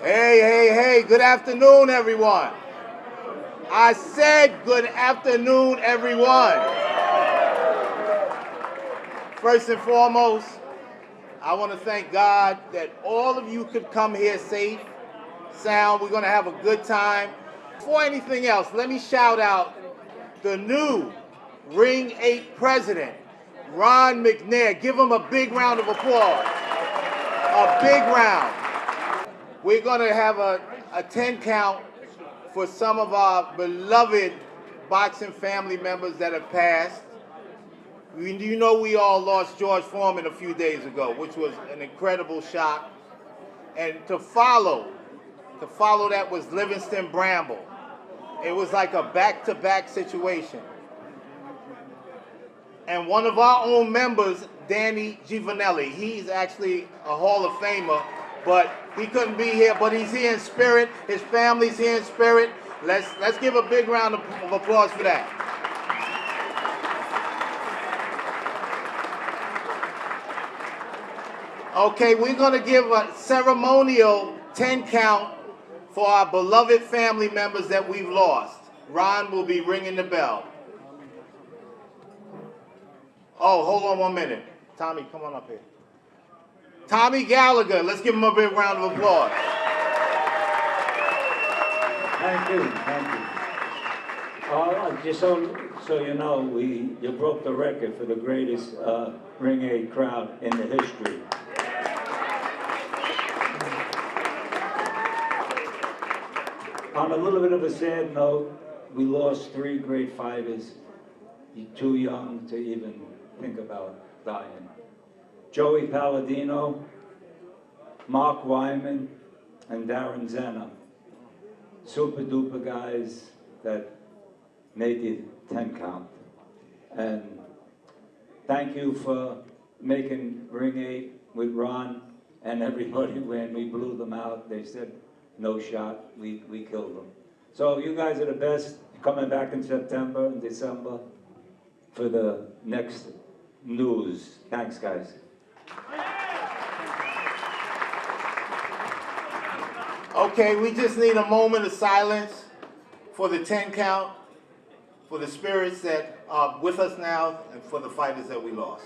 Hey, good afternoon, everyone. I said good afternoon, everyone. First and foremost, I want to thank God that all of you could come here safe, sound. We're going to have a good time. Before anything else, let me shout out the new Ring 8 president, Ron McNair. Give him a big round of applause. A big round. We're going to have a 10 count for some of our beloved boxing family members that have passed. You know we all lost George Foreman a few days ago, which was an incredible shock. And to follow that was Livingston Bramble. It was like a back-to-back situation. And one of our own members, Danny Giovanelli, he's actually a Hall of Famer, but he couldn't be here, but he's here in spirit. His family's here in spirit. Let's give a big round of applause for that. Okay, we're going to give a ceremonial 10 count for our beloved family members that we've lost. Ron will be ringing the bell. Oh, hold on 1 minute. Tommy, come on up here. Tommy Gallagher, let's give him a big round of applause. Thank you. Just so you know, you broke the record for the greatest Ring 8 crowd in the history. On a little bit of a sad note, we lost 3 great fighters. You're too young to even think about dying. Joey Palladino, Mark Wyman, and Darren Zenna. Super duper guys that made the 10 count. And thank you for making Ring 8 with Ron and everybody when we blew them out. They said, no shot, we killed them. So you guys are the best. Coming back in September and December for the next news. Thanks, guys. Okay, we just need a moment of silence for the 10 count, for the spirits that are with us now, and for the fighters that we lost.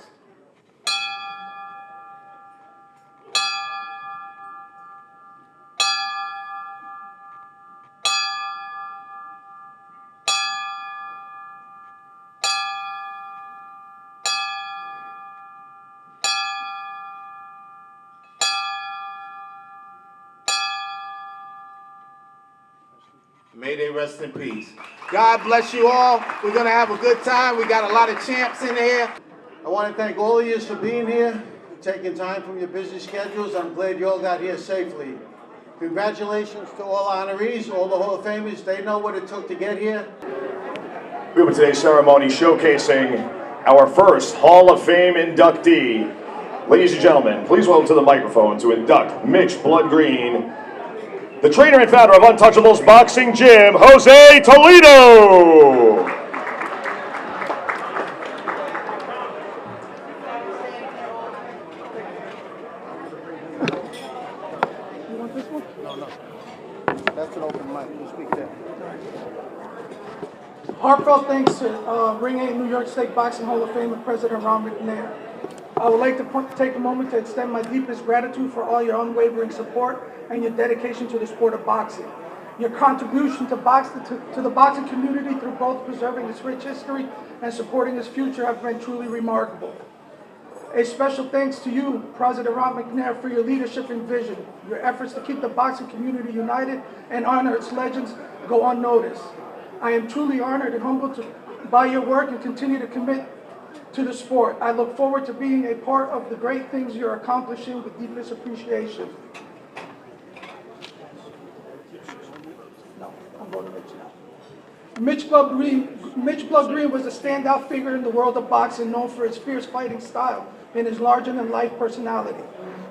May they rest in peace. God bless you all. We're going to have a good time. We got a lot of champs in here. I want to thank all of you for being here, taking time from your busy schedules. I'm glad you all got here safely. Congratulations to all honorees, all the Hall of Famers. They know what it took to get here. We have today's ceremony showcasing our first Hall of Fame inductee. Ladies and gentlemen, please welcome to the microphone to induct Mitch Blood Green, the trainer and founder of Untouchables Boxing Gym, Jose Toledo. You want this one? No. That's an open mic. You speak there. Heartfelt thanks to Ring 8 New York State Boxing Hall of Fame and President Ron McNair. I would like to take a moment to extend my deepest gratitude for all your unwavering support and your dedication to the sport of boxing. Your contribution to the boxing community through both preserving its rich history and supporting its future have been truly remarkable. A special thanks to you, President Ron McNair, for your leadership and vision. Your efforts to keep the boxing community united and honor its legends go unnoticed. I am truly honored and humbled by your work and continue to commit to the sport. I look forward to being a part of the great things you're accomplishing with deepest appreciation. No, I'm going to Mitch now. Mitch Blood Green was a standout figure in the world of boxing, known for his fierce fighting style and his larger-than-life personality.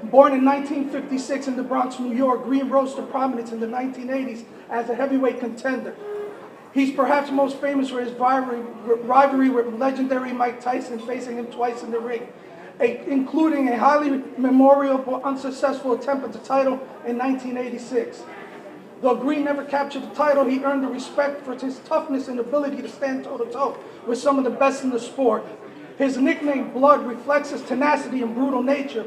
Born in 1956 in the Bronx, New York, Green rose to prominence in the 1980s as a heavyweight contender. He's perhaps most famous for his rivalry with legendary Mike Tyson, facing him twice in the ring. including a highly memorable unsuccessful attempt at the title in 1986. Though Green never captured the title, he earned the respect for his toughness and ability to stand toe-to-toe with some of the best in the sport. His nickname, Blood, reflects his tenacity and brutal nature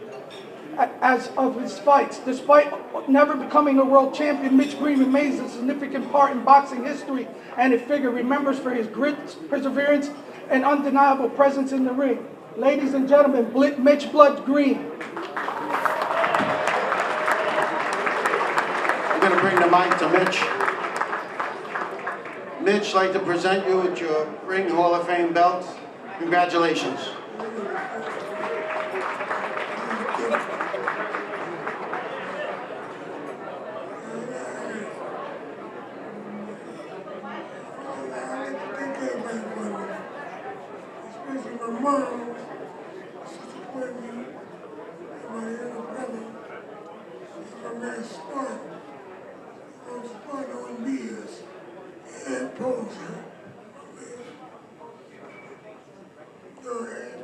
as of his fights. Despite never becoming a world champion, Mitch Green remains a significant part in boxing history and a figure remembered for his grit, perseverance, and undeniable presence in the ring. Ladies and gentlemen, Mitch Blood Green. I'm going to bring the mic to Mitch. Mitch, I'd like to present you with your Ring Hall of Fame belt. Congratulations. Especially my mom, supported me, and my younger brother, my man Spark. Spark on beers and poser. No, and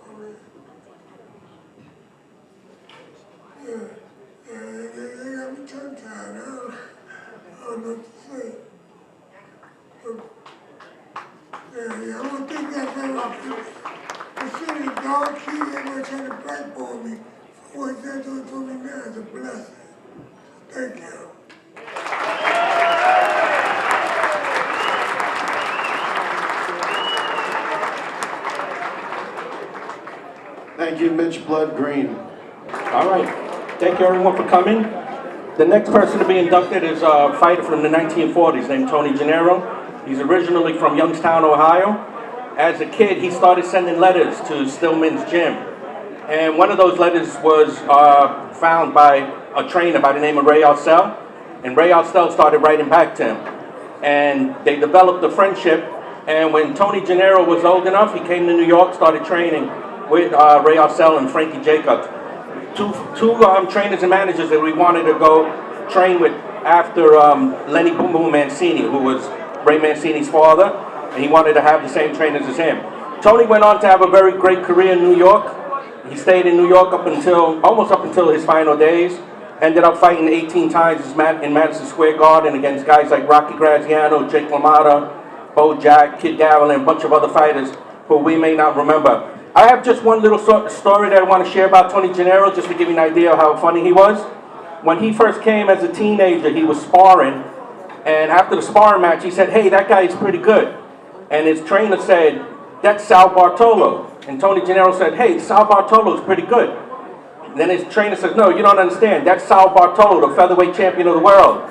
poser. Yeah, they got me tongue-tied. I don't know what to say. Yeah, I don't think that's ever. Considering the dog key, everybody trying to blackball me. For what they're doing to me now is a blessing. Thank you. Thank you, Mitch Blood Green. All right. Thank you, everyone, for coming. The next person to be inducted is a fighter from the 1940s named Tony Janiro. He's originally from Youngstown, Ohio. As a kid, he started sending letters to Stillman's gym. And one of those letters was found by a trainer by the name of Ray Arcel. And Ray Arcel started writing back to him. And they developed a friendship. And when Tony Janiro was old enough, he came to New York, started training with Ray Arcel and Frankie Jacobs. Two trainers and managers that we wanted to go train with after Lenny Boom Boom Mancini, who was Ray Mancini's father, and he wanted to have the same trainers as him. Tony went on to have a very great career in New York. He stayed in New York almost up until his final days. Ended up fighting 18 times in Madison Square Garden against guys like Rocky Graziano, Jake LaMotta, Bo Jack, Kid Darrell, and a bunch of other fighters who we may not remember. I have just one little story that I want to share about Tony Janiro, just to give you an idea of how funny he was. When he first came as a teenager, he was sparring, and after the sparring match, he said, "Hey, that guy is pretty good." And his trainer said, "That's Sal Bartolo." And Tony Janiro said, "Hey, Sal Bartolo is pretty good." And then his trainer says, "No, you don't understand. That's Sal Bartolo, the featherweight champion of the world."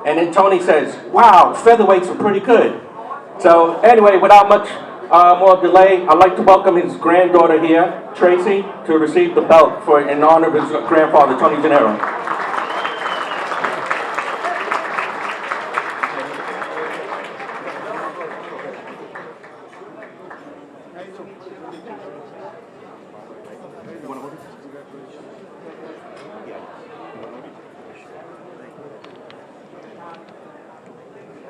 And then Tony says, "Wow, featherweights are pretty good." So anyway, without much more delay, I'd like to welcome his granddaughter here, Tracy, to receive the belt in honor of his grandfather, Tony Janiro.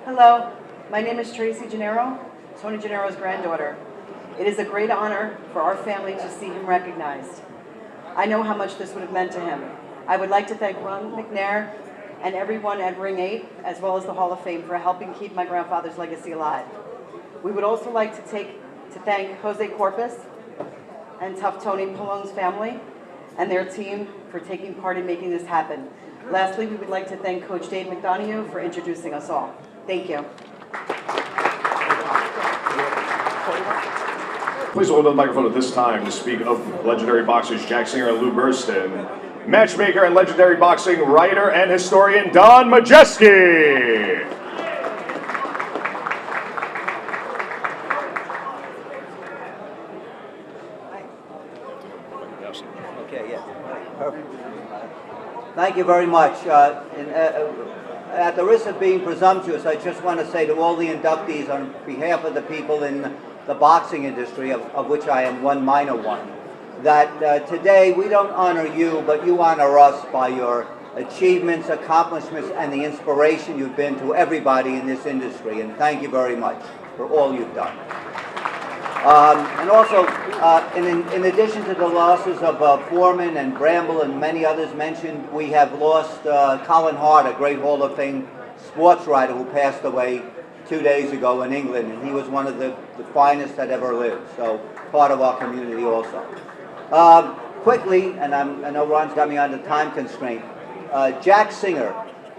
Hello, my name is Tracy Janiro, Tony Janiro's granddaughter. It is a great honor for our family to see him recognized. I know how much this would have meant to him. I would like to thank Ron McNair and everyone at Ring 8, as well as the Hall of Fame, for helping keep my grandfather's legacy alive. We would also like to thank Jose Corpus and Tough Tony Palone's family and their team for taking part in making this happen. Lastly, we would like to thank Coach Dave McDonough for introducing us all. Thank you. Please hold the microphone at this time to speak of legendary boxers Jack Singer and Lou Burston, matchmaker and legendary boxing writer and historian Don Majeski. Okay, yes. Perfect. Thank you very much. At the risk of being presumptuous, I just want to say to all the inductees on behalf of the people in the boxing industry, of which I am one minor one, that today we don't honor you, but you honor us by your achievements, accomplishments, and the inspiration you've been to everybody in this industry. And thank you very much for all you've done. And also, in addition to the losses of Foreman and Bramble and many others mentioned, we have lost Colin Hart, a great Hall of Fame sports writer who passed away 2 days ago in England, and he was one of the finest that ever lived, so part of our community also. Quickly, and I know Ron's got me on the time constraint, Jack Singer.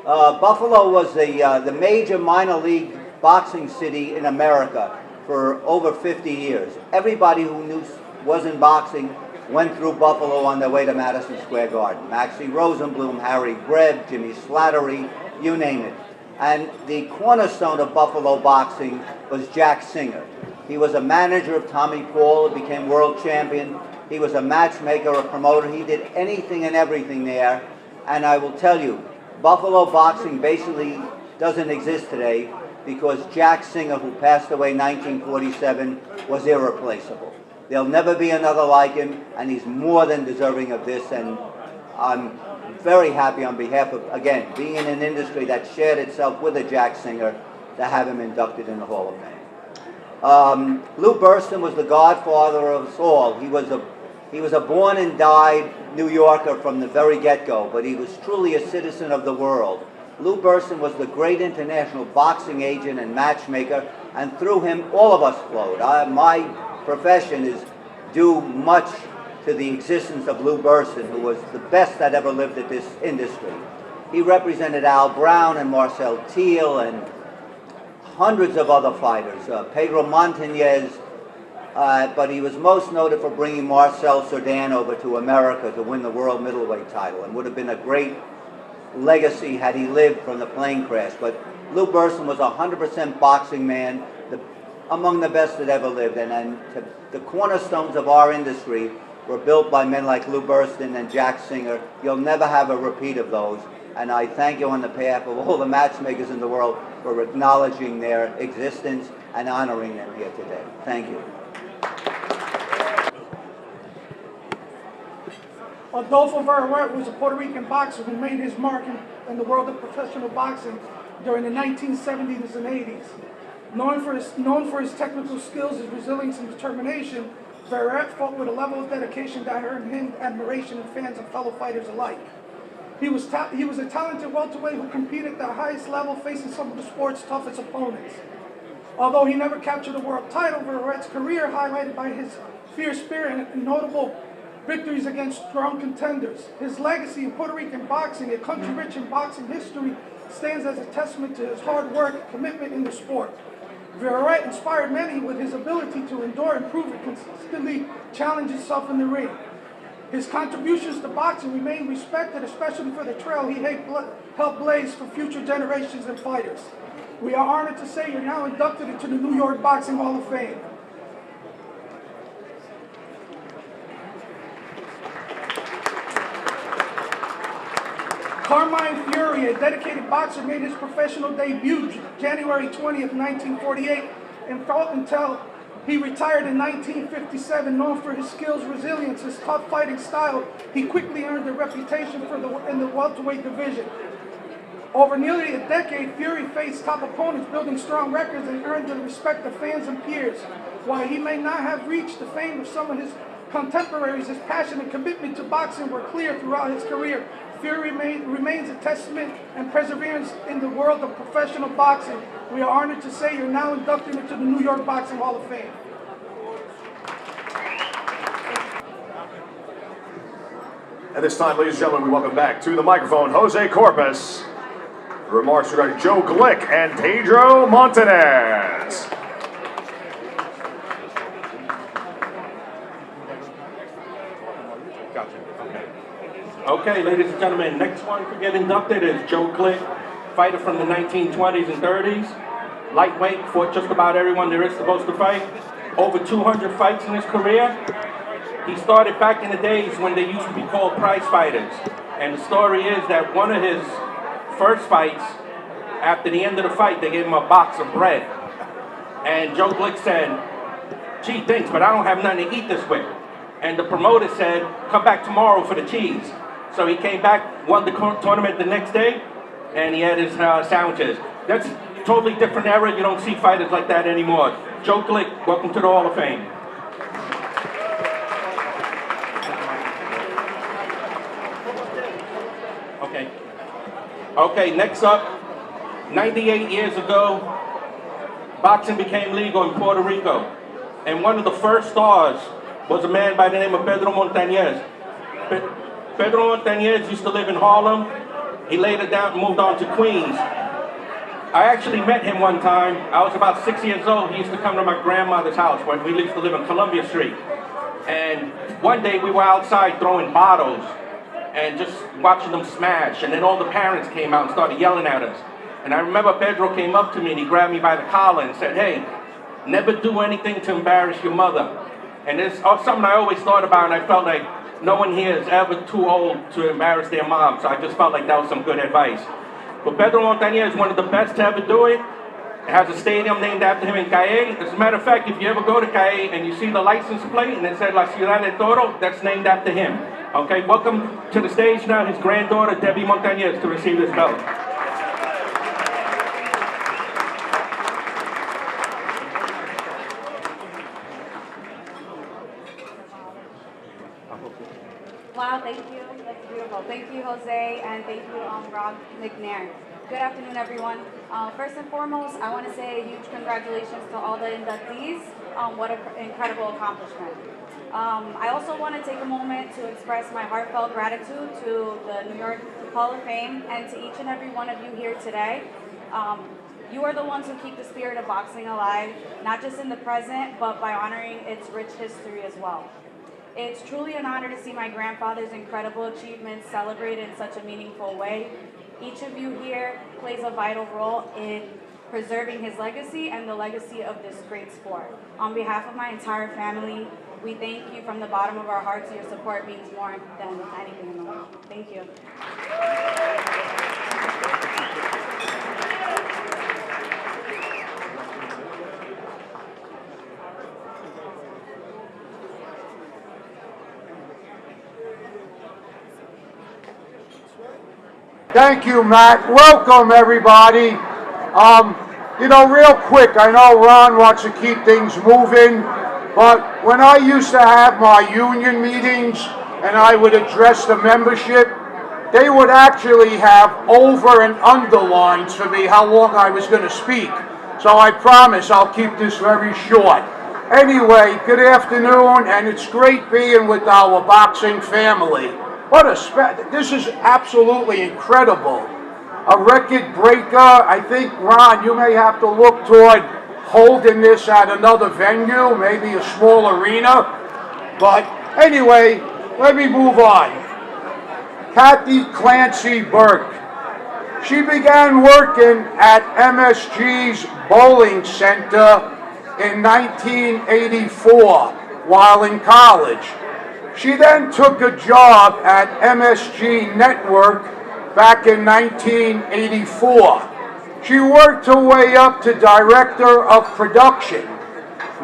Buffalo was the major minor league boxing city in America for over 50 years. Everybody who was in boxing went through Buffalo on their way to Madison Square Garden. Maxie Rosenblum, Harry Greb, Jimmy Slattery, you name it. And the cornerstone of Buffalo boxing was Jack Singer. He was a manager of Tommy Paul, who became world champion. He was a matchmaker, a promoter. He did anything and everything there. And I will tell you, Buffalo boxing basically doesn't exist today because Jack Singer, who passed away in 1947, was irreplaceable. There'll never be another like him, and he's more than deserving of this. And I'm very happy on behalf of, again, being in an industry that shared itself with a Jack Singer, to have him inducted in the Hall of Fame. Lou Burston was the godfather of us all. He was a born and died New Yorker from the very get-go, but he was truly a citizen of the world. Lou Burston was the great international boxing agent and matchmaker, and through him, all of us flowed. My profession is due much to the existence of Lou Burston, who was the best that ever lived at this industry. He represented Al Brown and Marcel Thiel and hundreds of other fighters, Pedro Montinez, but he was most noted for bringing Marcel Cerdan over to America to win the world middleweight title, and would have been a great legacy had he lived from the plane crash. But Lou Burston was a 100% boxing man, among the best that ever lived, and the cornerstones of our industry were built by men like Lou Burston and Jack Singer. You'll never have a repeat of those, and I thank you on the behalf of all the matchmakers in the world for acknowledging their existence and honoring them here today. Thank you. Adolfo Veret was a Puerto Rican boxer who made his mark in the world of professional boxing during the 1970s and 80s. Known for his technical skills, his resilience, and determination, Veret fought with a level of dedication that earned him admiration and fans and fellow fighters alike. He was a talented welterweight who competed at the highest level, facing some of the sport's toughest opponents. Although he never captured a world title, Veret's career, highlighted by his fierce spirit and notable victories against strong contenders. His legacy in Puerto Rican boxing, a country rich in boxing history, stands as a testament to his hard work and commitment in the sport. Veret inspired many with his ability to endure and prove and consistently challenge himself in the ring. His contributions to boxing remain respected, especially for the trail he helped blaze for future generations of fighters. We are honored to say you're now inducted into the New York Boxing Hall of Fame. Carmine Fury, a dedicated boxer, made his professional debut January 20th, 1948, and fought until he retired in 1957. Known for his skills, resilience, his tough fighting style, he quickly earned a reputation in the welterweight division. Over nearly a decade, Fury faced top opponents, building strong records and earned the respect of fans and peers. While he may not have reached the fame of some of his contemporaries, his passion and commitment to boxing were clear throughout his career. Fury remains a testament and perseverance in the world of professional boxing. We are honored to say you're now inducted into the New York Boxing Hall of Fame. At this time, ladies and gentlemen, we welcome back to the microphone Jose Corpus. Remarks regarding Joe Glick and Pedro Montinez. Okay, ladies and gentlemen, next one to get inducted is Joe Glick, fighter from the 1920s and 30s. Lightweight, fought just about everyone there is supposed to fight. Over 200 fights in his career. He started back in the days when they used to be called prize fighters. And the story is that one of his first fights, after the end of the fight, they gave him a box of bread. And Joe Glick said, "Gee, thanks, but I don't have nothing to eat this with." And the promoter said, "Come back tomorrow for the cheese." So he came back, won the tournament the next day, and he had his sandwiches. That's totally different era. You don't see fighters like that anymore. Joe Glick, welcome to the Hall of Fame. Okay, next up, 98 years ago, boxing became legal in Puerto Rico. And one of the first stars was a man by the name of Pedro Montinez. Pedro Montinez used to live in Harlem. He later moved on to Queens. I actually met him one time. I was about 6 years old. He used to come to my grandmother's house when we used to live on Columbia Street. And one day we were outside throwing bottles and just watching them smash. And then all the parents came out and started yelling at us. And I remember Pedro came up to me and he grabbed me by the collar and said, "Hey, never do anything to embarrass your mother." And it's something I always thought about, and I felt like no one here is ever too old to embarrass their mom. So I just felt like that was some good advice. But Pedro Montañez is one of the best to ever do it. It has a stadium named after him in Calle. As a matter of fact, if you ever go to Calle and you see the license plate and it says La Ciudad del Toro, that's named after him. Okay, welcome to the stage now his granddaughter, Debbie Montañez, to receive this belt. Wow, thank you. That's beautiful. Thank you, Jose, and thank you, Rob McNair. Good afternoon, everyone. First and foremost, I want to say a huge congratulations to all the inductees. What an incredible accomplishment. I also want to take a moment to express my heartfelt gratitude to the New York Hall of Fame and to each and every one of you here today. You are the ones who keep the spirit of boxing alive, not just in the present, but by honoring its rich history as well. It's truly an honor to see my grandfather's incredible achievements celebrated in such a meaningful way. Each of you here plays a vital role in preserving his legacy and the legacy of this great sport. On behalf of my entire family, we thank you from the bottom of our hearts. Your support means more than anything in the world. Thank you. Thank you, Matt. Welcome, everybody. Real quick, I know Ron wants to keep things moving, but when I used to have my union meetings and I would address the membership, they would actually have over and underlines for me how long I was going to speak. So I promise I'll keep this very short. Anyway, good afternoon, and it's great being with our boxing family. This is absolutely incredible. A record breaker. I think, Ron, you may have to look toward holding this at another venue, maybe a small arena. But anyway, let me move on. Kathy Clancy Burke. She began working at MSG's bowling center in 1984 while in college. She then took a job at MSG Network back in 1984. She worked her way up to Director of Production.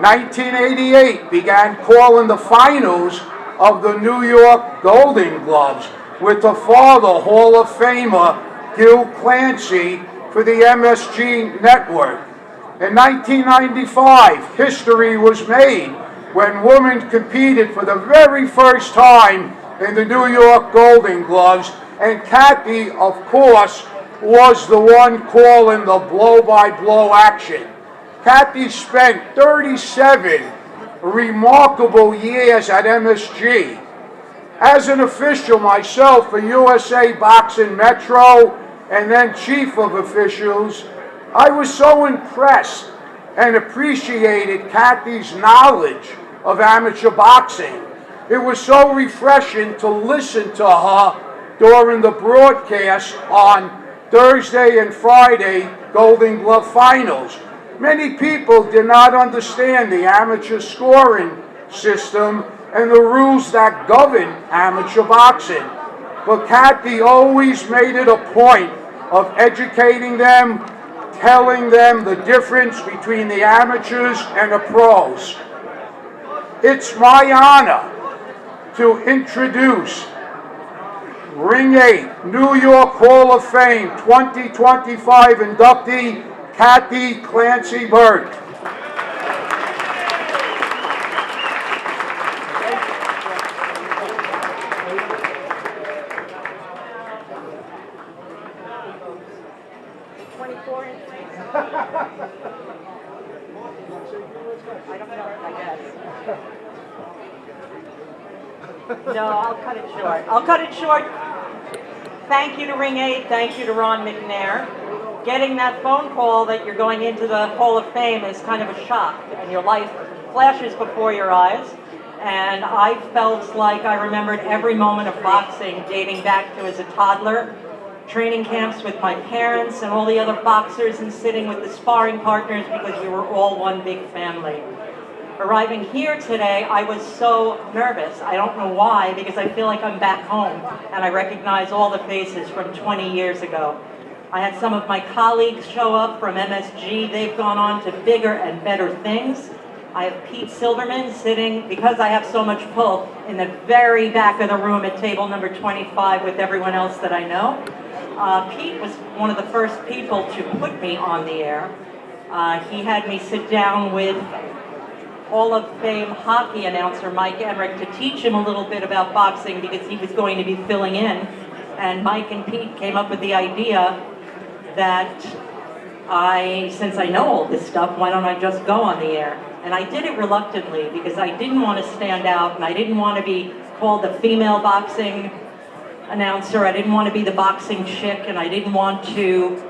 1988 began calling the finals of the New York Golden Gloves with her father, Hall of Famer Gil Clancy, for the MSG Network. In 1995, history was made when women competed for the very first time in the New York Golden Gloves, and Kathy, of course, was the one calling the blow-by-blow action. Kathy spent 37 remarkable years at MSG. As an official myself for USA Boxing Metro and then chief of officials, I was so impressed and appreciated Kathy's knowledge of amateur boxing. It was so refreshing to listen to her during the broadcast on Thursday and Friday Golden Glove finals. Many people did not understand the amateur scoring system and the rules that govern amateur boxing. But Kathy always made it a point of educating them, telling them the difference between the amateurs and the pros. It's my honor to introduce Ring 8 New York Hall of Fame 2025 inductee Kathy Clancy Burt. No, I'll cut it short. I'll cut it short. Thank you to Ring 8. Thank you to Ron McNair. Getting that phone call that you're going into the Hall of Fame is kind of a shock, and your life flashes before your eyes. And I felt like I remembered every moment of boxing dating back to as a toddler, training camps with my parents and all the other boxers and sitting with the sparring partners because we were all one big family. Arriving here today, I was so nervous. I don't know why, because I feel like I'm back home and I recognize all the faces from 20 years ago. I had some of my colleagues show up from MSG. They've gone on to bigger and better things. I have Pete Silverman sitting, because I have so much pull, in the very back of the room at table number 25 with everyone else that I know. Pete was one of the first people to put me on the air. He had me sit down with Hall of Fame hockey announcer Mike Emmerich to teach him a little bit about boxing because he was going to be filling in. And Mike and Pete came up with the idea that since I know all this stuff, why don't I just go on the air? And I did it reluctantly because I didn't want to stand out and I didn't want to be called the female boxing announcer. I didn't want to be the boxing chick and I didn't want to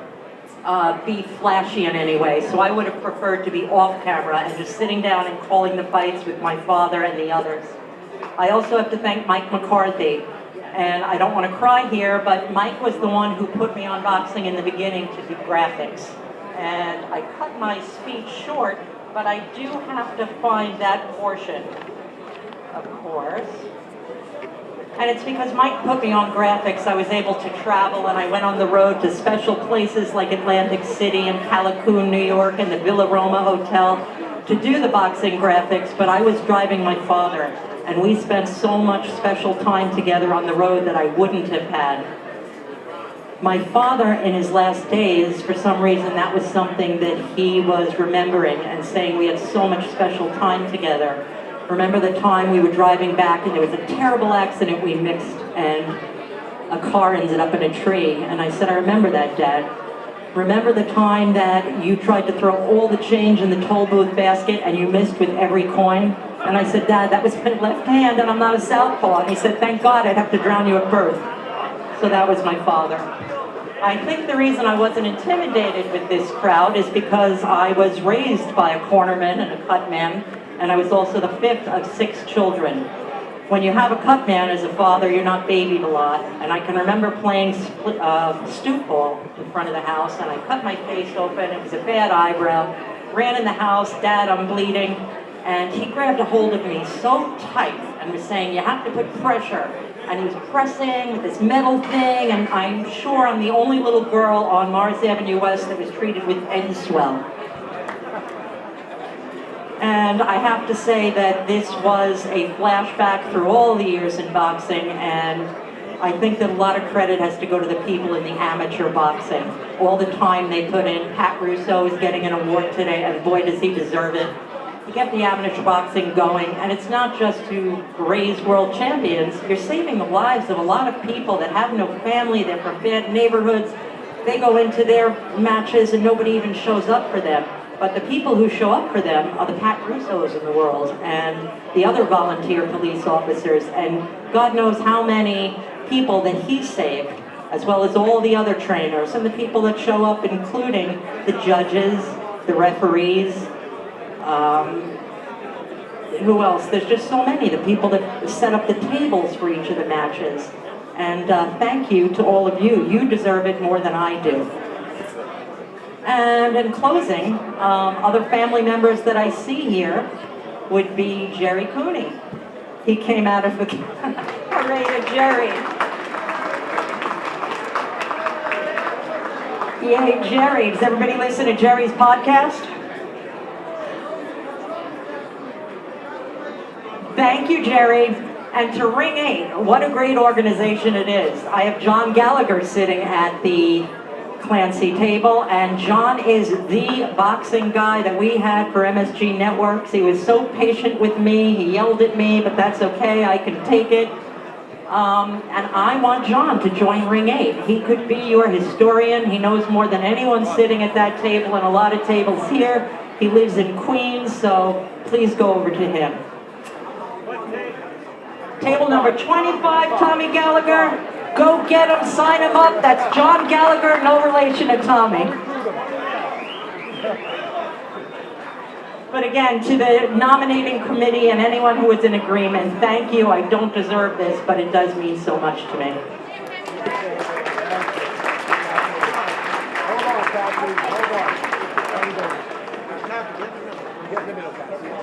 be flashy in any way. So I would have preferred to be off camera and just sitting down and calling the fights with my father and the others. I also have to thank Mike McCarthy. And I don't want to cry here, but Mike was the one who put me on boxing in the beginning to do graphics. And I cut my speech short, but I do have to find that portion, of course. And it's because Mike put me on graphics, I was able to travel and I went on the road to special places like Atlantic City and Callicoon, New York, and the Villa Roma Hotel to do the boxing graphics, but I was driving my father. And we spent so much special time together on the road that I wouldn't have had. My father, in his last days, for some reason, that was something that he was remembering and saying we had so much special time together. Remember the time we were driving back and there was a terrible accident we mixed and a car ended up in a tree. And I said, I remember that, Dad. Remember the time that you tried to throw all the change in the toll booth basket and you missed with every coin? And I said, Dad, that was my left hand and I'm not a southpaw. And he said, thank God I'd have to drown you at birth. So that was my father. I think the reason I wasn't intimidated with this crowd is because I was raised by a cornerman and a cutman, and I was also the fifth of 6 children. When you have a cutman as a father, you're not babied a lot. And I can remember playing stoop ball in front of the house, and I cut my face open. It was a bad eyebrow. Ran in the house, Dad, I'm bleeding. And he grabbed a hold of me so tight and was saying, you have to put pressure. And he was pressing with this metal thing, and I'm sure I'm the only little girl on Mars Avenue West that was treated with egg swell. And I have to say that this was a flashback through all the years in boxing, and I think that a lot of credit has to go to the people in the amateur boxing. All the time they put in. Pat Russo is getting an award today, and boy does he deserve it. You get the amateur boxing going, and it's not just to raise world champions. You're saving the lives of a lot of people that have no family, they're from bad neighborhoods. They go into their matches and nobody even shows up for them. But the people who show up for them are the Pat Russos in the world and the other volunteer police officers, and God knows how many people that he saved, as well as all the other trainers and the people that show up, including the judges, the referees, who else? There's just so many. The people that set up the tables for each of the matches. And thank you to all of you. You deserve it more than I do. And in closing, other family members that I see here would be Jerry Cooney. He came out of the... Hooray to Jerry. Yay, Jerry. Does everybody listen to Jerry's podcast? Thank you, Jerry. And to Ring 8, what a great organization it is. I have John Gallagher sitting at the Clancy table, and John is the boxing guy that we had for MSG Networks. He was so patient with me. He yelled at me, but that's okay. I can take it. And I want John to join Ring 8. He could be your historian. He knows more than anyone sitting at that table and a lot of tables here. He lives in Queens, so please go over to him. Table number 25, Tommy Gallagher. Go get him, sign him up. That's John Gallagher, no relation to Tommy. But again, to the nominating committee and anyone who is in agreement, thank you. I don't deserve this, but it does mean so much to me.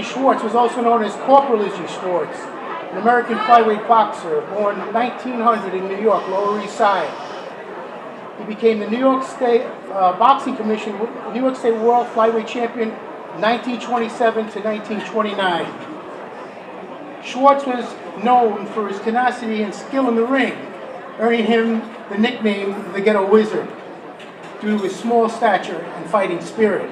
Schwartz was also known as Corporal Izzy Schwartz, an American flyweight boxer born in 1900 in New York, Lower East Side. He became the New York State Boxing Commission, New York State World Flyweight Champion 1927 to 1929. Schwartz was known for his tenacity and skill in the ring, earning him the nickname the Ghetto Wizard due to his small stature and fighting spirit.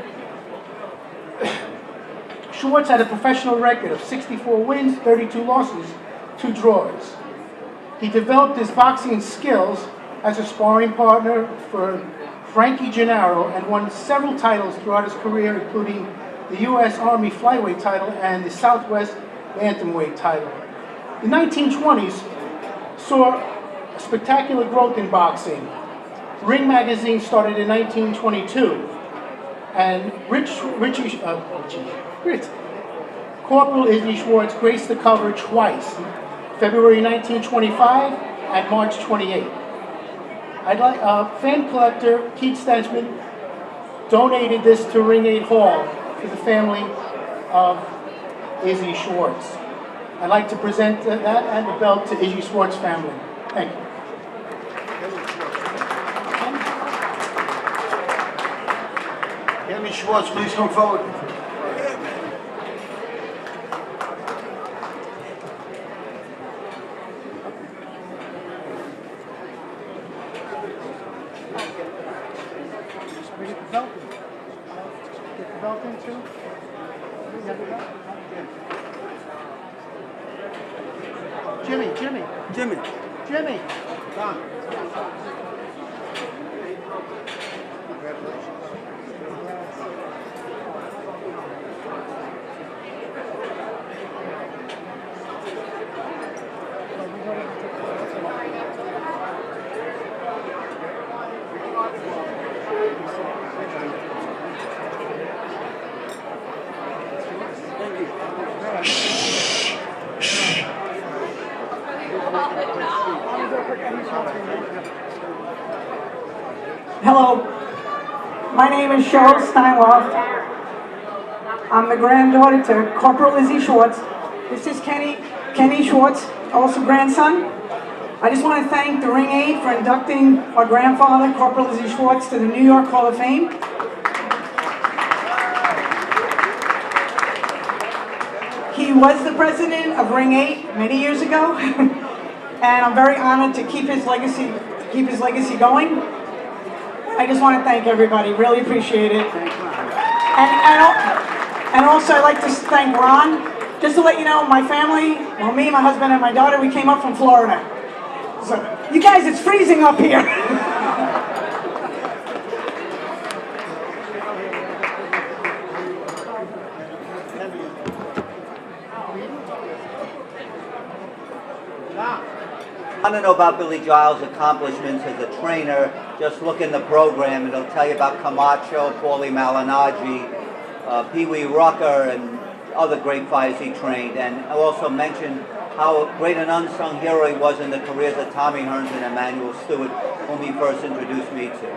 Schwartz had a professional record of 64 wins, 32 losses, 2 draws. He developed his boxing skills as a sparring partner for Frankie Janiro and won several titles throughout his career, including the U.S. Army flyweight title and the Southwest bantamweight title. The 1920s saw spectacular growth in boxing. Ring magazine started in 1922, and Corporal Izzy Schwartz graced the cover twice, February 1925 and March 28. Fan collector Keith Stenchman donated this to Ring 8 Hall to the family of Izzy Schwartz. I'd like to present that and the belt to Izzy Schwartz family. Thank you. Kenny Schwartz, please come forward. Jimmy. Don. Hello, my name is Cheryl Steinloff. I'm the granddaughter to Corporal Izzy Schwartz. This is Kenny Schwartz, also grandson. I just want to thank the Ring 8 for inducting our grandfather, Corporal Izzy Schwartz, to the New York Hall of Fame. He was the president of Ring 8 many years ago, and I'm very honored to keep his legacy going. I just want to thank everybody, really appreciate it. And also I'd like to thank Ron. Just to let you know, my family, well, me, my husband, and my daughter, we came up from Florida. So, you guys, it's freezing up here. I want to know about Billy Giles' accomplishments as a trainer. Just look in the program. It'll tell you about Camacho, Paulie Malignaggi, Pee Wee Rucker, and other great fighters he trained. And I'll also mention how great an unsung hero he was in the careers of Tommy Hearns and Emmanuel Stewart, whom he first introduced me to.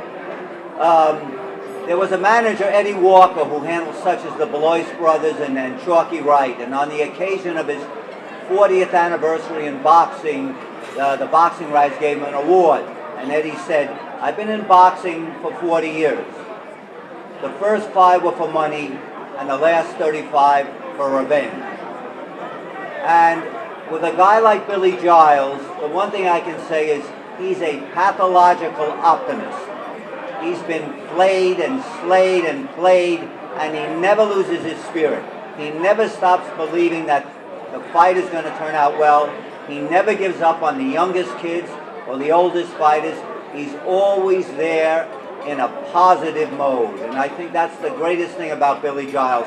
There was a manager, Eddie Walker, who handled such as the Belois brothers and Chalky Wright. And on the occasion of his 40th anniversary in boxing, the Boxing Rights gave him an award. And Eddie said, "I've been in boxing for 40 years. The first 5 were for money, and the last 35 for revenge." And with a guy like Billy Giles, the one thing I can say is he's a pathological optimist. He's been flayed and slayed and played, and he never loses his spirit. He never stops believing that the fight is going to turn out well. He never gives up on the youngest kids or the oldest fighters. He's always there in a positive mode, and I think that's the greatest thing about Billy Giles.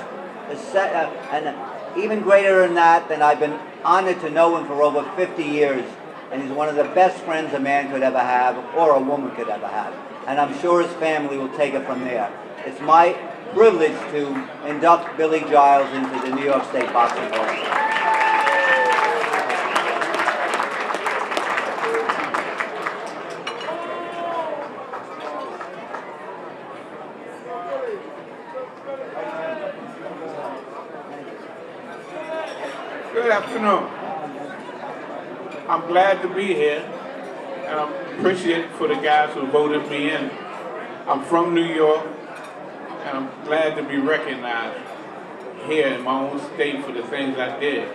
And even greater than that, I've been honored to know him for over 50 years, and he's one of the best friends a man could ever have, or a woman could ever have. And I'm sure his family will take it from there. It's my privilege to induct Billy Giles into the New York State Boxing Hall. Good afternoon. I'm glad to be here, and I'm appreciative for the guys who voted me in. I'm from New York, and I'm glad to be recognized here in my own state for the things I did.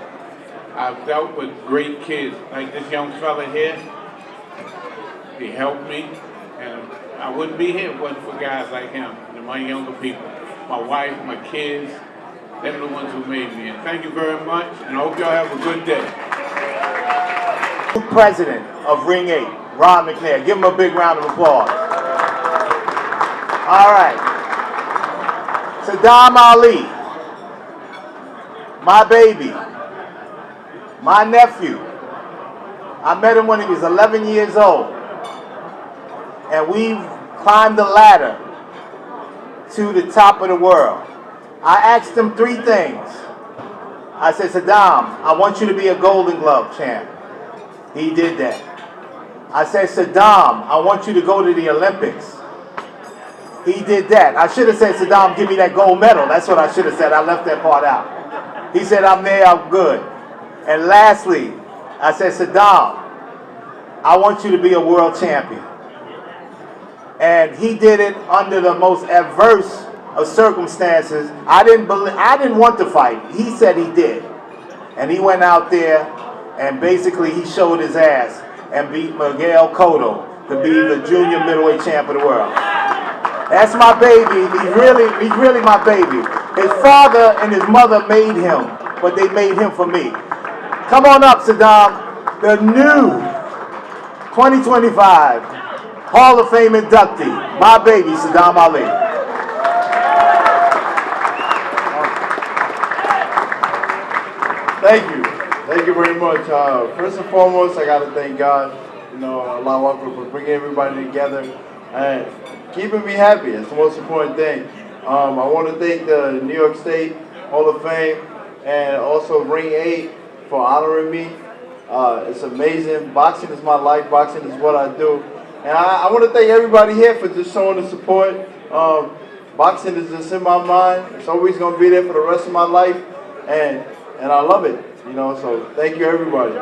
I've dealt with great kids, like this young fella here. He helped me, and I wouldn't be here if it wasn't for guys like him and my younger people, my wife, my kids. They're the ones who made me. And thank you very much, and I hope y'all have a good day. President of Ring 8, Ron McNair. Give him a big round of applause. All right. Sadam Ali, my baby, my nephew. I met him when he was 11 years old. And we climbed the ladder to the top of the world. I asked him 3 things. I said, Sadam, I want you to be a Golden Glove champ. He did that. I said, Sadam, I want you to go to the Olympics. He did that. I should have said, Sadam, give me that gold medal. That's what I should have said. I left that part out. He said, I'm there, I'm good. And lastly, I said, Sadam, I want you to be a world champion. And he did it under the most adverse of circumstances. I didn't want to fight. He said he did. And he went out there and basically he showed his ass and beat Miguel Cotto to be the junior middleweight champ of the world. That's my baby. He's really my baby. His father and his mother made him, but they made him for me. Come on up, Sadam. The new 2025 Hall of Fame inductee, my baby, Sadam Ali. Thank you. Thank you very much. First and foremost, I got to thank God, Allahu Akbar, for bringing everybody together and keeping me happy. It's the most important thing. I want to thank the New York State Hall of Fame and also Ring 8 for honoring me. It's amazing. Boxing is my life. Boxing is what I do. And I want to thank everybody here for just showing the support. Boxing is just in my mind. It's always going to be there for the rest of my life. And I love it, so thank you, everybody.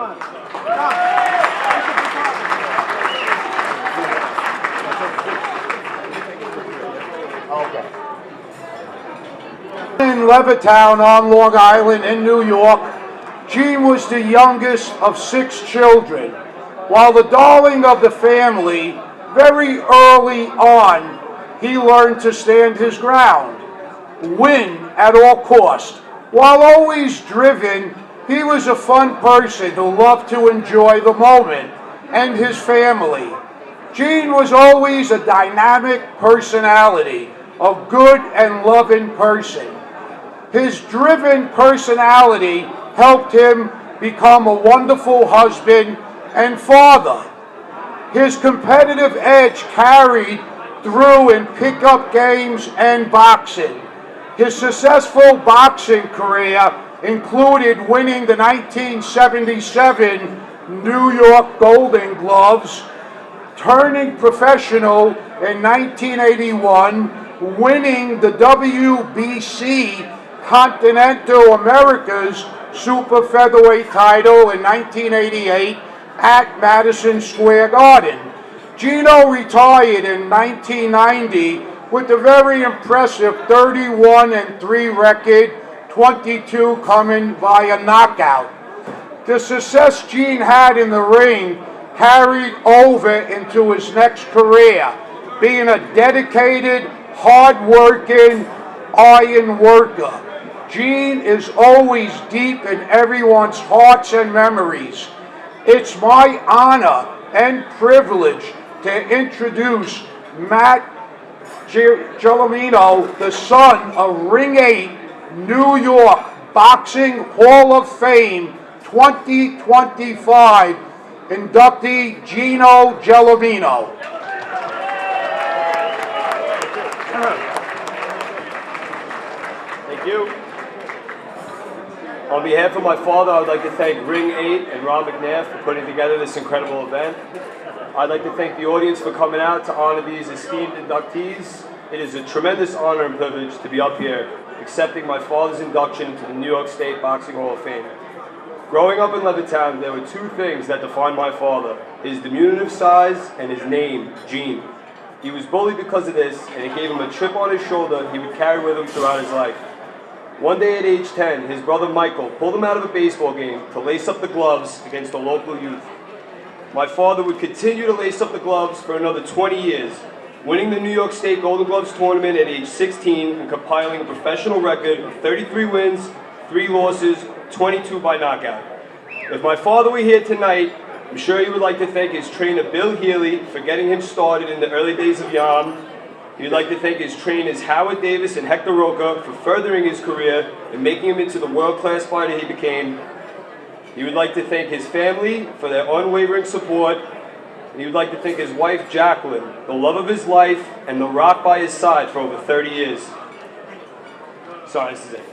Okay. In Levittown on Long Island in New York, Gene was the youngest of 6 children. While the darling of the family, very early on, he learned to stand his ground, win at all costs. While always driven, he was a fun person who loved to enjoy the moment and his family. Gene was always a dynamic personality, a good and loving person. His driven personality helped him become a wonderful husband and father. His competitive edge carried through in pickup games and boxing. His successful boxing career included winning the 1977 New York Golden Gloves, turning professional in 1981, winning the WBC Continental America's Super Featherweight title in 1988 at Madison Square Garden. Gino retired in 1990 with a very impressive 31-3 record, 22 coming via knockout. The success Gene had in the ring carried over into his next career. being a dedicated, hard-working iron worker. Gene is always deep in everyone's hearts and memories. It's my honor and privilege to introduce Matt Gelamino, the son of Ring 8 New York Boxing Hall of Fame 2025 inductee Gino Gelormino. Thank you. On behalf of my father, I would like to thank Ring 8 and Ron McNair for putting together this incredible event. I'd like to thank the audience for coming out to honor these esteemed inductees. It is a tremendous honor and privilege to be up here accepting my father's induction to the New York State Boxing Hall of Fame. Growing up in Levittown, there were two things that defined my father: his diminutive size and his name, Gene. He was bullied because of this, and it gave him a chip on his shoulder he would carry with him throughout his life. One day at age 10, his brother Michael pulled him out of a baseball game to lace up the gloves against a local youth. My father would continue to lace up the gloves for another 20 years, winning the New York State Golden Gloves tournament at age 16 and compiling a professional record of 33 wins, 3 losses, 22 by knockout. If my father were here tonight, I'm sure he would like to thank his trainer Bill Healy for getting him started in the early days of YAM. He would like to thank his trainers Howard Davis and Hector Roca for furthering his career and making him into the world-class fighter he became. He would like to thank his family for their unwavering support. And he would like to thank his wife Jacqueline, the love of his life and the rock by his side for over 30 years. Sorry, this is it.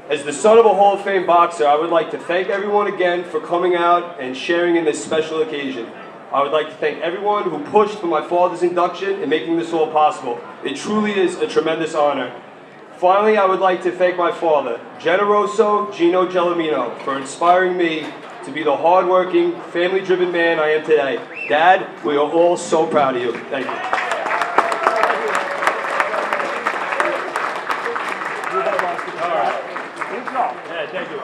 As the son of a Hall of Fame boxer, I would like to thank everyone again for coming out and sharing in this special occasion. I would like to thank everyone who pushed for my father's induction and making this all possible. It truly is a tremendous honor. Finally, I would like to thank my father, Russo, Gino Gelormino, for inspiring me to be the hardworking, family-driven man I am today. Dad, we are all so proud of you. Thank you. Yeah, thank you.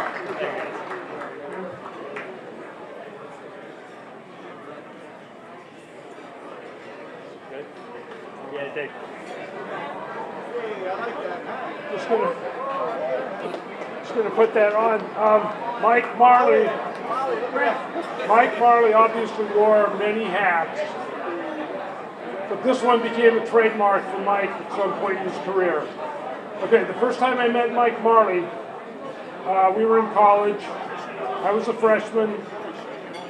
Good? Yeah, thank you. Just gonna put that on. Mike Marley obviously wore many hats, but this one became a trademark for Mike at some point in his career. Okay, the first time I met Mike Marley, we were in college. I was a freshman.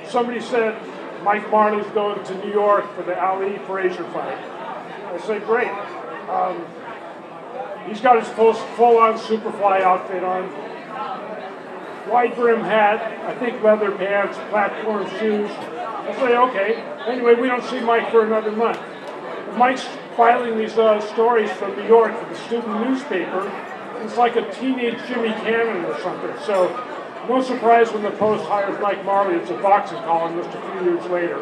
Somebody said, Mike Marley's going to New York for the Ali Frazier fight. I said, great. He's got his full-on Superfly outfit on. Wide brim hat, I think leather pants, platform shoes. I say, okay. Anyway, we don't see Mike for another month. Mike's filing these stories from New York for the student newspaper. It's like a teenage Jimmy Cannon or something. So no surprise when the Post hires Mike Marley as a boxing columnist a few years later.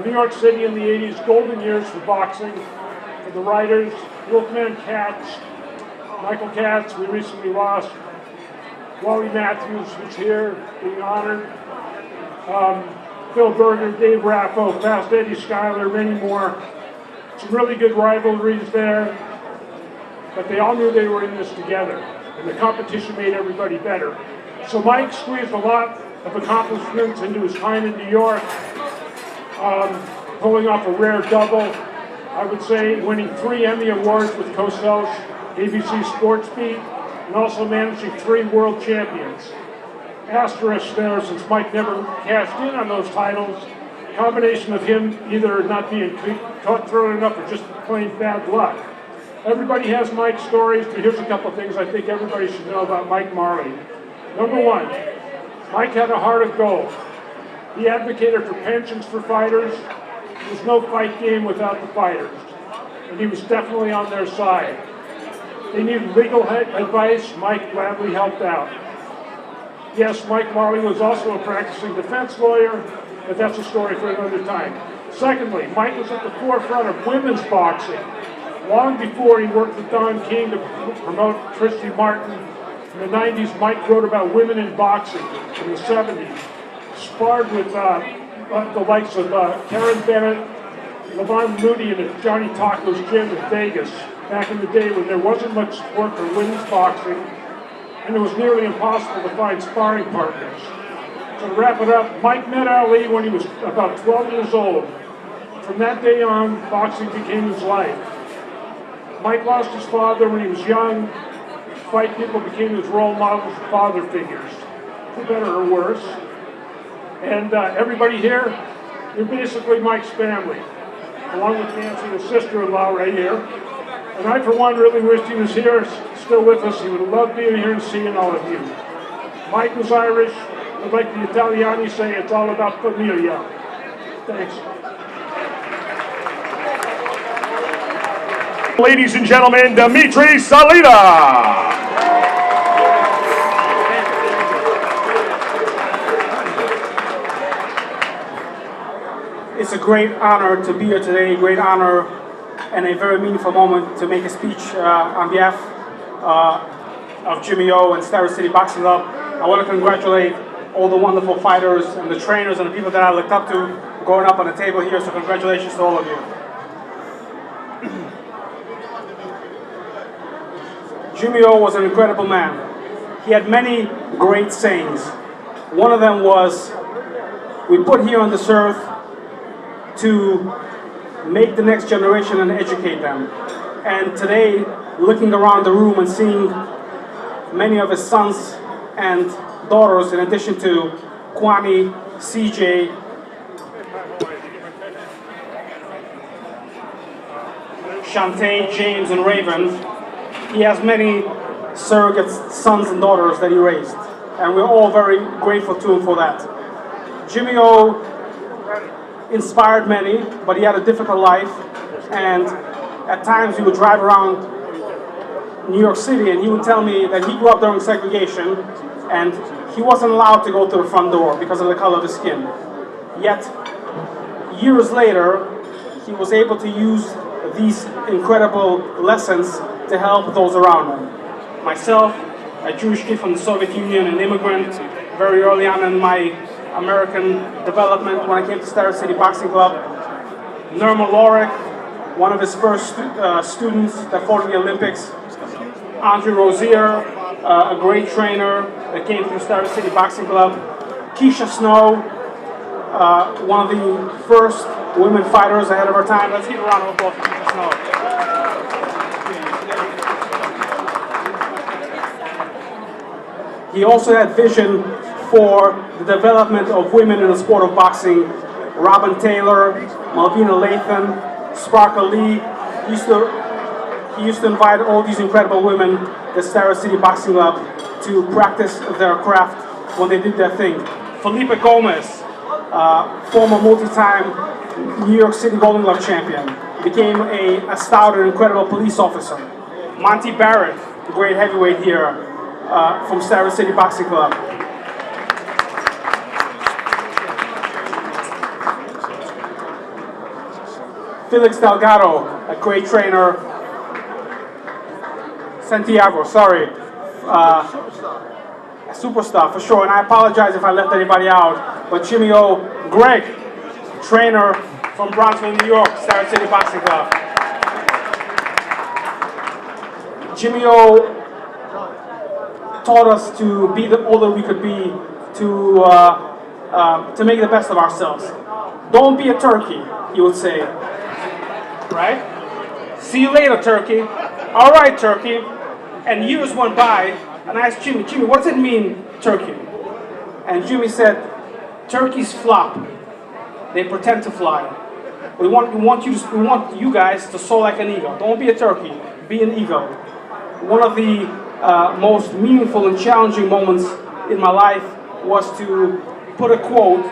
New York City in the 80s, golden years for boxing. For the writers, Wolfman Katz, Michael Katz, we recently lost. Wally Matthews was here, being honored. Phil Berger, Dave Raffo, Fast Eddie Schuyler, many more. Some really good rivalries there, but they all knew they were in this together, and the competition made everybody better. So Mike squeezed a lot of accomplishments into his time in New York, pulling off a rare double. I would say winning 3 Emmy Awards with Cosell's ABC Sports Beat, and also managing 3 world champions. Asterisk there, since Mike never cashed in on those titles, combination of him either not being cutthroat enough or just plain bad luck. Everybody has Mike's stories, but here's a couple things I think everybody should know about Mike Marley. Number 1, Mike had a heart of gold. He advocated for pensions for fighters. There's no fight game without the fighters, and he was definitely on their side. They needed legal advice, Mike gladly helped out. Yes, Mike Marley was also a practicing defense lawyer, but that's a story for another time. Secondly, Mike was at the forefront of women's boxing. Long before he worked with Don King to promote Christy Martin. In the 90s, Mike wrote about women in boxing. In the 70s, sparred with the likes of Karen Bennett, LeVar Moody in Johnny Taco's gym in Vegas back in the day when there wasn't much support for women's boxing and it was nearly impossible to find sparring partners. So to wrap it up, Mike met Ali when he was about 12 years old. From that day on, boxing became his life. Mike lost his father when he was young. Fight people became his role models and father figures, for better or worse. And everybody here, you're basically Mike's family, along with Nancy, his sister-in-law right here. And I, for one, really wished he was here, still with us. He would have loved being here and seeing all of you. Mike was Irish, but like the Italiani say, it's all about familia. Thanks. Ladies and gentlemen, Dimitri Salita. It's a great honor to be here today, great honor and a very meaningful moment to make a speech on behalf of Jimmy O and Starrett City Boxing Club. I want to congratulate all the wonderful fighters and the trainers and the people that I looked up to growing up on the table here, so congratulations to all of you. Jimmy O was an incredible man. He had many great sayings. One of them was, we put here on this earth to make the next generation and educate them. And today, looking around the room and seeing many of his sons and daughters, in addition to Kwame, CJ, Shantae, James, and Raven, he has many surrogate sons and daughters that he raised. And we're all very grateful to him for that. Jimmy O inspired many, but he had a difficult life. And at times he would drive around New York City and he would tell me that he grew up during segregation and he wasn't allowed to go to the front door because of the color of his skin. Yet, years later, he was able to use these incredible lessons to help those around him. Myself, a Jewish kid from the Soviet Union, an immigrant, very early on in my American development when I came to Starrett City Boxing Club. Nirmal Lorik, one of his first students that fought in the Olympics. Andre Rozier, a great trainer that came through Starrett City Boxing Club. Keisha Snow, one of the first women fighters ahead of her time. Let's give a round of applause for Keisha Snow. He also had vision for the development of women in the sport of boxing. Robin Taylor, Malvina Lathan, Sparkle Lee. He used to invite all these incredible women to Starrett City Boxing Club to practice their craft when they did their thing. Felipe Gomez, former multi-time New York City Golden Glove champion, became a stout and incredible police officer. Monty Barrett, the great heavyweight here from Starrett City Boxing Club. Felix Delgado, a great trainer. Santiago, sorry. A superstar for sure, and I apologize if I left anybody out. But Jimmy O, Greg, trainer from Bronxville, New York, Starrett City Boxing Club. Jimmy O taught us to be all that we could be, to make the best of ourselves. Don't be a turkey, he would say. Right? See you later, turkey. All right, turkey. And years went by, and I asked Jimmy, what does it mean, turkey? And Jimmy said, turkeys flop. They pretend to fly. We want you guys to soar like an eagle. Don't be a turkey, be an eagle. One of the most meaningful and challenging moments in my life was to put a quote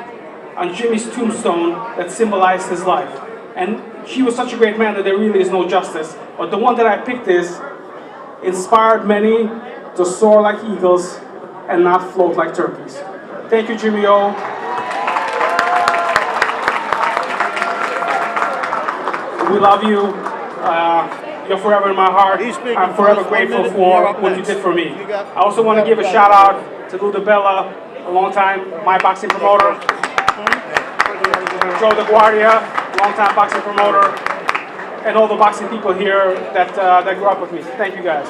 on Jimmy's tombstone that symbolized his life. And he was such a great man that there really is no justice. But the one that I picked is, inspired many to soar like eagles and not float like turkeys. Thank you, Jimmy O. We love you. You're forever in my heart. I'm forever grateful for what you did for me. I also want to give a shout out to Lou DeBella, a long time my boxing promoter. Joe DeGuardia, longtime boxing promoter, and all the boxing people here that grew up with me. Thank you guys.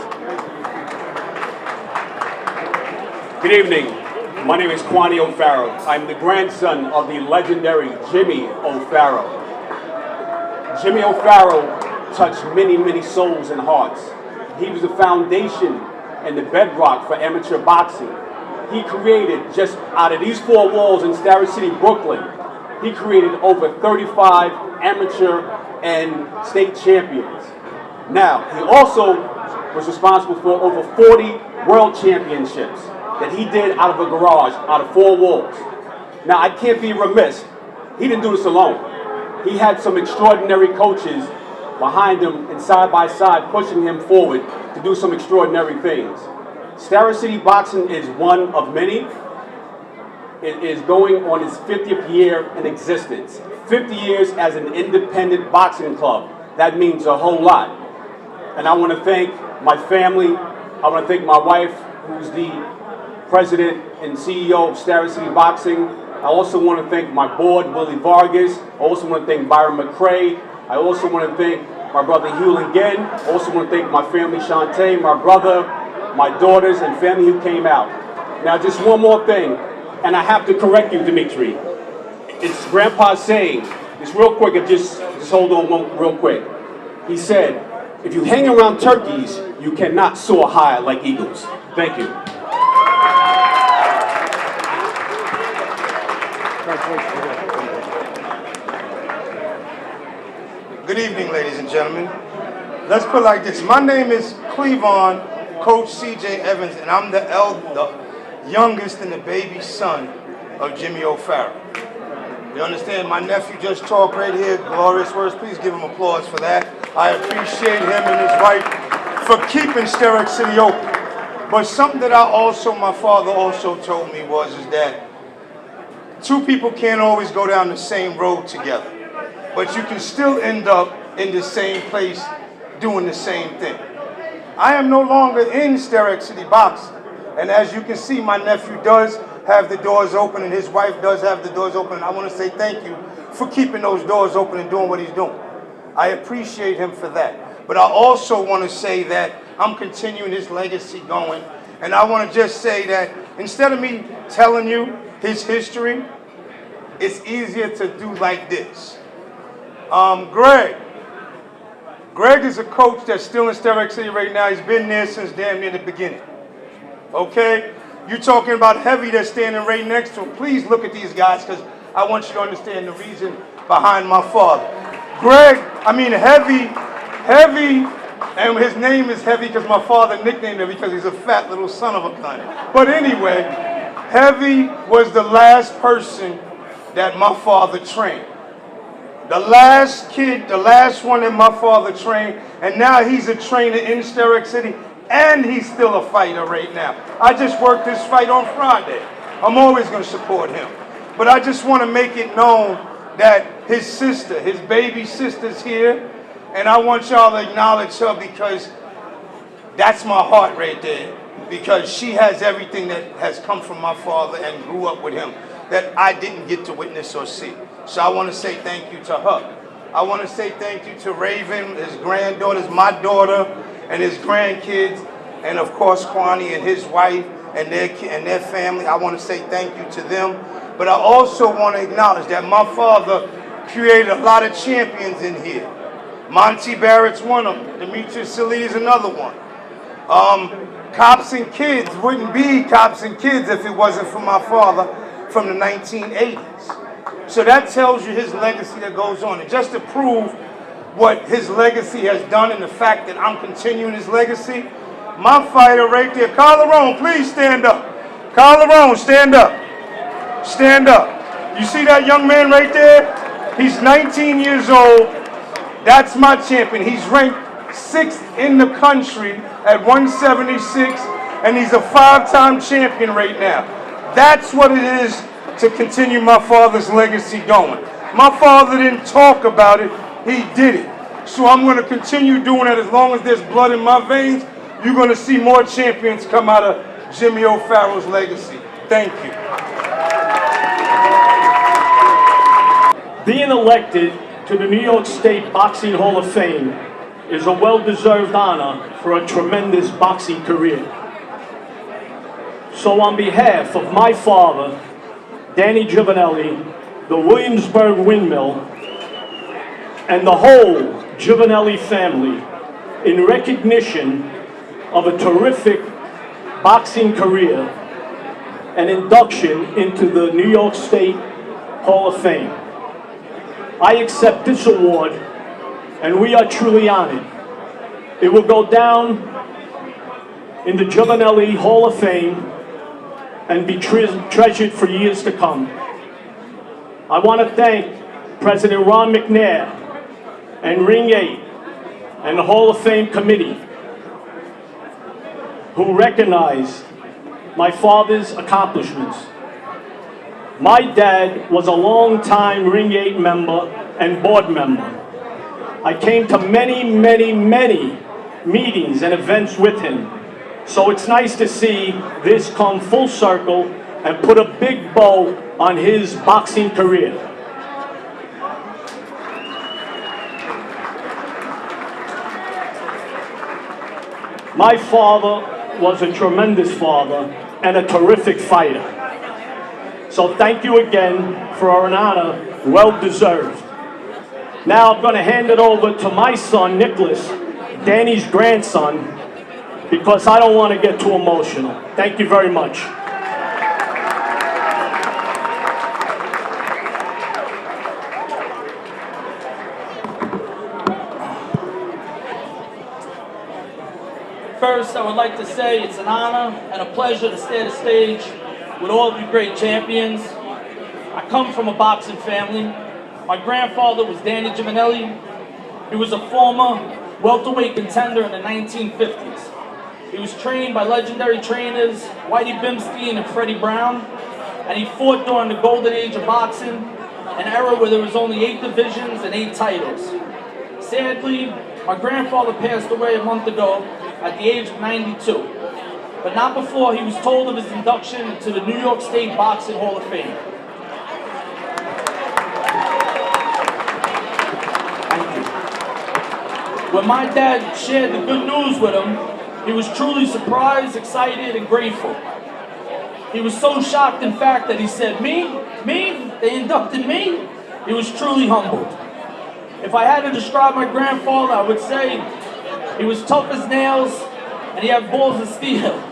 Good evening. My name is Kwani O'Farrell. I'm the grandson of the legendary Jimmy O'Farrell. Jimmy O'Farrell touched many, many souls and hearts. He was the foundation and the bedrock for amateur boxing. He created, just out of these four walls in Starrett City, Brooklyn, he created over 35 amateur and state champions. Now, he also was responsible for over 40 world championships that he did out of a garage, out of four walls. Now, I can't be remiss. He didn't do this alone. He had some extraordinary coaches behind him and side by side pushing him forward to do some extraordinary things. Starrett City Boxing is one of many. It is going on its 50th year in existence. 50 years as an independent boxing club. That means a whole lot. And I want to thank my family. I want to thank my wife, who's the president and CEO of Starrett City Boxing. I also want to thank my board, Willie Vargas. I also want to thank Byron McCrae. I also want to thank my brother Hugh Again. I also want to thank my family, Shantae, my brother, my daughters, and family who came out. Now, just one more thing, and I have to correct you, Dimitri. It's Grandpa's saying, just real quick, just hold on real quick. He said, if you hang around turkeys, you cannot soar high like eagles. Thank you. Good evening, ladies and gentlemen. Let's put it like this. My name is Cleavon, Coach C.J. Evans, and I'm the youngest and the baby son of Jimmy O'Farrell. You understand? My nephew just talked right here. Glorious words. Please give him applause for that. I appreciate him and his wife for keeping Starrett City open. But something that my father also told me is that two people can't always go down the same road together, but you can still end up in the same place doing the same thing. I am no longer in Starrett City Boxing, and as you can see, my nephew does have the doors open and his wife does have the doors open, and I want to say thank you for keeping those doors open and doing what he's doing. I appreciate him for that. But I also want to say that I'm continuing his legacy going, and I want to just say that instead of me telling you his history, it's easier to do like this. Greg is a coach that's still in Starrett City right now. He's been there since damn near the beginning. Okay? You're talking about Heavy that's standing right next to him. Please look at these guys because I want you to understand the reason behind my father. Heavy, and his name is Heavy because my father nicknamed him because he's a fat little son of a gun. But anyway, Heavy was the last person that my father trained. The last kid, the last one that my father trained, and now he's a trainer in Starrett City, and he's still a fighter right now. I just worked this fight on Friday. I'm always going to support him. But I just want to make it known that his sister, his baby sister's here, and I want y'all to acknowledge her because that's my heart right there. Because she has everything that has come from my father and grew up with him that I didn't get to witness or see. So I want to say thank you to her. I want to say thank you to Raven, his granddaughters, my daughter, and his grandkids, and of course Kwani and his wife and their family. I want to say thank you to them. But I also want to acknowledge that my father created a lot of champions in here. Monty Barrett's one of them. Demetrius Salih is another one. Cops and Kids wouldn't be Cops and Kids if it wasn't for my father from the 1980s. So that tells you his legacy that goes on. And just to prove what his legacy has done and the fact that I'm continuing his legacy, my fighter right there, Calderon, please stand up. Calderon, stand up. Stand up. You see that young man right there? He's 19 years old. That's my champion. He's ranked 6th in the country at 176, and he's a 5-time champion right now. That's what it is to continue my father's legacy going. My father didn't talk about it, he did it. So I'm going to continue doing it as long as there's blood in my veins. You're going to see more champions come out of Jimmy O'Farrell's legacy. Thank you. Being elected to the New York State Boxing Hall of Fame is a well-deserved honor for a tremendous boxing career. So on behalf of my father, Danny Giovanelli, the Williamsburg Windmill, and the whole Giovanelli family, in recognition of a terrific boxing career and induction into the New York State Hall of Fame, I accept this award, and we are truly honored. It will go down in the Giovanelli Hall of Fame and be treasured for years to come. I want to thank President Ron McNair and Ring 8 and the Hall of Fame committee who recognized my father's accomplishments. My dad was a long-time Ring 8 member and board member. I came to many, many, many meetings and events with him. So it's nice to see this come full circle and put a big bow on his boxing career. My father was a tremendous father and a terrific fighter. So thank you again for an honor well deserved. Now I'm going to hand it over to my son, Nicholas, Danny's grandson, because I don't want to get too emotional. Thank you very much. First, I would like to say it's an honor and a pleasure to stay the stage with all of you great champions. I come from a boxing family. My grandfather was Danny Giovanelli. He was a former welterweight contender in the 1950s. He was trained by legendary trainers Whitey Bimstein and Freddie Brown, and he fought during the golden age of boxing, an era where there was only 8 divisions and 8 titles. Sadly, my grandfather passed away a month ago at the age of 92, but not before he was told of his induction into the New York State Boxing Hall of Fame. Thank you. When my dad shared the good news with him, he was truly surprised, excited, and grateful. He was so shocked, in fact, that he said, Me? They inducted me? He was truly humbled. If I had to describe my grandfather, I would say he was tough as nails and he had balls of steel.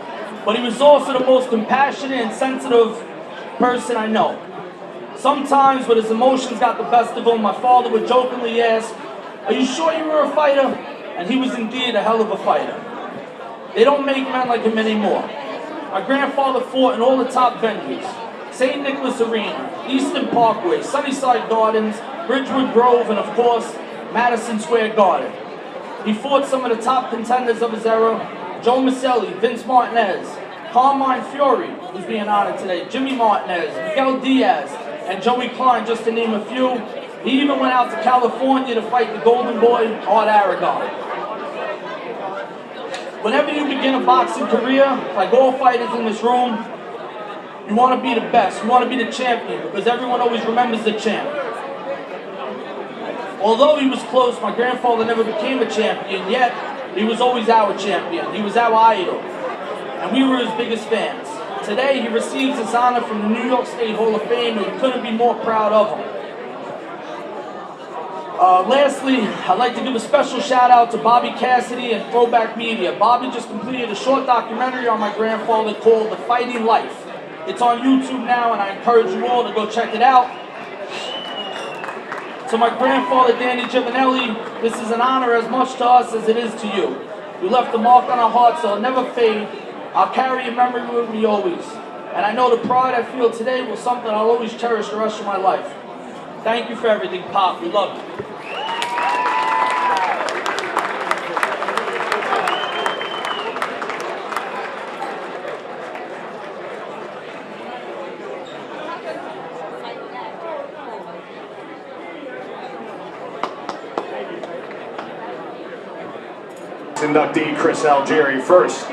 But he was also the most compassionate and sensitive person I know. Sometimes when his emotions got the best of him, my father would jokingly ask, Are you sure you were a fighter? And he was indeed a hell of a fighter. They don't make men like him anymore. My grandfather fought in all the top venues. St. Nicholas Arena, Eastern Parkway, Sunnyside Gardens, Bridgewood Grove, and of course, Madison Square Garden. He fought some of the top contenders of his era, Joe Maselli, Vince Martinez, Carmine Fury, who's being honored today, Jimmy Martinez, Miguel Diaz, and Joey Klein, just to name a few. He even went out to California to fight the Golden Boy, Art Aragon. Whenever you begin a boxing career, like all fighters in this room, you want to be the best, you want to be the champion, because everyone always remembers the champ. Although he was close, my grandfather never became a champion, yet he was always our champion. He was our idol, and we were his biggest fans. Today, he receives this honor from the New York State Hall of Fame, and we couldn't be more proud of him. Lastly, I'd like to give a special shout out to Bobby Cassidy and Throwback Media. Bobby just completed a short documentary on my grandfather called The Fighting Life. It's on YouTube now, and I encourage you all to go check it out. To my grandfather, Danny Giovanelli, this is an honor as much to us as it is to you. You left a mark on our hearts, so it'll never fade. I'll carry your memory with me always. And I know the pride I feel today was something I'll always cherish the rest of my life. Thank you for everything, Pop. We love you. Inductee Chris Algieri first,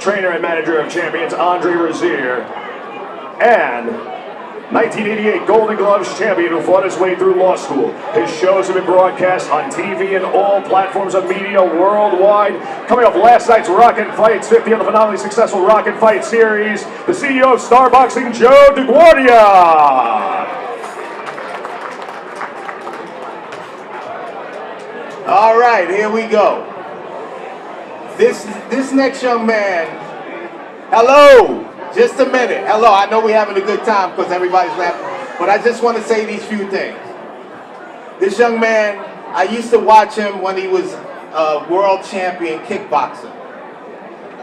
trainer and manager of champions Andre Rozier, and 1988 Golden Gloves champion who fought his way through law school. His shows have been broadcast on TV and all platforms of media worldwide. Coming off last night's Rock and Fights 50 of the phenomenally successful Rock and Fight series, the CEO of Star Boxing, Joe DeGuardia. All right, here we go. This next young man, hello, just a minute. Hello, I know we're having a good time because everybody's laughing, but I just want to say these few things. This young man, I used to watch him when he was a world champion kickboxer.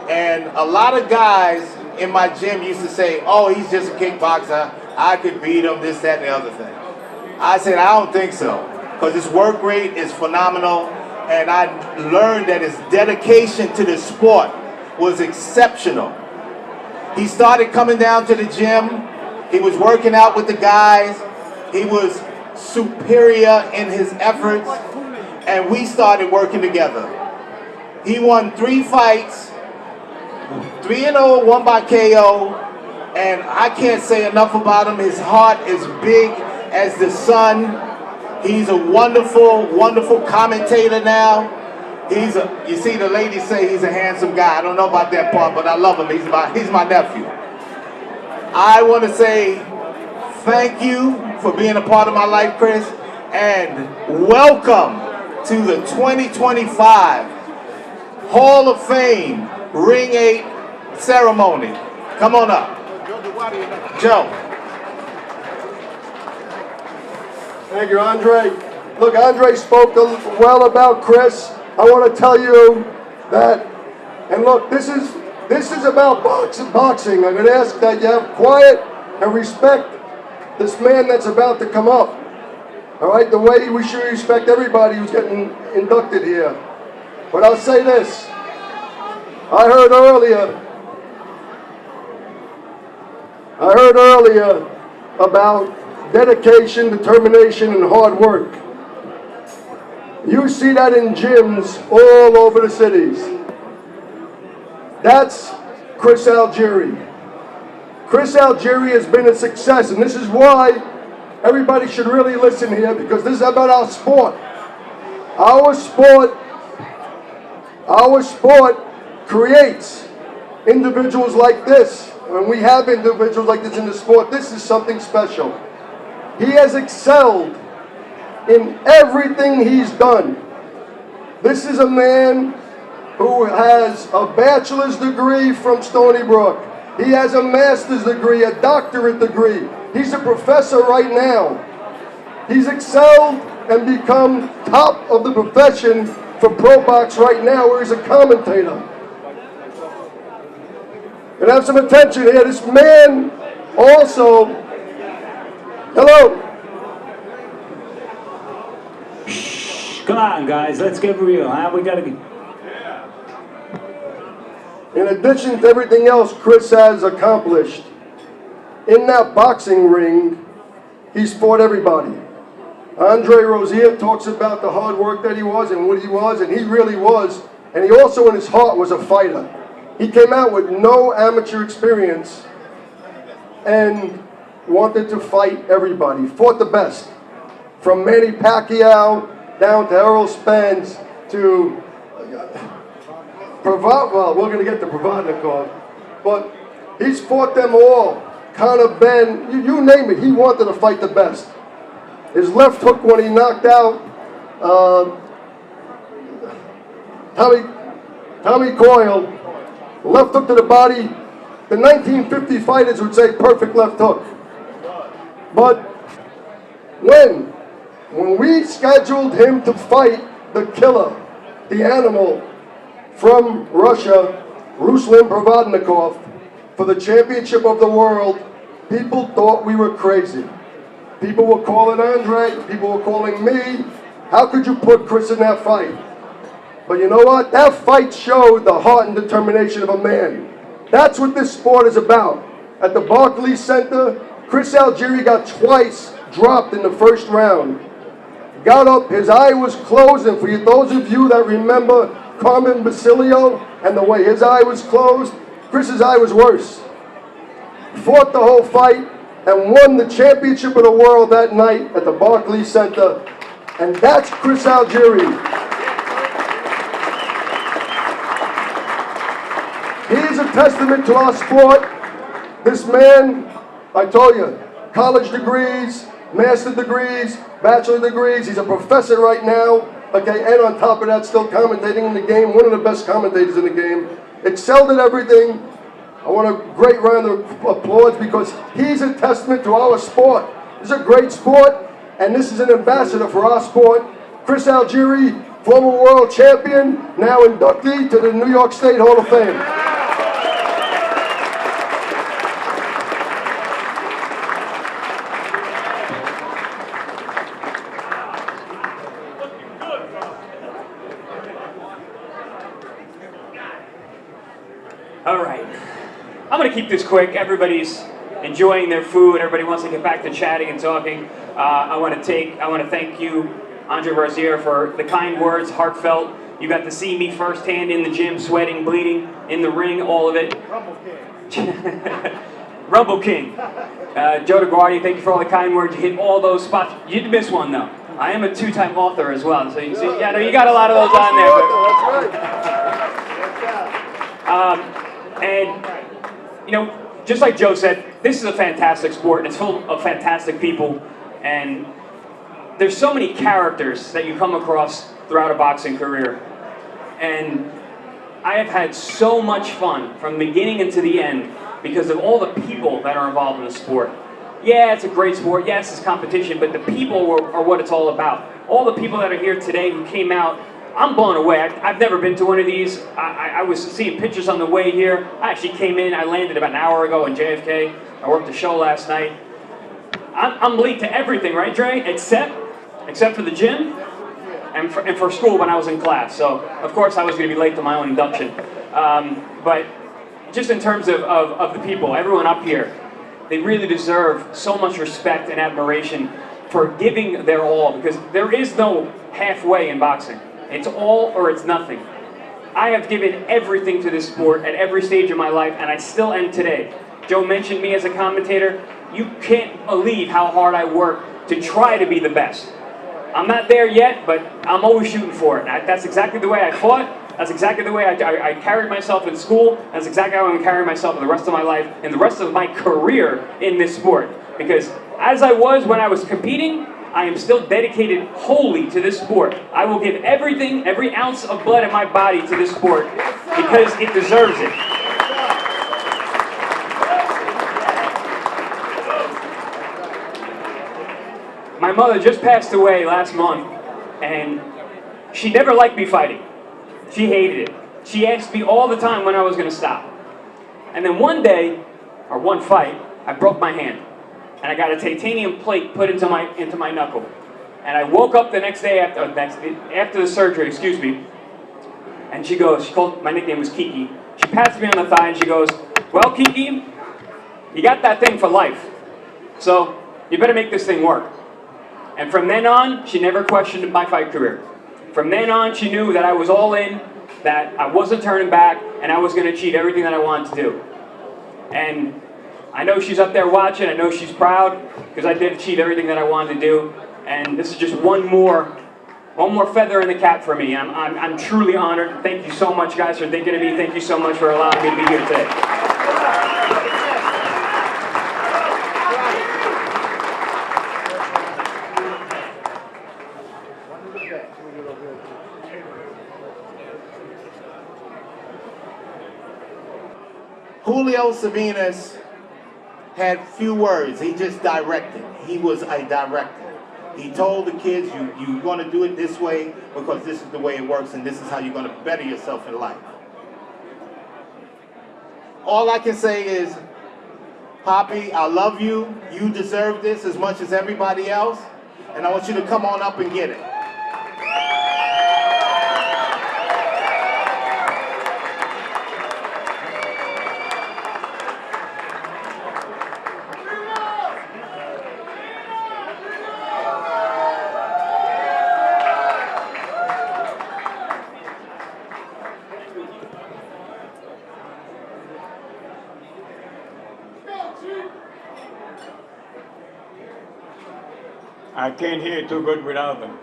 And a lot of guys in my gym used to say, oh, he's just a kickboxer, I could beat him, this, that, and the other thing. I said, I don't think so, because his work rate is phenomenal, and I learned that his dedication to the sport was exceptional. He started coming down to the gym, he was working out with the guys, he was superior in his efforts, and we started working together. He won 3 fights, 3-0, 1 by KO, and I can't say enough about him. His heart is big as the sun. He's a wonderful, wonderful commentator now. You see the ladies say he's a handsome guy. I don't know about that part, but I love him. He's my nephew. I want to say thank you for being a part of my life, Chris, and welcome to the 2025 Hall of Fame Ring 8 ceremony. Come on up. Joe. Thank you, Andre. Look, Andre spoke well about Chris. I want to tell you that, and look, this is about boxing. I'm going to ask that you have quiet and respect this man that's about to come up. All right, the way we should respect everybody who's getting inducted here. But I'll say this. I heard earlier about dedication, determination, and hard work. You see that in gyms all over the cities. That's Chris Algieri. Chris Algieri has been a success, and this is why everybody should really listen here, because this is about our sport. Our sport creates individuals like this. When we have individuals like this in the sport, this is something special. He has excelled in everything he's done. This is a man who has a bachelor's degree from Stony Brook. He has a master's degree, a doctorate degree. He's a professor right now. He's excelled and become top of the profession for Pro Box right now, where he's a commentator. And have some attention here. This man also, hello. Come on, guys, let's get real, huh? We gotta get... In addition to everything else Chris has accomplished, in that boxing ring, he's fought everybody. Andre Rozier talks about the hard work that he was and what he was, and he really was. And he also, in his heart, was a fighter. He came out with no amateur experience and wanted to fight everybody. Fought the best. From Manny Pacquiao down to Errol Spence to well, we're going to get to Provodnikov, but he's fought them all. Conor Ben, you name it, he wanted to fight the best. His left hook when he knocked out Tommy Coyle, left hook to the body. The 1950 fighters would say perfect left hook. But when we scheduled him to fight the killer, the animal from Russia, Ruslan Provodnikov, for the championship of the world, people thought we were crazy. People were calling Andre, people were calling me, how could you put Chris in that fight? But you know what? That fight showed the heart and determination of a man. That's what this sport is about. At the Barclays Center, Chris Algieri got twice dropped in the first round. Got up, his eye was closed, and for those of you that remember Carmen Basilio and the way his eye was closed, Chris's eye was worse. Fought the whole fight, and won the championship of the world that night at the Barclays Center, and that's Chris Algieri. He is a testament to our sport. This man, I told you, college degrees, master degrees, bachelor degrees. He's a professor right now, okay, and on top of that, still commentating in the game, one of the best commentators in the game. Excelled at everything. I want a great round of applause because he's a testament to our sport. It's a great sport, and this is an ambassador for our sport. Chris Algieri, former world champion, now inductee to the New York State Hall of Fame. All right. I'm going to keep this quick. Everybody's enjoying their food. Everybody wants to get back to chatting and talking. I want to thank you, Andre Barzier, for the kind words, heartfelt. You got to see me firsthand in the gym, sweating, bleeding, in the ring, all of it. Rumble King. Joe DeGuardi, thank you for all the kind words. You hit all those spots. You did miss one, though. I am a two-time author as well, so you see, yeah, no, you got a lot of those on there. But, and, you know, just like Joe said, this is a fantastic sport, and it's full of fantastic people, and there's so many characters that you come across throughout a boxing career, and I have had so much fun from the beginning and to the end because of all the people that are involved in the sport. Yeah, it's a great sport, yes, it's competition, but the people are what it's all about. All the people that are here today who came out, I'm blown away. I've never been to one of these. I was seeing pictures on the way here. I actually came in, I landed about an hour ago in JFK. I worked the show last night. I'm late to everything, right, Dre? Except for the gym and for school when I was in class. So, of course, I was going to be late to my own induction. But just in terms of the people, everyone up here, they really deserve so much respect and admiration for giving their all, because there is no halfway in boxing. It's all or it's nothing. I have given everything to this sport at every stage of my life, and I still am today. Joe mentioned me as a commentator. You can't believe how hard I work to try to be the best. I'm not there yet, but I'm always shooting for it. That's exactly the way I fought. That's exactly the way I carried myself in school. That's exactly how I'm going to carry myself for the rest of my life and the rest of my career in this sport. Because as I was when I was competing, I am still dedicated wholly to this sport. I will give everything, every ounce of blood in my body to this sport because it deserves it. My mother just passed away last month, and she never liked me fighting. She hated it. She asked me all the time when I was going to stop. And then one day, or one fight, I broke my hand. And I got a titanium plate put into my knuckle. And I woke up the next day after the surgery, excuse me, and she called, my nickname was Kiki. She pats me on the thigh and she goes, well, Kiki, you got that thing for life. So you better make this thing work. And from then on, she never questioned my fight career. From then on, she knew that I was all in, that I wasn't turning back, and I was going to achieve everything that I wanted to do. And I know she's up there watching. I know she's proud because I did achieve everything that I wanted to do. And this is just one more feather in the cap for me. I'm truly honored. Thank you so much, guys, for thinking of me. Thank you so much for allowing me to be here today. Julio Salas had few words. He just directed. He was a director. He told the kids, you're going to do it this way because this is the way it works and this is how you're going to better yourself in life. All I can say is, Poppy, I love you. You deserve this as much as everybody else. And I want you to come on up and get it. I can't hear too good without them.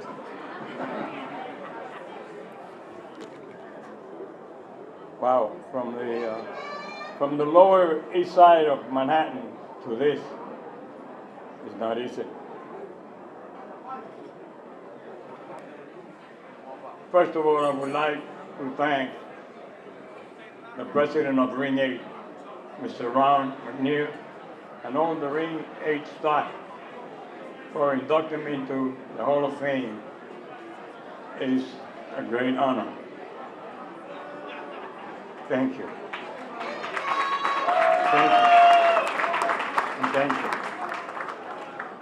Wow, from the lower east side of Manhattan to this is not easy. First of all, I would like to thank the president of Ring 8, Mr. Ron McNeil, and all the Ring 8 staff for inducting me into the Hall of Fame. It is a great honor. Thank you. Thank you. And thank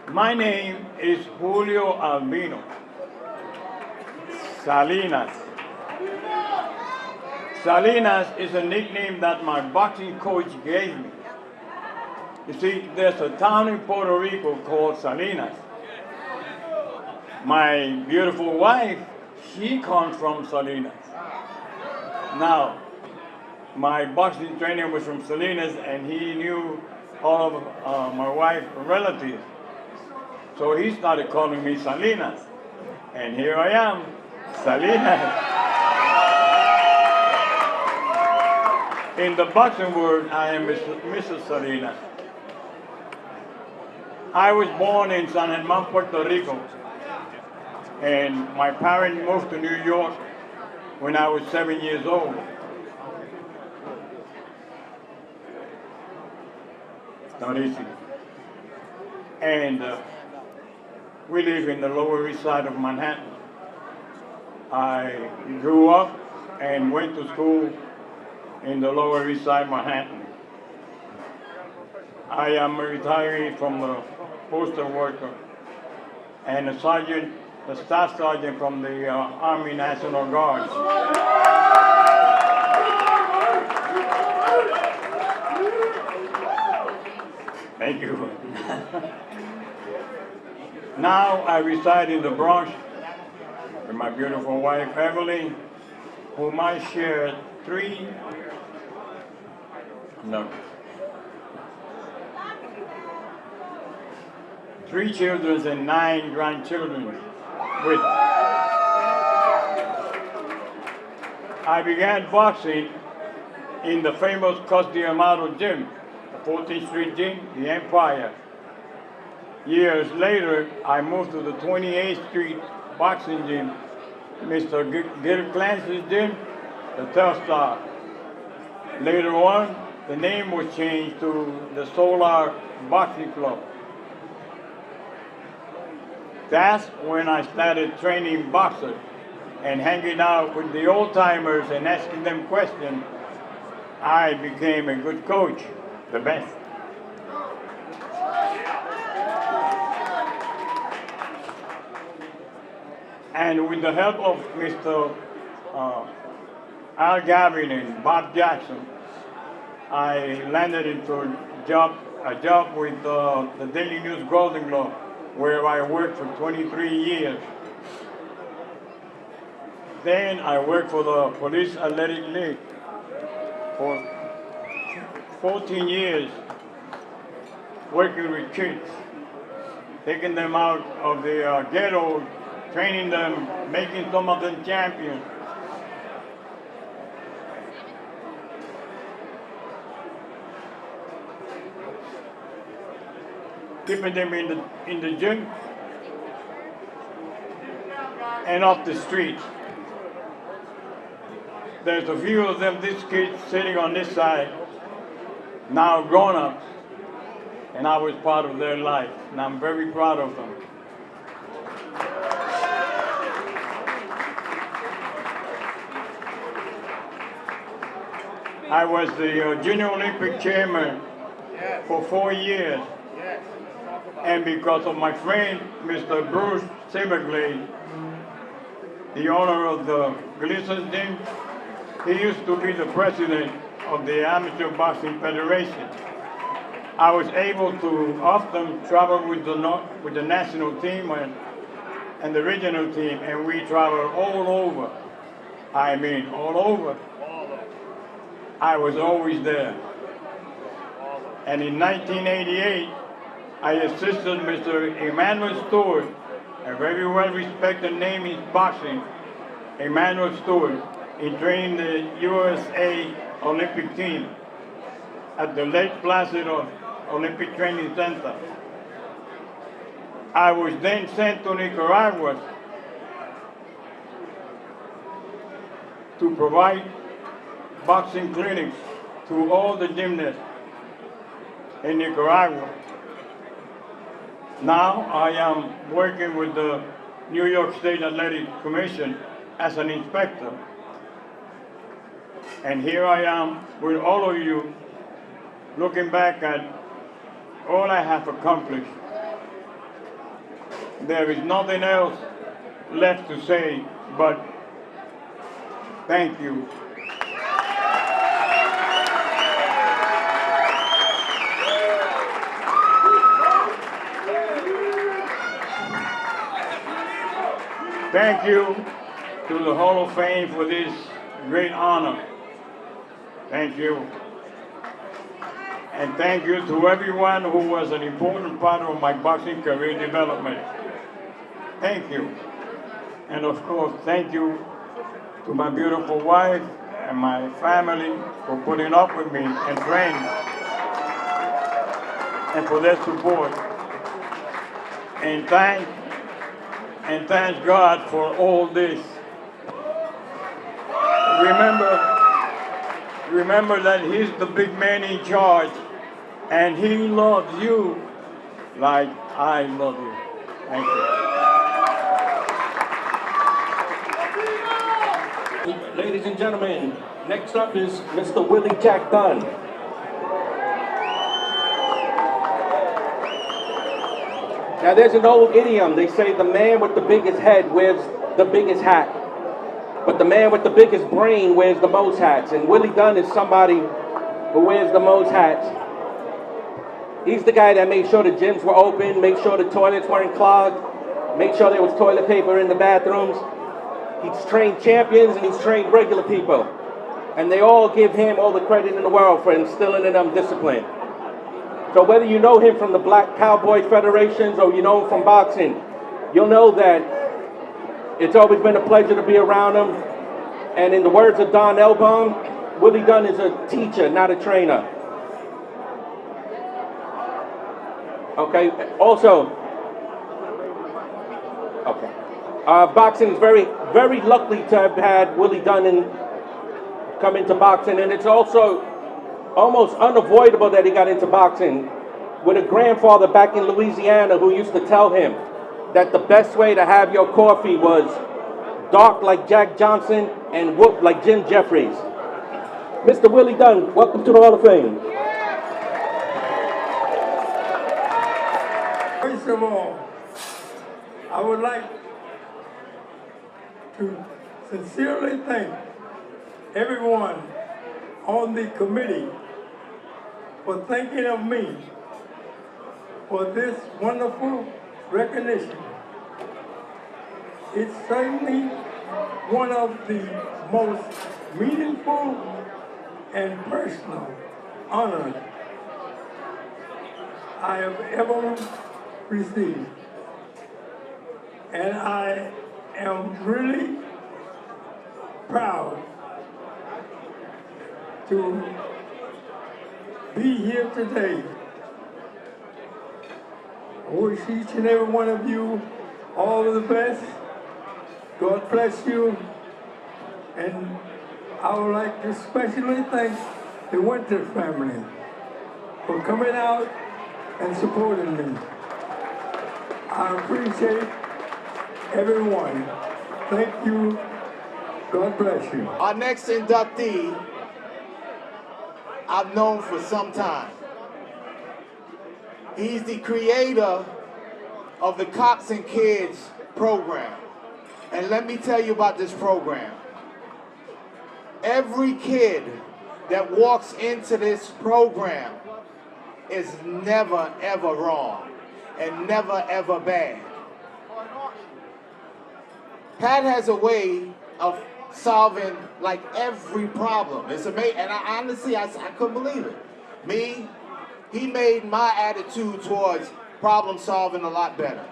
you. My name is Julio Albino Salinas. Salinas is a nickname that my boxing coach gave me. You see, there's a town in Puerto Rico called Salinas. My beautiful wife, she comes from Salinas. Now, my boxing trainer was from Salinas, and he knew all of my wife's relatives. So he started calling me Salinas. And here I am, Salinas. In the boxing world, I am Mrs. Salinas. I was born in San Germán, Puerto Rico, and my parents moved to New York when I was 7 years old. It's not easy. And we live in the Lower East Side of Manhattan. I grew up and went to school in the Lower East Side, Manhattan. I am a retiree from the postal worker and a sergeant, a staff sergeant from the Army National Guard. Thank you. Now I reside in the Bronx with my beautiful wife, Evelyn, whom I share three children and 9 grandchildren with. I began boxing in the famous Costa Amado gym, the 14th Street gym, the Empire. Years later, I moved to the 28th Street boxing gym, Mr. Clancy's gym, the Telstar. Later on, the name was changed to the Solar Boxing Club. That's when I started training boxers and hanging out with the old timers and asking them questions. I became a good coach, the best. And with the help of Mr. Al Gavin and Bob Jackson, I landed into a job with the Daily News Golden Globe, where I worked for 23 years. Then I worked for the Police Athletic League for 14 years, working with kids, taking them out of the ghetto, training them, making some of them champions. Keeping them in the gym and off the street. There's a few of them, these kids sitting on this side, now grown-ups, and I was part of their life, and I'm very proud of them. I was the Junior Olympic chairman for 4 years. And because of my friend, Mr. Bruce Silverglade, the owner of the Gleason gym, he used to be the president of the Amateur Boxing Federation. I was able to often travel with the national team and the regional team, and we traveled all over. I mean, all over. I was always there. And in 1988, I assisted Mr. Emmanuel Stewart a very well-respected name in boxing, Emmanuel Stewart. He trained the USA Olympic team at the Lake Placid Olympic Training Center. I was then sent to Nicaragua to provide boxing clinics to all the gymnasts in Nicaragua. Now I am working with the New York State Athletic Commission as an inspector. And here I am with all of you looking back at all I have accomplished. There is nothing else left to say but thank you. Thank you to the Hall of Fame for this great honor. Thank you. And thank you to everyone who was an important part of my boxing career development. Thank you. And of course, thank you to my beautiful wife and my family for putting up with me and friends and for their support. And thank God for all this. Remember that he's the big man in charge and he loves you like I love you. Thank you. Ladies and gentlemen, next up is Mr. Willie Jack Dunn. Now there's an old idiom, they say the man with the biggest head wears the biggest hat, but the man with the biggest brain wears the most hats, and Willie Dunn is somebody who wears the most hats. He's the guy that made sure the gyms were open, made sure the toilets weren't clogged, made sure there was toilet paper in the bathrooms. He's trained champions and he's trained regular people, and they all give him all the credit in the world for instilling in them discipline. So whether you know him from the Black Cowboy Federations or you know him from boxing, you'll know that it's always been a pleasure to be around him. And in the words of Don Elbaum, Willie Dunn is a teacher, not a trainer. Okay, also, boxing is very, very lucky to have had Willie Dunn come into boxing, and it's also almost unavoidable that he got into boxing with a grandfather back in Louisiana who used to tell him that the best way to have your coffee was dark like Jack Johnson and whoop like Jim Jeffries. Mr. Willie Dunn, welcome to the Hall of Fame. First of all, I would like to sincerely thank everyone on the committee for thinking of me for this wonderful recognition. It's certainly one of the most meaningful and personal honors I have ever received. And I am really proud to be here today. I wish each and every one of you all of the best. God bless you. And I would like to especially thank the Winter family for coming out and supporting me. I appreciate everyone. Thank you. God bless you. Our next inductee, I've known for some time. He's the creator of the Cops and Kids program. And let me tell you about this program. Every kid that walks into this program is never ever wrong and never ever bad. Pat has a way of solving like every problem. It's amazing, and I honestly, I couldn't believe it. He made my attitude towards problem solving a lot better.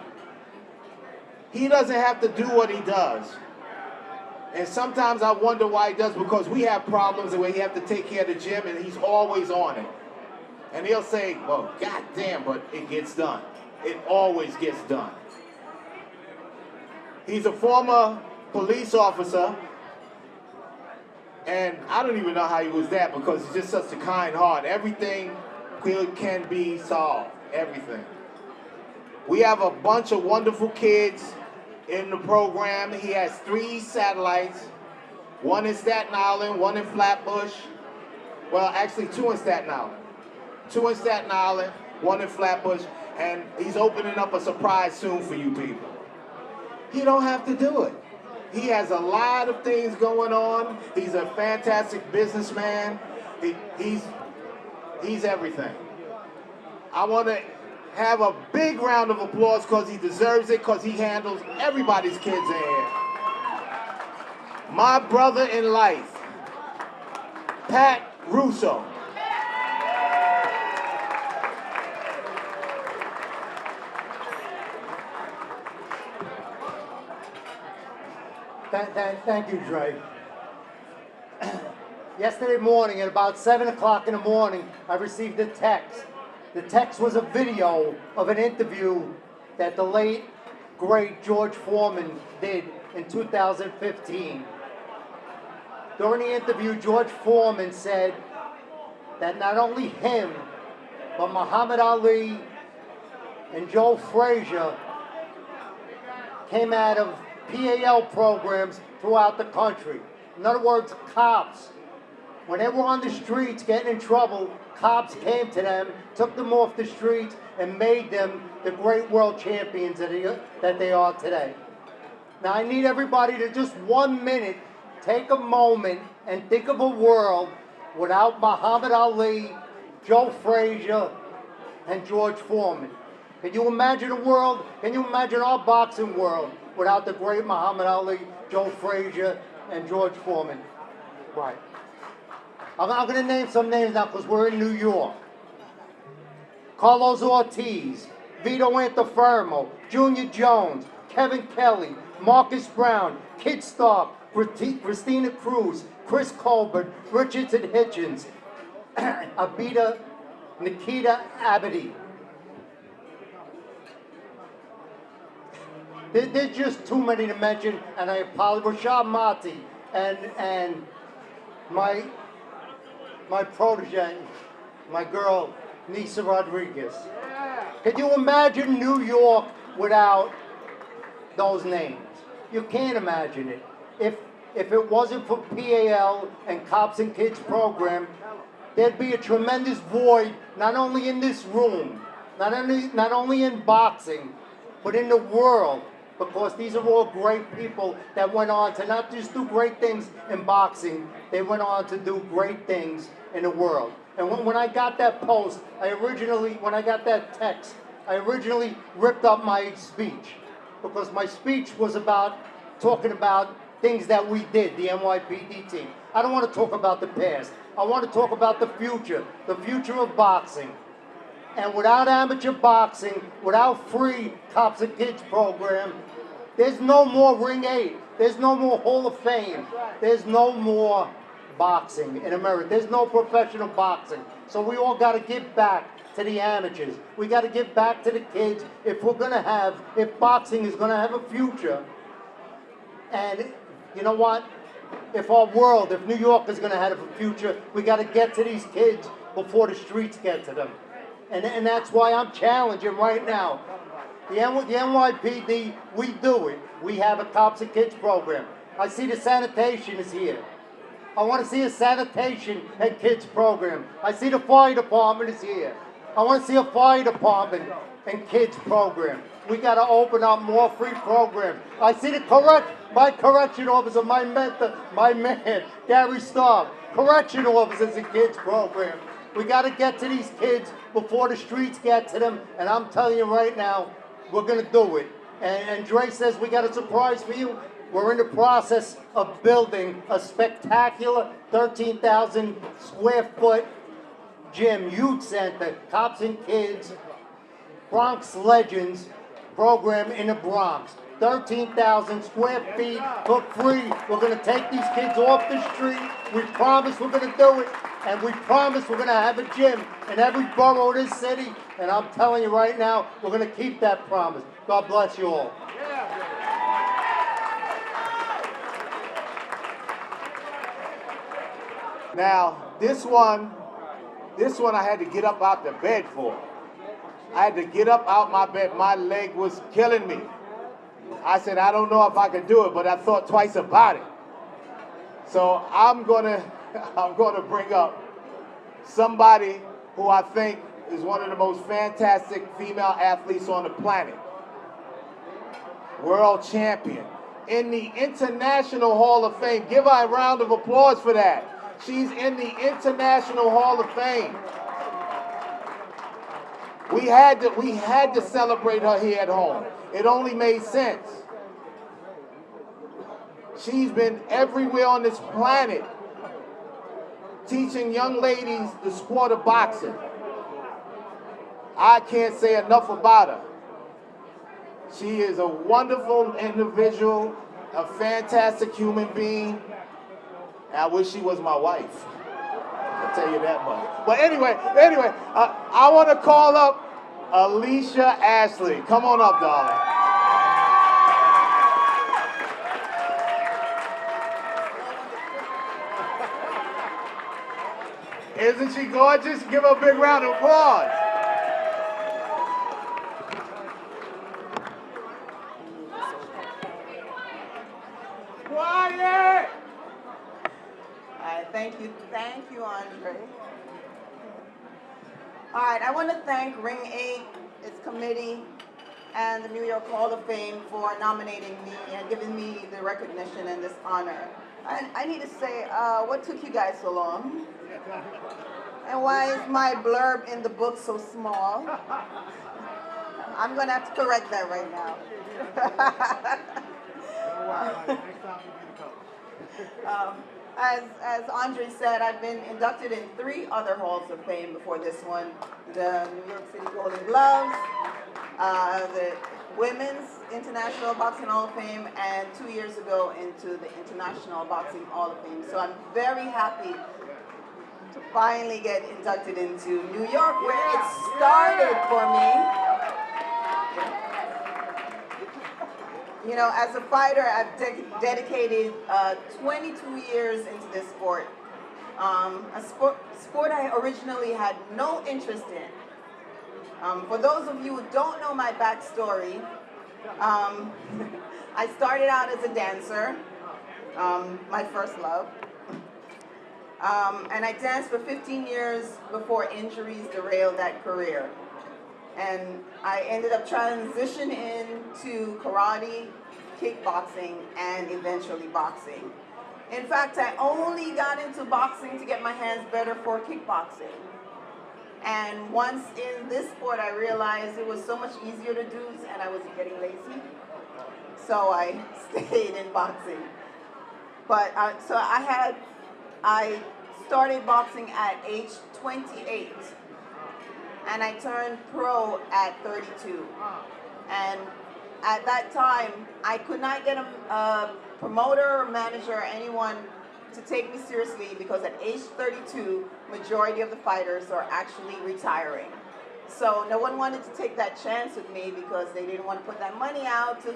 He doesn't have to do what he does. And sometimes I wonder why he does, because we have problems where he have to take care of the gym and he's always on it. And he'll say, well, goddamn, but it gets done. It always gets done. He's a former police officer, and I don't even know how he was that, because he's just such a kind heart. Everything can be solved, everything. We have a bunch of wonderful kids in the program. He has 3 satellites, one in Staten Island, one in Flatbush. Well, actually 2 in Staten Island. 2 in Staten Island, 1 in Flatbush, and he's opening up a surprise soon for you people. He don't have to do it. He has a lot of things going on. He's a fantastic businessman. He's everything. I want to have a big round of applause because he deserves it, because he handles everybody's kids in here. My brother in life, Pat Russo. Thank you, Dre. Yesterday morning at about 7 o'clock in the morning, I received a text. The text was a video of an interview that the late, great George Foreman did in 2015. During the interview, George Foreman said that not only him, but Muhammad Ali and Joe Frazier came out of PAL programs throughout the country. In other words, cops, when they were on the streets getting in trouble, cops came to them, took them off the streets, and made them the great world champions that they are today. Now I need everybody to just 1 minute, take a moment, and think of a world without Muhammad Ali, Joe Frazier, and George Foreman. Can you imagine a world, can you imagine our boxing world without the great Muhammad Ali, Joe Frazier, and George Foreman? Right. I'm going to name some names now because we're in New York. Carlos Ortiz, Vito Antifermo, Junior Jones, Kevin Kelly, Marcus Brown, Kid Stark, Christina Cruz, Chris Colbert, Richardson Hitchens, Nikita Abadi. There's just too many to mention, and I apologize. Rashad Mati and my protege, my girl, Nisa Rodriguez. Can you imagine New York without those names? You can't imagine it. If it wasn't for PAL and Cops and Kids program, there'd be a tremendous void, not only in this room, not only in boxing, but in the world. Because these are all great people that went on to not just do great things in boxing, they went on to do great things in the world. And when I got that post, when I got that text, I originally ripped up my speech. Because my speech was about talking about things that we did, the NYPD team. I don't want to talk about the past. I want to talk about the future of boxing. And without amateur boxing, without free Cops and Kids program, there's no more Ring 8. There's no more Hall of Fame. There's no more boxing in America. There's no professional boxing. So we all got to give back to the amateurs. We got to give back to the kids if boxing is going to have a future. And you know what? If New York is going to have a future, we got to get to these kids before the streets get to them. And that's why I'm challenging right now. The NYPD, we do it. We have a Cops and Kids program. I see the sanitation is here. I want to see a sanitation and kids program. I see the fire department is here. I want to see a fire department and kids program. We got to open up more free programs. I see my correction officer, my mentor, my man, Gary Stark, correction officers and kids program. We got to get to these kids before the streets get to them, and I'm telling you right now, we're going to do it. And Dre says we got a surprise for you. We're in the process of building a spectacular 13,000 square foot gym, youth center, Cops and Kids, Bronx Legends program in the Bronx. 13,000 square feet for free. We're going to take these kids off the street. We promise we're going to do it. And we promise we're going to have a gym in every borough of this city. And I'm telling you right now, we're going to keep that promise. God bless you all. Now, this one I had to get up out the bed for. I had to get up out my bed. My leg was killing me. I said, I don't know if I could do it, but I thought twice about it. So I'm gonna bring up somebody who I think is one of the most fantastic female athletes on the planet. World champion in the International Hall of Fame. Give her a round of applause for that. She's in the International Hall of Fame. We had to celebrate her here at home. It only made sense. She's been everywhere on this planet teaching young ladies the sport of boxing. I can't say enough about her. She is a wonderful individual, a fantastic human being. I wish she was my wife. I'll tell you that much. But anyway, I want to call up Alicia Ashley. Come on up, darling. Isn't she gorgeous? Give her a big round of applause. Quiet! Thank you, Andre. All right, I want to thank Ring 8, its committee, and the New York Hall of Fame for nominating me and giving me the recognition and this honor. I need to say, what took you guys so long? And why is my blurb in the book so small? I'm going to have to correct that right now. As Andre said, I've been inducted in 3 other halls of fame before this one. The New York City Golden Gloves, the Women's International Boxing Hall of Fame, and 2 years ago into the International Boxing Hall of Fame. So I'm very happy to finally get inducted into New York, where it started for me. You know, as a fighter, I've dedicated 22 years into this sport. A sport I originally had no interest in. For those of you who don't know my backstory, I started out as a dancer, my first love. And I danced for 15 years before injuries derailed that career. And I ended up transitioning into karate, kickboxing, and eventually boxing. In fact, I only got into boxing to get my hands better for kickboxing. And once in this sport, I realized it was so much easier to do, and I was getting lazy. So I stayed in boxing. But I started boxing at age 28. And I turned pro at 32. And at that time, I could not get a promoter, manager, or anyone to take me seriously because at age 32, majority of the fighters are actually retiring. So no one wanted to take that chance with me because they didn't want to put that money out to,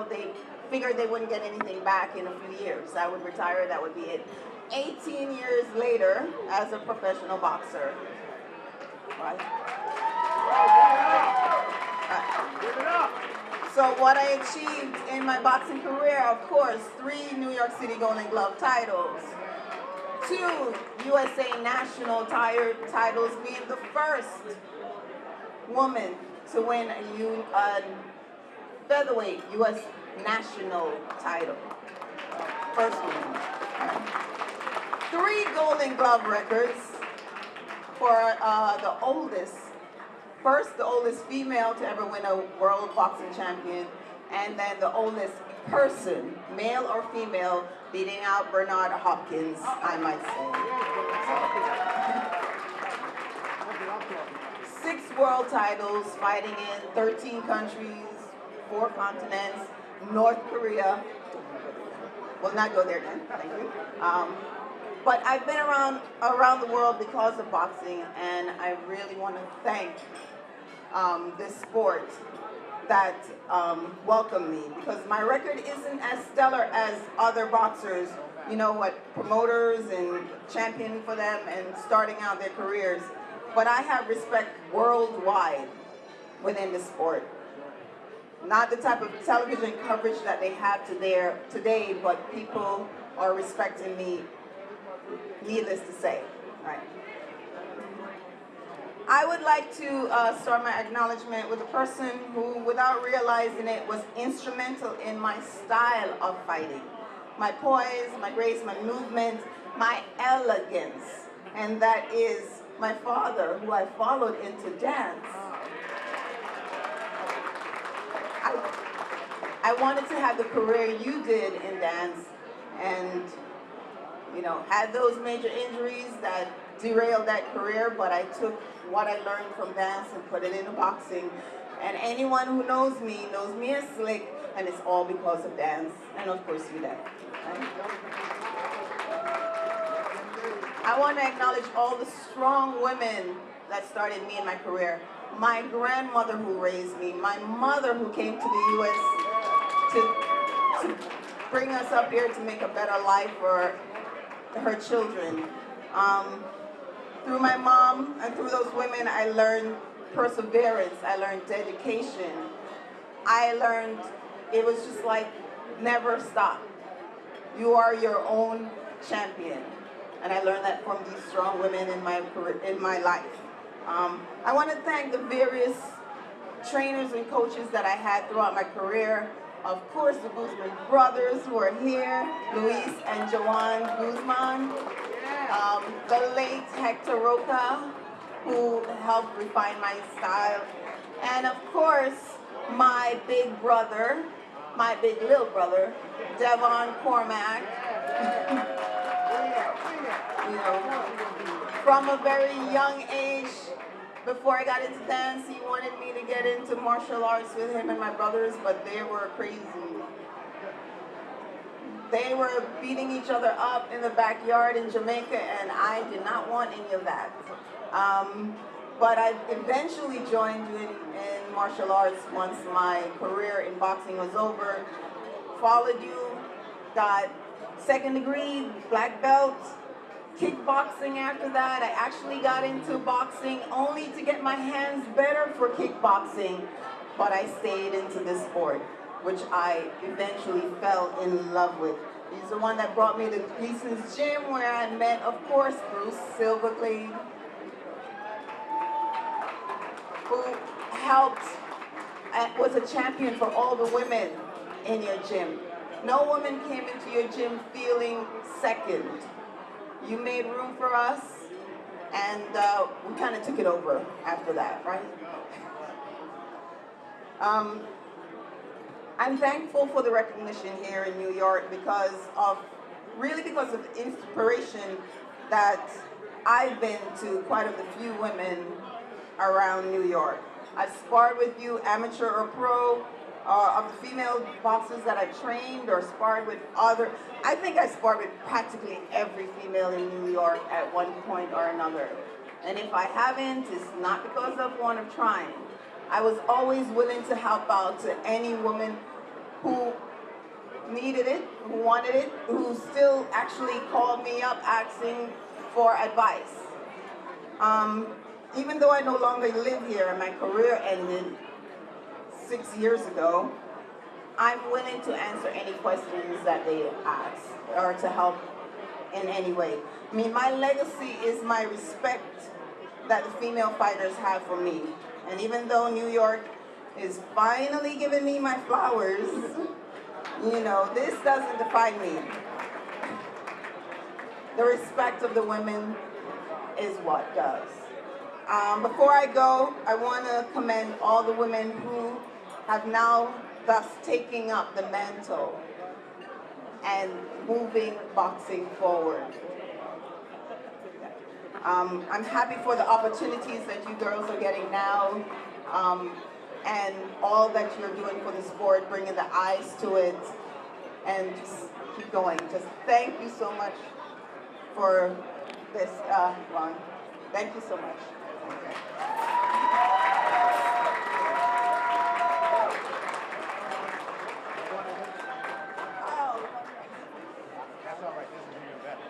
they figured they wouldn't get anything back in a few years. I would retire, that would be it. 18 years later, as a professional boxer. Right. So what I achieved in my boxing career, of course, 3 New York City Golden Glove titles, 2 USA National titles, being the first woman to win a featherweight U.S. National title. First woman. 3 Golden Glove records for the oldest female to ever win a world boxing champion, and then the oldest person, male or female, beating out Bernard Hopkins, I might say. 6 world titles, fighting in 13 countries, 4 continents, North Korea. Will not go there again, thank you. But I've been around the world because of boxing, and I really want to thank this sport that welcomed me, because my record isn't as stellar as other boxers, you know what, promoters and championing for them and starting out their careers. But I have respect worldwide within the sport. Not the type of television coverage that they have today, but people are respecting me, needless to say. Right. I would like to start my acknowledgement with a person who, without realizing it, was instrumental in my style of fighting. My poise, my grace, my movement, my elegance, and that is my father, who I followed into dance. I wanted to have the career you did in dance, and you know, had those major injuries that derailed that career, but I took what I learned from dance and put it into boxing. And anyone who knows me as Slick, and it's all because of dance, and of course you, Dad. Right? I want to acknowledge all the strong women that started me in my career. My grandmother who raised me, my mother who came to the U.S. to bring us up here to make a better life for her children. Through my mom and through those women, I learned perseverance, I learned dedication. I learned it was just like, never stop. You are your own champion. And I learned that from these strong women in my life. I want to thank the various trainers and coaches that I had throughout my career. Of course, the Guzman brothers who are here, Luis and Joan Guzman. The late Hector Roca, who helped refine my style. And of course, my big brother, my big little brother, Devon Cormack. You know, from a very young age, before I got into dance, he wanted me to get into martial arts with him and my brothers, but they were crazy. They were beating each other up in the backyard in Jamaica, and I did not want any of that. But I eventually joined in martial arts once my career in boxing was over. Followed you, got second degree, black belt, kickboxing after that. I actually got into boxing only to get my hands better for kickboxing, but I stayed into this sport, which I eventually fell in love with. He's the one that brought me to Gleason's Gym, where I met, of course, Bruce Silverglade, who helped and was a champion for all the women in your gym. No woman came into your gym feeling second. You made room for us, and we kind of took it over after that, right? I'm thankful for the recognition here in New York because of inspiration that I've been to quite a few women around New York. I've sparred with you, amateur or pro, of the female boxers that I've trained or sparred with other. I think I sparred with practically every female in New York at one point or another. And if I haven't, it's not because of one of trying. I was always willing to help out to any woman who needed it, who wanted it, who still actually called me up asking for advice. Even though I no longer live here and my career ended 6 years ago, I'm willing to answer any questions that they ask or to help in any way. I mean, my legacy is my respect that the female fighters have for me. And even though New York is finally giving me my flowers, you know, this doesn't define me. The respect of the women is what does. Before I go, I want to commend all the women who have now thus taking up the mantle and moving boxing forward. I'm happy for the opportunities that you girls are getting now. and all that you're doing for the sport, bringing the eyes to it, and just keep going. Just thank you so much for this, Ron. Thank you so much. That's all right. This is even better.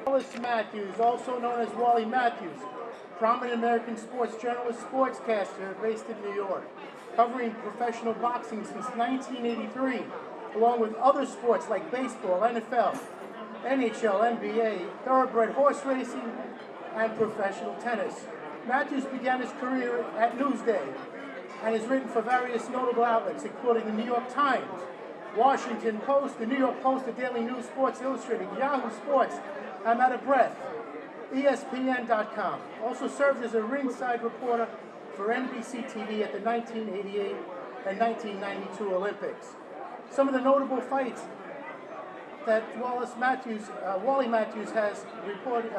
Alicia Matthews, also known as Wally Matthews, prominent American sports journalist, sportscaster based in New York, covering professional boxing since 1983, along with other sports like baseball, NFL, NHL, NBA, thoroughbred horse racing, and professional tennis. Matthews began his career at Newsday and has written for various notable outlets, including the New York Times, Washington Post, the New York Post, the Daily News, Sports Illustrated, Yahoo Sports, I'm Out of Breath, ESPN.com. Also served as a ringside reporter for NBC TV at the 1988 and 1992 Olympics. Some of the notable fights that Wally Matthews has reported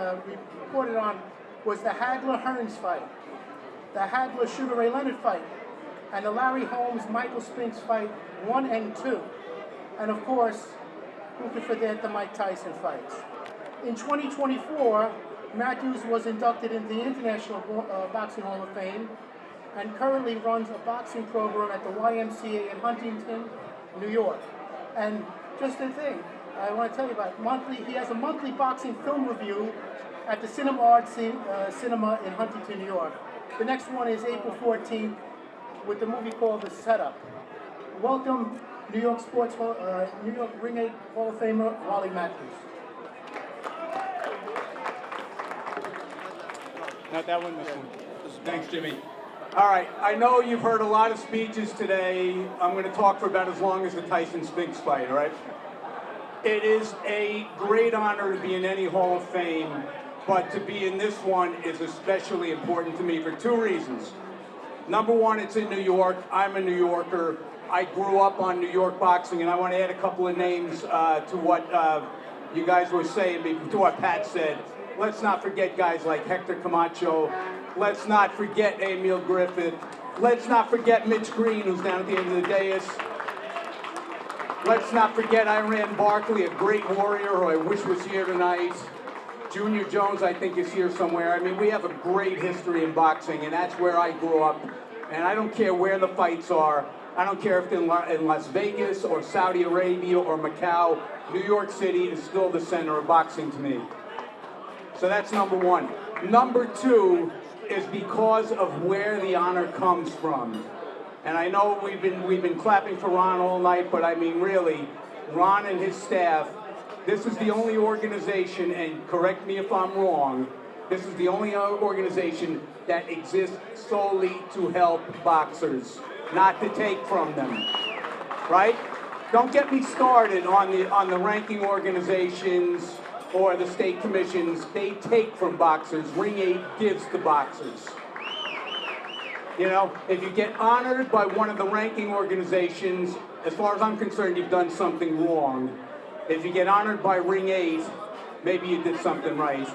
on was the Hagler-Hearns fight, the Hagler-Sugar Ray Leonard fight, and the Larry Holmes-Michael Spinks fight 1 and 2. And of course, who could forget the Mike Tyson fights? In 2024, Matthews was inducted into the International Boxing Hall of Fame and currently runs a boxing program at the YMCA in Huntington, New York. And just a thing, I want to tell you about he has a monthly boxing film review at the Cinema Arts Cinema in Huntington, New York. The next one is April 14th with the movie called The Setup. Welcome, New York Ring 8 Hall of Famer, Wally Matthews. Not that one, this one. Thanks, Jimmy. All right, I know you've heard a lot of speeches today. I'm going to talk for about as long as the Tyson Spinks fight, all right? It is a great honor to be in any Hall of Fame, but to be in this one is especially important to me for two reasons. Number one, it's in New York. I'm a New Yorker. I grew up on New York boxing, and I want to add a couple of names to what you guys were saying, to what Pat said. Let's not forget guys like Hector Camacho. Let's not forget Emil Griffith. Let's not forget Mitch Green, who's down at the end of the dais. Let's not forget Iran Barkley, a great warrior who I wish was here tonight. Junior Jones, I think, is here somewhere. I mean, we have a great history in boxing, and that's where I grew up. And I don't care where the fights are. I don't care if they're in Las Vegas or Saudi Arabia or Macau. New York City is still the center of boxing to me. So that's number one. Number two is because of where the honor comes from. And I know we've been clapping for Ron all night, but I mean really, Ron and his staff, this is the only organization, and correct me if I'm wrong, this is the only organization that exists solely to help boxers, not to take from them, right? Don't get me started on the ranking organizations or the state commissions. They take from boxers. Ring 8 gives to boxers. You know, if you get honored by one of the ranking organizations, as far as I'm concerned, you've done something wrong. If you get honored by Ring 8, maybe you did something right.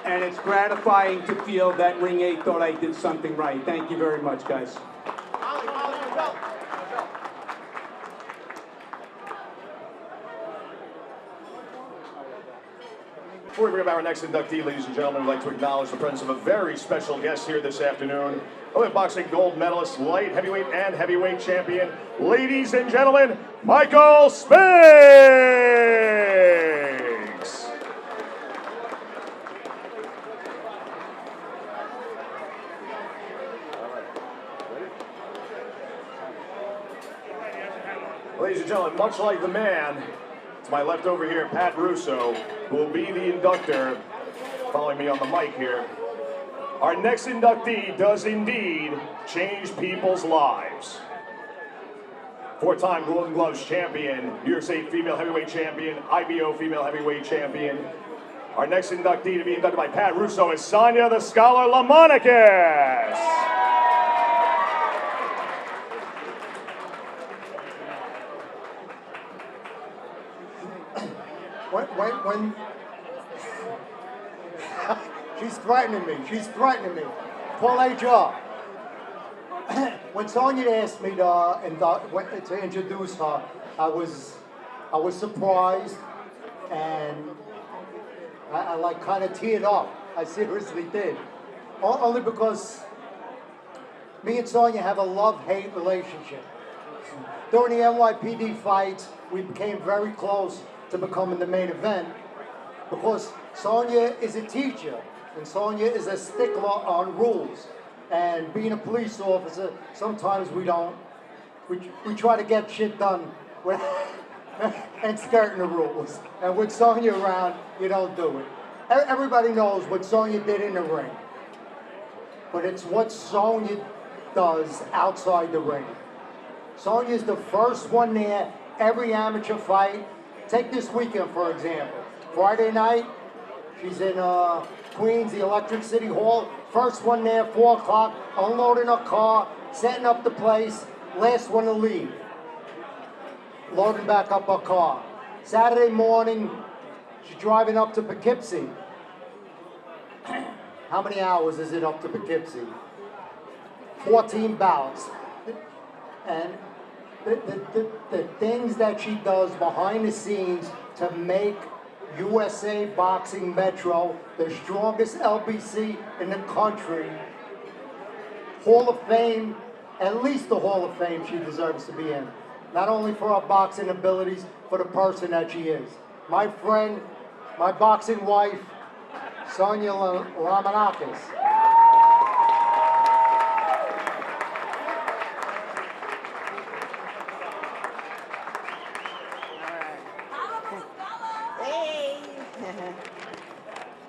And it's gratifying to feel that Ring 8 thought I did something right. Thank you very much, guys. Before we bring up our next inductee, ladies and gentlemen, we'd like to acknowledge the presence of a very special guest here this afternoon. Olympic boxing gold medalist, light heavyweight and heavyweight champion, ladies and gentlemen, Michael Spinks! Ladies and gentlemen, much like the man to my left over here, Pat Russo, who will be the inductor, following me on the mic here. Our next inductee does indeed change people's lives. Four-time Golden Gloves champion, New York State female heavyweight champion, IBO female heavyweight champion, Our next inductee to be inducted by Pat Russo is Sonia the Scholar Lammonicus. When she's threatening me. She's threatening me. Pull HR. When Sonia asked me to introduce her, I was surprised, and I like kind of teared up. I seriously did. Only because me and Sonia have a love-hate relationship. During the NYPD fights, we became very close to becoming the main event because Sonia is a teacher and Sonia is a stickler on rules. And being a police officer, sometimes we try to get shit done and skirting the rules. And with Sonia around, you don't do it. Everybody knows what Sonia did in the ring, but it's what Sonia does outside the ring. Sonia's the first one there, every amateur fight. Take this weekend, for example. Friday night, she's in Queens, the Electric City Hall. First one there, 4 o'clock, unloading her car, setting up the place. Last one to leave, loading back up her car. Saturday morning, she's driving up to Poughkeepsie. How many hours is it up to Poughkeepsie? 14 bouts. And the things that she does behind the scenes to make USA Boxing Metro the strongest LBC in the country, Hall of Fame, at least the Hall of Fame she deserves to be in. Not only for her boxing abilities, for the person that she is. My friend, my boxing wife, Sonia Lammonicus.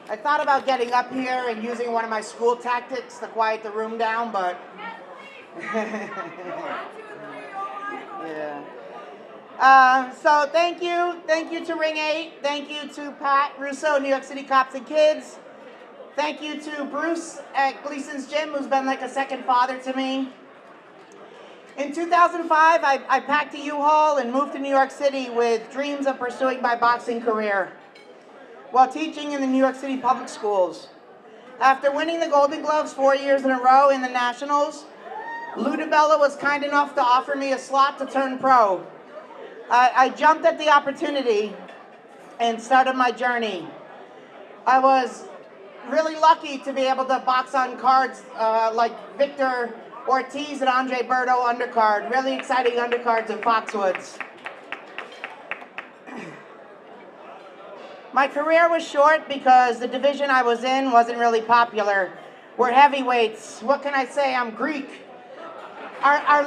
I thought about getting up here and using one of my school tactics to quiet the room down, but yeah. So thank you to Ring 8, thank you to Pat Russo, New York City Cops and Kids, thank you to Bruce at Gleason's Gym, who's been like a second father to me. In 2005, I packed a U-Haul and moved to New York City with dreams of pursuing my boxing career while teaching in the New York City public schools. After winning the Golden Gloves 4 years in a row in the Nationals, Lou DiBella was kind enough to offer me a slot to turn pro. I jumped at the opportunity and started my journey. I was really lucky to be able to box on cards like Victor Ortiz and Andre Berto undercard, really exciting undercards in Foxwoods. My career was short because the division I was in wasn't really popular. We're heavyweights. What can I say? I'm Greek. Our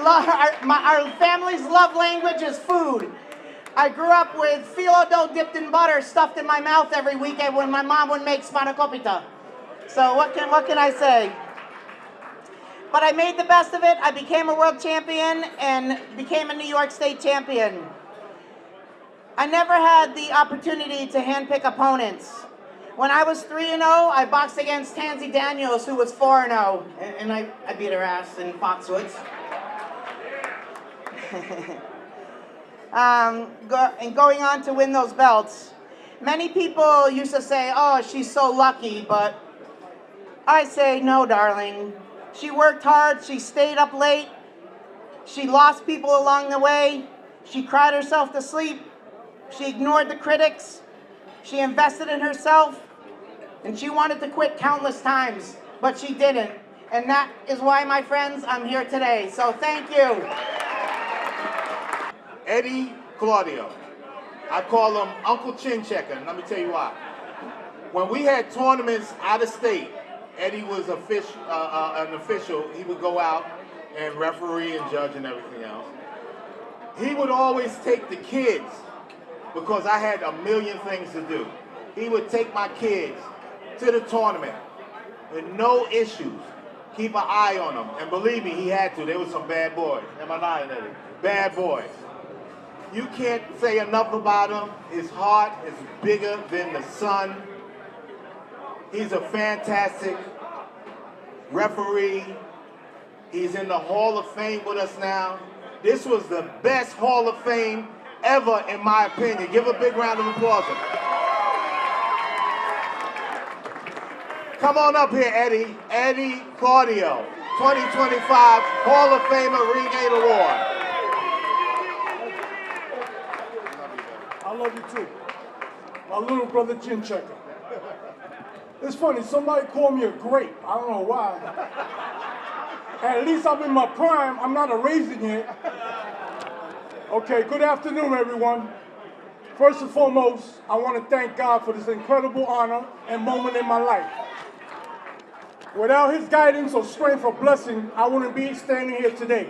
family's love language is food. I grew up with phyllo dough dipped in butter stuffed in my mouth every weekend when my mom would make spanakopita. So what can I say? But I made the best of it. I became a world champion and became a New York State champion. I never had the opportunity to handpick opponents. When I was 3-0, I boxed against Tansy Daniels, who was 4-0, and I beat her ass in Foxwoods. And going on to win those belts. Many people used to say, oh, she's so lucky, but I say, no, darling. She worked hard, she stayed up late, she lost people along the way, she cried herself to sleep, she ignored the critics, she invested in herself, and she wanted to quit countless times, but she didn't. And that is why, my friends, I'm here today. So thank you. Eddie Claudio. I call him Uncle Chin Checker, and let me tell you why. When we had tournaments out of state, Eddie was an official. He would go out and referee and judge and everything else. He would always take the kids because I had a million things to do. He would take my kids to the tournament with no issues. Keep an eye on them. And believe me, he had to. There were some bad boys. Am I lying, Eddie? Bad boys. You can't say enough about him. His heart is bigger than the sun. He's a fantastic referee. He's in the Hall of Fame with us now. This was the best Hall of Fame ever, in my opinion. Give a big round of applause. Come on up here, Eddie. Eddie Claudio, 2025 Hall of Famer Ring 8 Award. I love you too. My little brother Chin Checker. It's funny, somebody called me a grape. I don't know why. At least I'm in my prime. I'm not a raisin yet. Okay, good afternoon, everyone. First and foremost, I want to thank God for this incredible honor and moment in my life. Without his guidance or strength or blessing, I wouldn't be standing here today.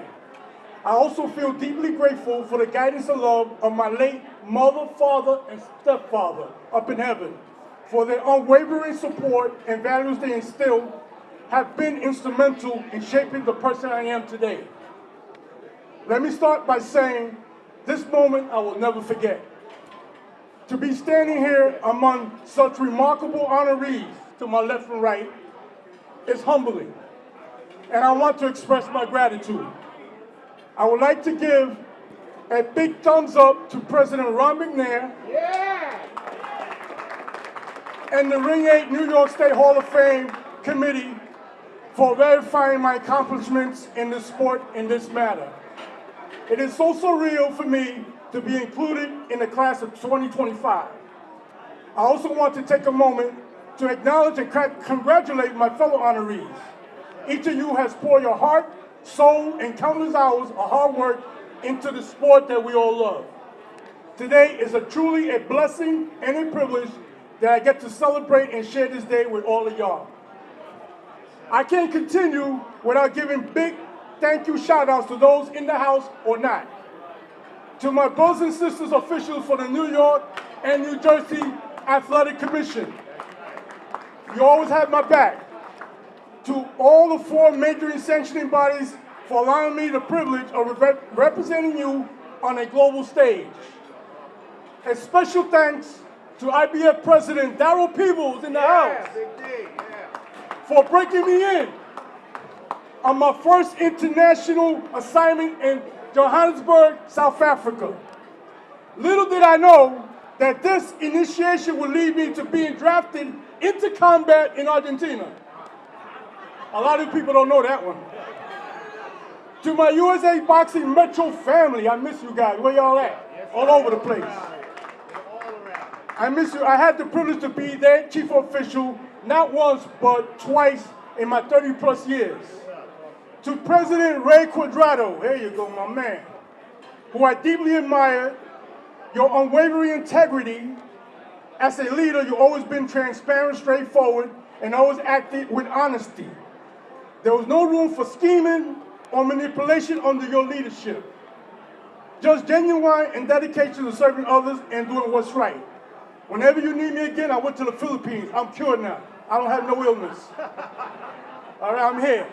I also feel deeply grateful for the guidance and love of my late mother, father, and stepfather up in heaven. For their unwavering support and values they instilled have been instrumental in shaping the person I am today. Let me start by saying, this moment I will never forget. To be standing here among such remarkable honorees to my left and right is humbling, and I want to express my gratitude. I would like to give a big thumbs up to President Ron McNair and the Ring 8 New York State Hall of Fame Committee for verifying my accomplishments in this sport in this matter. It is so surreal for me to be included in the class of 2025. I also want to take a moment to acknowledge and congratulate my fellow honorees. Each of you has poured your heart, soul, and countless hours of hard work into the sport that we all love. Today is truly a blessing and a privilege that I get to celebrate and share this day with all of y'all. I can't continue without giving big thank you shout outs to those in the house or not. To my brothers and sisters officials for the New York and New Jersey Athletic Commission. You always had my back. To all the 4 major sanctioning bodies for allowing me the privilege of representing you on a global stage. A special thanks to IBF President Darryl Peebles in the house for breaking me in on my first international assignment in Johannesburg, South Africa. Little did I know that this initiation would lead me to being drafted into combat in Argentina. A lot of people don't know that one. To my USA Boxing Metro family, I miss you guys. Where y'all at? All over the place. I miss you. I had the privilege to be their chief official, not once, but twice in my 30+ years. To President Ray Quadrado, there you go, my man, who I deeply admire, your unwavering integrity. As a leader, you've always been transparent, straightforward, and always acted with honesty. There was no room for scheming or manipulation under your leadership. Just genuine and dedication to serving others and doing what's right. Whenever you need me again, I went to the Philippines. I'm cured now. I don't have no illness. All right, I'm here.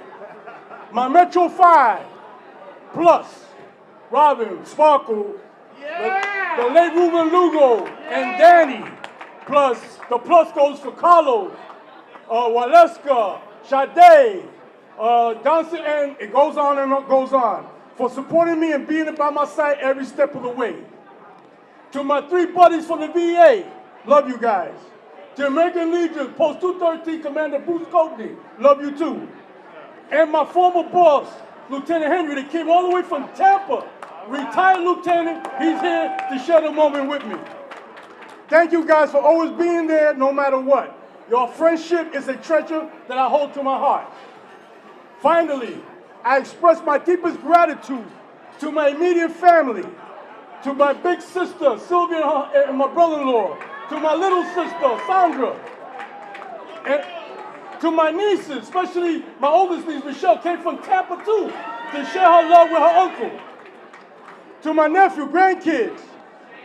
My Metro 5 plus Robin, Sparkle, the late Ruben Lugo, and Danny, plus the plus goes for Carlos, Waleska, Sade, Johnson, and it goes on and it goes on, for supporting me and being by my side every step of the way. To my 3 buddies from the VA, love you guys. To American Legion, Post 213, Commander Bruce Courtney, love you too. And my former boss, Lieutenant Henry, that came all the way from Tampa, retired lieutenant, he's here to share the moment with me. Thank you guys for always being there no matter what. Your friendship is a treasure that I hold to my heart. Finally, I express my deepest gratitude to my immediate family, to my big sister, Sylvia, and my brother-in-law, to my little sister, Sandra, and to my nieces, especially my oldest niece, Michelle, came from Tampa too, to share her love with her uncle. To my nephew, grandkids,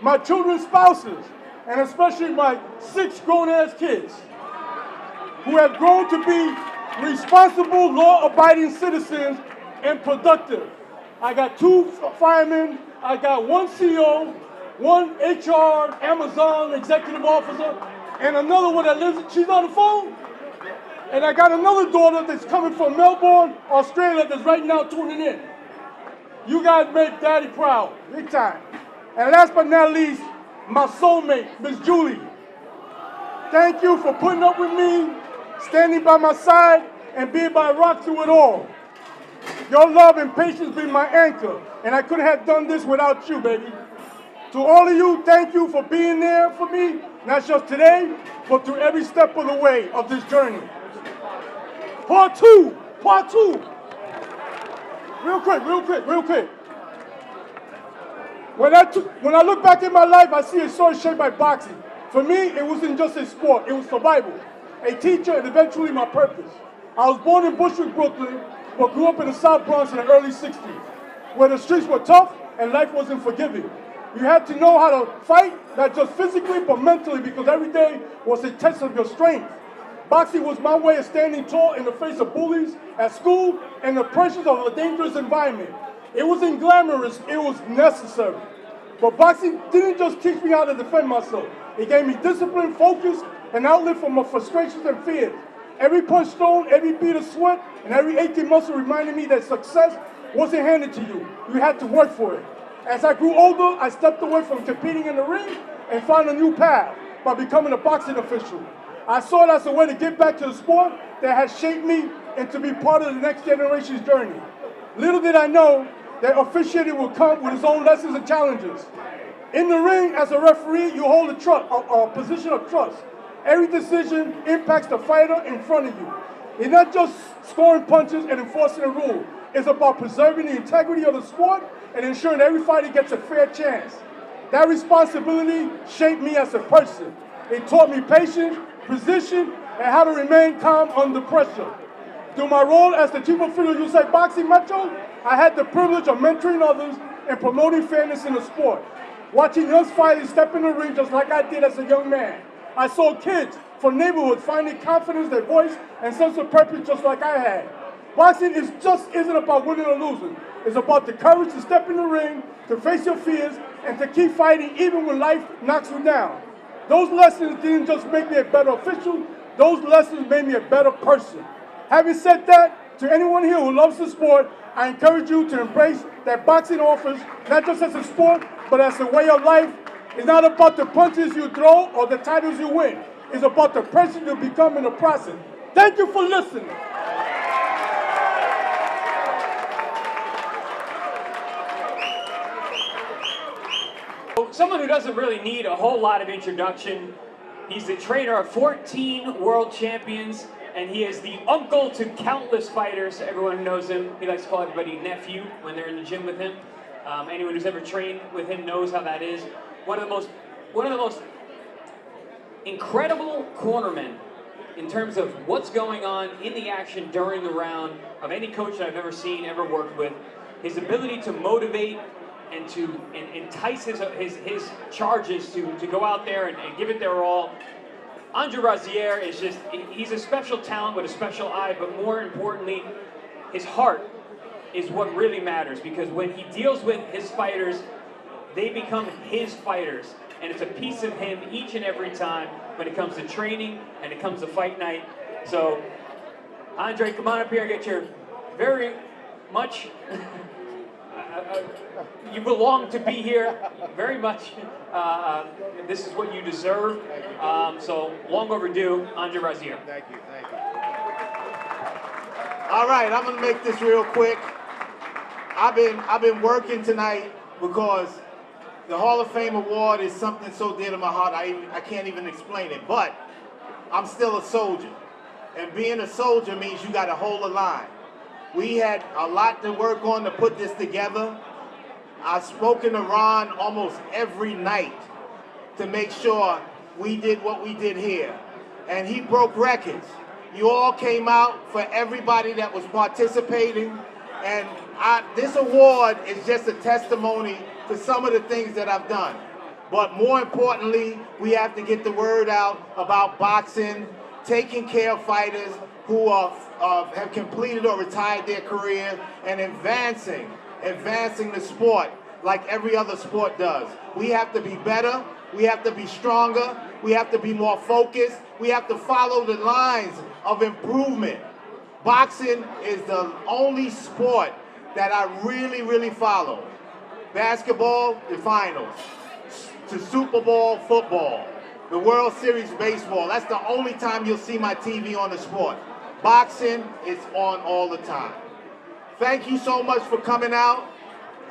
my children's spouses, and especially my 6 grown-ass kids, who have grown to be responsible, law-abiding citizens and productive. I got 2 firemen, I got 1 CO, 1 HR, Amazon executive officer, and another one that lives, she's on the phone? And I got another daughter that's coming from Melbourne, Australia, that's right now tuning in. You guys make Daddy proud, big time. And last but not least, my soulmate, Miss Julie. Thank you for putting up with me, standing by my side, and being my rock through it all. Your love and patience been my anchor, and I couldn't have done this without you, baby. To all of you, thank you for being there for me, not just today, but through every step of the way of this journey. Part two. Real quick. When I look back in my life, I see a story shaped by boxing. For me, it wasn't just a sport, it was survival, a teacher, and eventually my purpose. I was born in Bushwick, Brooklyn, but grew up in the South Bronx in the early 60s, where the streets were tough and life wasn't forgiving. You had to know how to fight, not just physically, but mentally, because every day was a test of your strength. Boxing was my way of standing tall in the face of bullies at school and the pressures of a dangerous environment. It wasn't glamorous, it was necessary. But boxing didn't just teach me how to defend myself. It gave me discipline, focus, and outlet for my frustrations and fears. Every punch thrown, every beat of sweat, and every aching muscle reminded me that success wasn't handed to you. You had to work for it. As I grew older, I stepped away from competing in the ring and found a new path by becoming a boxing official. I saw it as a way to get back to the sport that has shaped me and to be part of the next generation's journey. Little did I know that officiating would come with its own lessons and challenges. In the ring, as a referee, you hold a position of trust. Every decision impacts the fighter in front of you. It's not just scoring punches and enforcing a rule. It's about preserving the integrity of the sport and ensuring every fighter gets a fair chance. That responsibility shaped me as a person. It taught me patience, precision, and how to remain calm under pressure. Through my role as the chief official of USA Boxing Metro, I had the privilege of mentoring others and promoting fairness in the sport. Watching young fighters step in the ring just like I did as a young man. I saw kids from neighborhoods finding confidence, their voice, and sense of purpose just like I had. Boxing isn't about winning or losing. It's about the courage to step in the ring, to face your fears, and to keep fighting even when life knocks you down. Those lessons didn't just make me a better official, those lessons made me a better person. Having said that, to anyone here who loves the sport, I encourage you to embrace that boxing offers, not just as a sport, but as a way of life. It's not about the punches you throw or the titles you win. It's about the person you become in the process. Thank you for listening. Someone who doesn't really need a whole lot of introduction. He's the trainer of 14 world champions, and he is the uncle to countless fighters. Everyone who knows him, he likes to call everybody nephew when they're in the gym with him. Anyone who's ever trained with him knows how that is. One of the most incredible cornermen in terms of what's going on in the action during the round of any coach that I've ever seen, ever worked with. His ability to motivate and to entice his charges to go out there and give it their all. Andre Razier is just, he's a special talent with a special eye, but more importantly, his heart is what really matters, because when he deals with his fighters, they become his fighters, and it's a piece of him each and every time when it comes to training and it comes to fight night. So, Andre, come on up here, get your very much... you belong to be here very much. This is what you deserve. So long overdue, Andre Razier. Thank you. All right, I'm gonna make this real quick. I've been working tonight because the Hall of Fame award is something so dear to my heart. I can't even explain it. But I'm still a soldier, and being a soldier means you got to hold the line. We had a lot to work on to put this together. I've spoken to Ron almost every night to make sure we did what we did here. And he broke records. You all came out for everybody that was participating. And this award is just a testimony to some of the things that I've done. But more importantly, we have to get the word out about boxing, taking care of fighters who have completed or retired their career, and advancing the sport like every other sport does. We have to be better. We have to be stronger. We have to be more focused. We have to follow the lines of improvement. Boxing is the only sport that I really, really follow. Basketball, the finals. To Super Bowl football. The World Series baseball. That's the only time you'll see my TV on the sport. Boxing is on all the time. Thank you so much for coming out.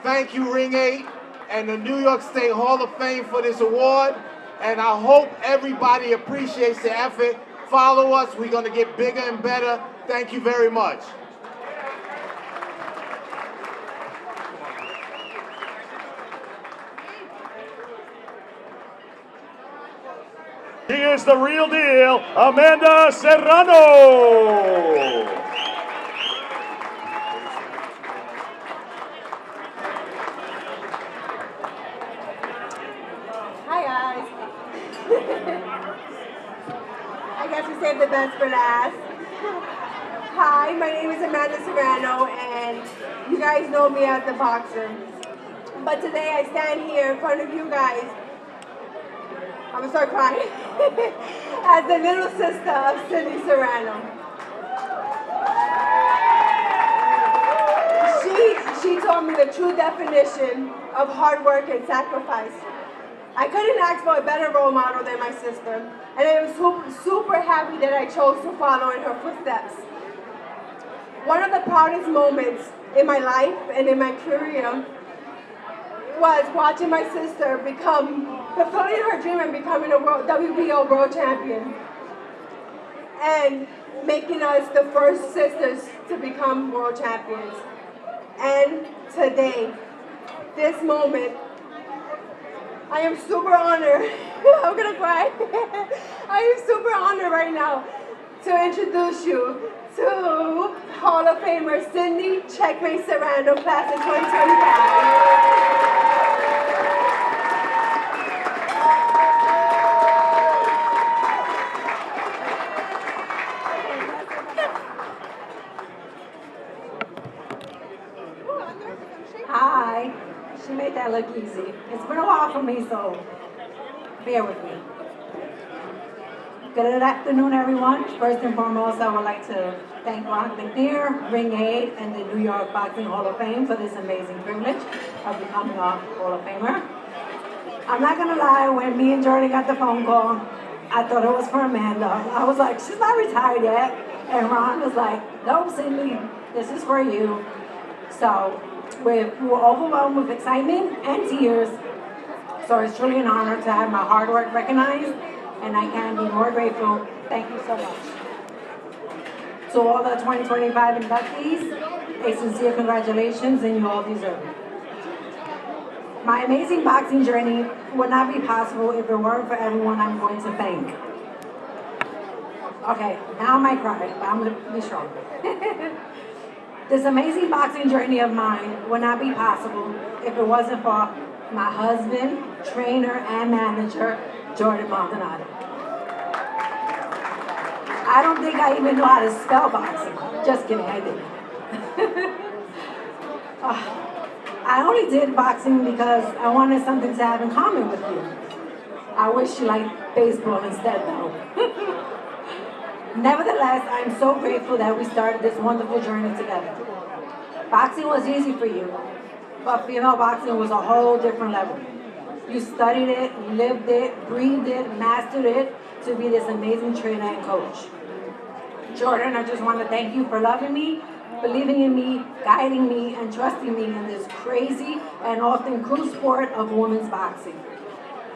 Thank you, Ring 8 and the New York State Hall of Fame for this award. And I hope everybody appreciates the effort. Follow us. We're going to get bigger and better. Thank you very much. She is the real deal, Amanda Serrano. Hi guys. I guess we saved the best for last. Hi, my name is Amanda Serrano and you guys know me as the boxer. But today I stand here in front of you guys. I'm gonna start crying. As the little sister of Cindy Serrano. She taught me the true definition of hard work and sacrifice. I couldn't ask for a better role model than my sister, and I am super happy that I chose to follow in her footsteps. One of the proudest moments in my life and in my career was watching my sister fulfilling her dream and becoming a WBO world champion, and making us the first sisters to become world champions. And today, this moment, I am super honored. I'm gonna cry. I am super honored right now to introduce you to Hall of Famer Cindy Checkmate Serrano, class of 2025. Hi. She made that look easy. It's been a while for me, so bear with me. Good afternoon, everyone. First and foremost, I would like to thank Ron McNair, Ring 8, and the New York Boxing Hall of Fame for this amazing privilege of becoming a Hall of Famer. I'm not gonna lie, when me and Jordan got the phone call, I thought it was for Amanda. I was like, she's not retired yet. And Ron was like, no, Cindy, this is for you. So we were overwhelmed with excitement and tears. So it's truly an honor to have my hard work recognized, and I can't be more grateful. Thank you so much. To all the 2025 inductees, a sincere congratulations, and you all deserve it. My amazing boxing journey would not be possible if it weren't for everyone I'm going to thank. Okay, now I might cry, but I'm gonna be strong. This amazing boxing journey of mine would not be possible if it wasn't for my husband, trainer, and manager, Jordan Montinez. I don't think I even know how to spell boxing. Just kidding, I did. I only did boxing because I wanted something to have in common with you. I wish you liked baseball instead, though. Nevertheless, I'm so grateful that we started this wonderful journey together. Boxing was easy for you, but female boxing was a whole different level. You studied it, lived it, breathed it, mastered it to be this amazing trainer and coach. Jordan, I just want to thank you for loving me, believing in me, guiding me, and trusting me in this crazy and often cruel sport of women's boxing.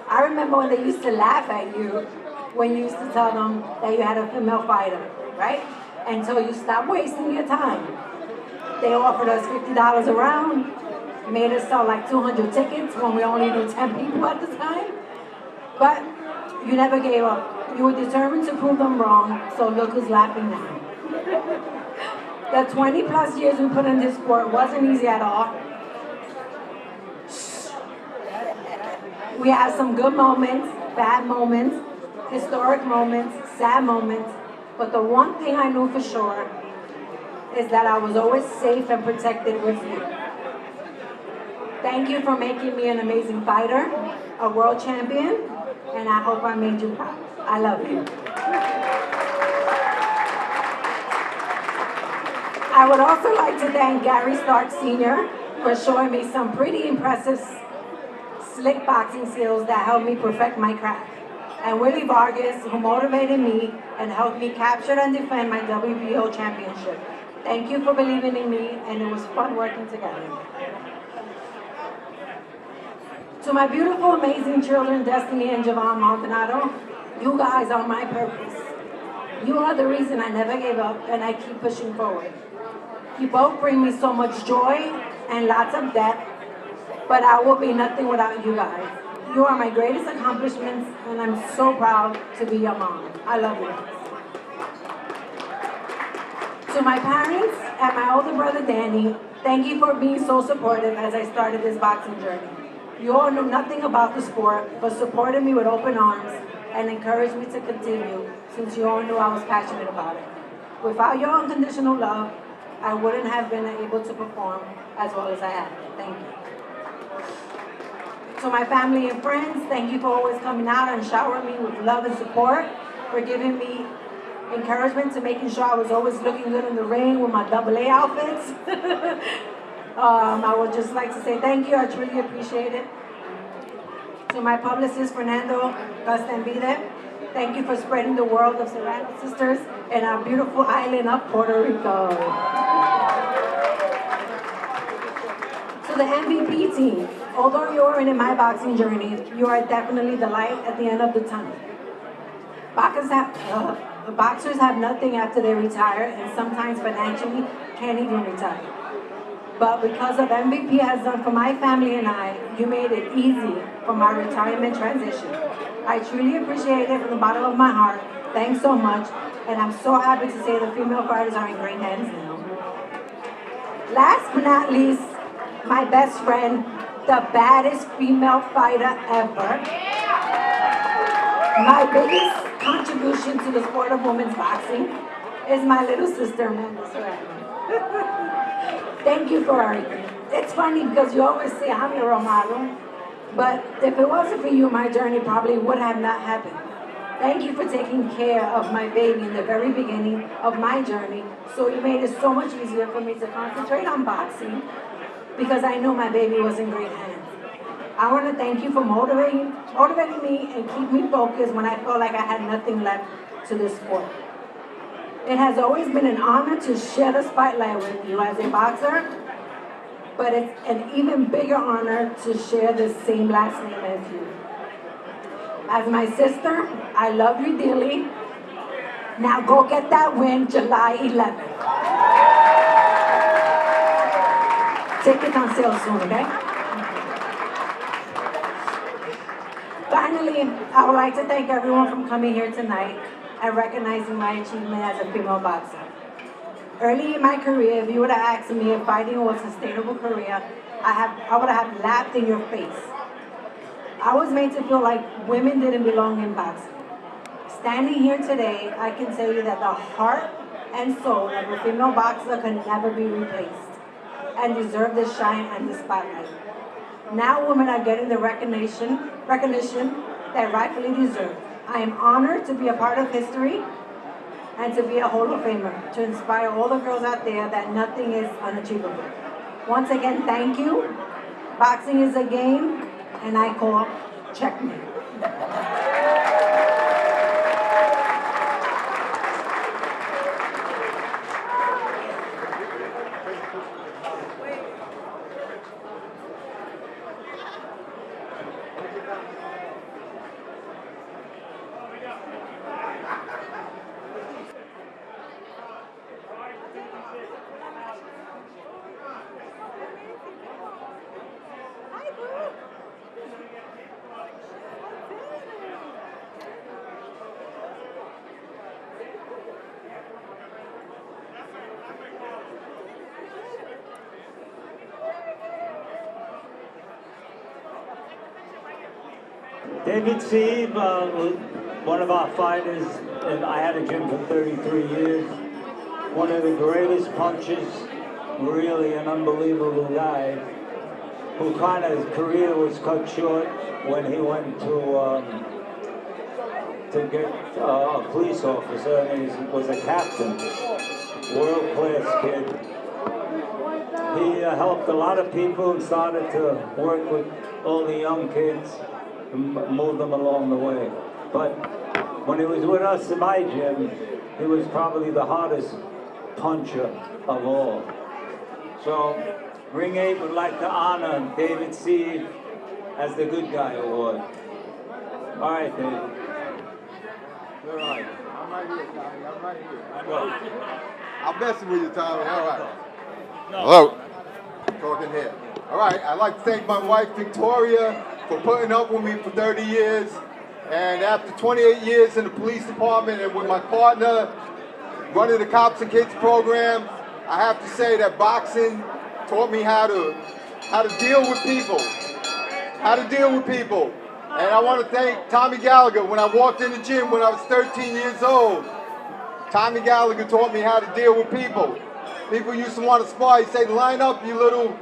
I remember when they used to laugh at you when you used to tell them that you had a female fighter, right? Until you stopped wasting your time. They offered us $50 a round, made us sell like 200 tickets when we only knew 10 people at the time. But you never gave up. You were determined to prove them wrong, so look who's laughing now. The 20 plus years we put in this sport wasn't easy at all. We had some good moments, bad moments, historic moments, sad moments, but the one thing I knew for sure is that I was always safe and protected with you. Thank you for making me an amazing fighter, a world champion, and I hope I made you proud. I love you. I would also like to thank Gary Stark Sr. for showing me some pretty impressive slick boxing skills that helped me perfect my craft. And Willie Vargas, who motivated me and helped me capture and defend my WBO championship. Thank you for believing in me, and it was fun working together. To my beautiful, amazing children, Destiny and Javon Maldonado, you guys are my purpose. You are the reason I never gave up and I keep pushing forward. You both bring me so much joy and lots of depth, but I will be nothing without you guys. You are my greatest accomplishments, and I'm so proud to be your mom. I love you. To my parents and my older brother Danny, thank you for being so supportive as I started this boxing journey. You all knew nothing about the sport, but supported me with open arms and encouraged me to continue, since you all knew I was passionate about it. Without your unconditional love, I wouldn't have been able to perform as well as I have. Thank you. To my family and friends, thank you for always coming out and showering me with love and support, for giving me encouragement to making sure I was always looking good in the ring with my AA outfits. I would just like to say thank you. I truly appreciate it. To my publicist, Fernando Gastambide, thank you for spreading the world of Serrano sisters in our beautiful island of Puerto Rico. To the MVP team, although you are in my boxing journey, you are definitely the light at the end of the tunnel. Boxers have nothing after they retire, and sometimes financially can't even retire. But because of MVP has done for my family and I, you made it easy for my retirement transition. I truly appreciate it from the bottom of my heart. Thanks so much, and I'm so happy to say the female fighters are in great hands now. Last but not least, my best friend, the baddest female fighter ever. My biggest contribution to the sport of women's boxing is my little sister, Amanda Serrano. Thank you for everything. It's funny because you always say I'm your role model, but if it wasn't for you, my journey probably would have not happened. Thank you for taking care of my baby in the very beginning of my journey, so you made it so much easier for me to concentrate on boxing, because I knew my baby was in great hands. I want to thank you for motivating me and keep me focused when I felt like I had nothing left to this sport. It has always been an honor to share the spotlight with you as a boxer, but it's an even bigger honor to share the same last name as you. As my sister, I love you dearly. Now go get that win July 11th. Tickets on sale soon, okay? Finally, I would like to thank everyone for coming here tonight and recognizing my achievement as a female boxer. Early in my career, if you would have asked me if fighting was a sustainable career, I would have laughed in your face. I was made to feel like women didn't belong in boxing. Standing here today, I can tell you that the heart and soul of a female boxer can never be replaced and deserve the shine and the spotlight. Now women are getting the recognition that rightfully deserve. I am honored to be a part of history and to be a Hall of Famer, to inspire all the girls out there that nothing is unachievable. Once again, thank you. Boxing is a game, and I call checkmate. David Steve was one of our fighters, and I had a gym for 33 years. One of the greatest punchers, really an unbelievable guy. who kind of his career was cut short when he went to get a police officer, and he was a captain, world-class kid. He helped a lot of people and started to work with all the young kids and move them along the way. But when he was with us in my gym, he was probably the hardest puncher of all. So Ring 8 would like to honor David Steve as the Good Guy Award. All right, David. Where are you? I'm right here, Tommy. I'm right here. I'm messing with you, Tommy. All right. Hello. Talking here. All right. I'd like to thank my wife, Victoria, for putting up with me for 30 years. And after 28 years in the police department and with my partner running the Cops and Kids program, I have to say that boxing taught me how to deal with people. How to deal with people. And I want to thank Tommy Gallagher. When I walked in the gym when I was 13 years old, Tommy Gallagher taught me how to deal with people. People used to want to spar. He'd say, line up, you little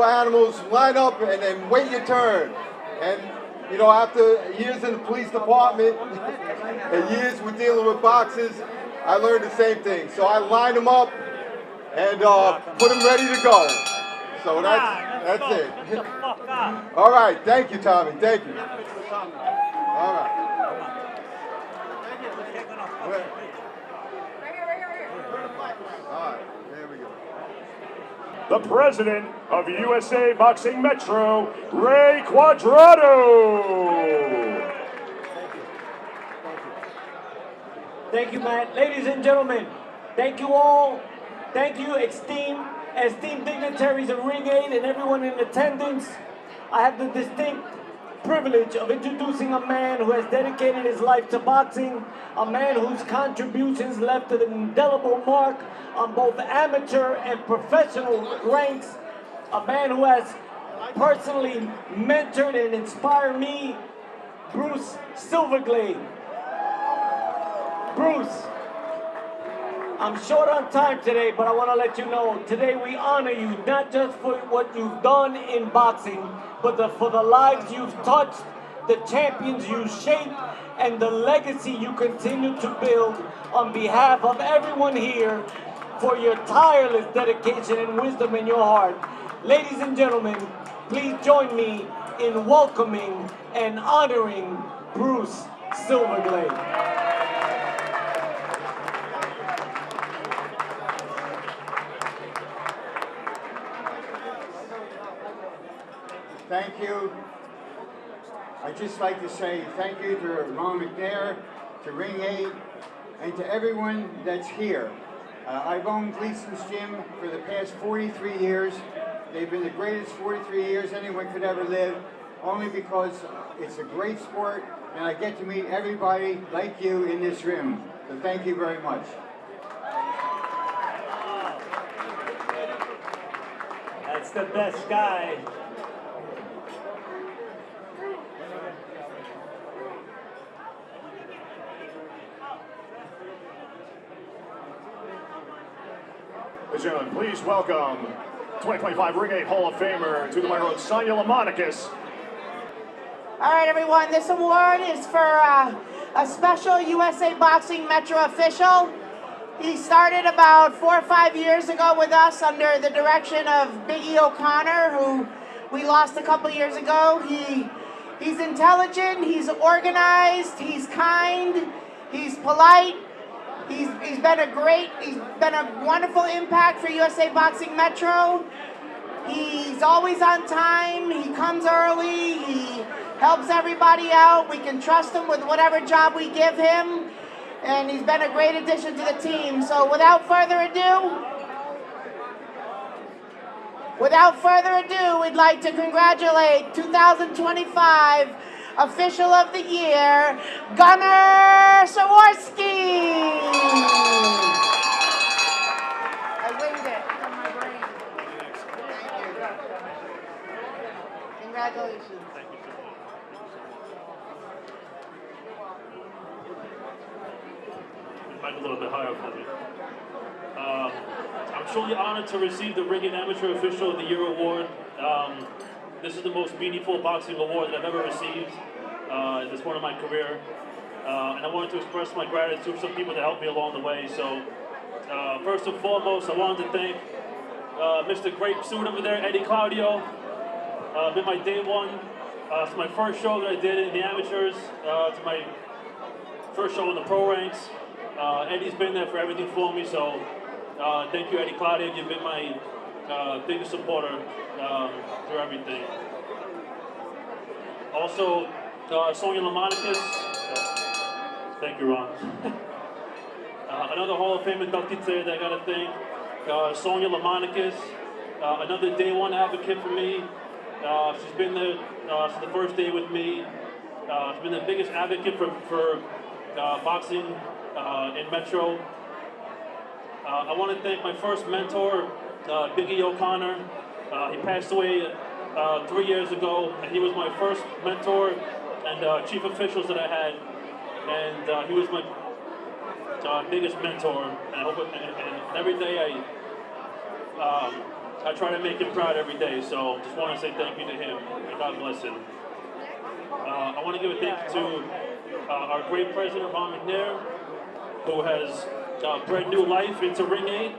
animals, line up and then wait your turn. And you know, after years in the police department and years with dealing with boxers, I learned the same thing. So I lined them up and put them ready to go. So that's it. All right, thank you, Tommy. Thank you. All right. All right, there we go. The president of USA Boxing Metro, Ray Quadrado. Thank you, Matt. Ladies and gentlemen, thank you all. Thank you, esteemed dignitaries of Ring 8 and everyone in attendance. I have the distinct privilege of introducing a man who has dedicated his life to boxing, a man whose contributions left an indelible mark on both amateur and professional ranks, a man who has personally mentored and inspired me, Bruce Silverglade. Bruce, I'm short on time today, but I want to let you know, today we honor you, not just for what you've done in boxing, but for the lives you've touched, the champions you shaped, and the legacy you continue to build on behalf of everyone here for your tireless dedication and wisdom in your heart. Ladies and gentlemen, please join me in welcoming and honoring Bruce Silverglade. Thank you. I'd just like to say thank you to Ron McNair, to Ring 8, and to everyone that's here. I've owned Gleason's Gym for the past 43 years. They've been the greatest 43 years anyone could ever live, only because it's a great sport, and I get to meet everybody like you in this room. So thank you very much. That's the best guy. Ladies and gentlemen, please welcome 2025 Ring 8 Hall of Famer to the microphone, Sonia Lammonicus. All right, everyone, this award is for a special USA Boxing Metro official. He started about 4 or 5 years ago with us under the direction of Biggie O'Connor, who we lost a couple years ago. He's intelligent, he's organized, he's kind, he's polite. He's been a wonderful impact for USA Boxing Metro. He's always on time, he comes early, he helps everybody out. We can trust him with whatever job we give him. And he's been a great addition to the team. So without further ado, we'd like to congratulate 2025 Official of the Year, Gunnar Sawarski. I winged it from my brain. Thank you. Congratulations. Might a little bit higher for me. I I'm truly honored to receive the Ring and Amateur Official of the Year award. This is the most meaningful boxing award that I've ever received at this point in my career. And I wanted to express my gratitude to some people that helped me along the way. So first and foremost, I wanted to thank Mr. Grape Suit over there, Eddie Claudio. Been my day one. It's my first show that I did in the amateurs. It's my first show in the pro ranks. Eddie's been there for everything for me, so thank you, Eddie Claudio. You've been my biggest supporter through everything. Also, Sonia Lammonicus. Thank you, Ron. Another Hall of Fame inductee today that I got to thank. Sonia Lammonicus, another day one advocate for me. She's been there since the first day with me. She's been the biggest advocate for boxing in Metro. I want to thank my first mentor, Biggie O'Connor. He passed away 3 years ago, and he was my first mentor and chief officials that I had, and he was my biggest mentor. And I hope, and every day I try to make him proud every day. So just want to say thank you to him, and God bless him. I want to give a thank you to our great president, Ron McNair, who has bred new life into Ring 8,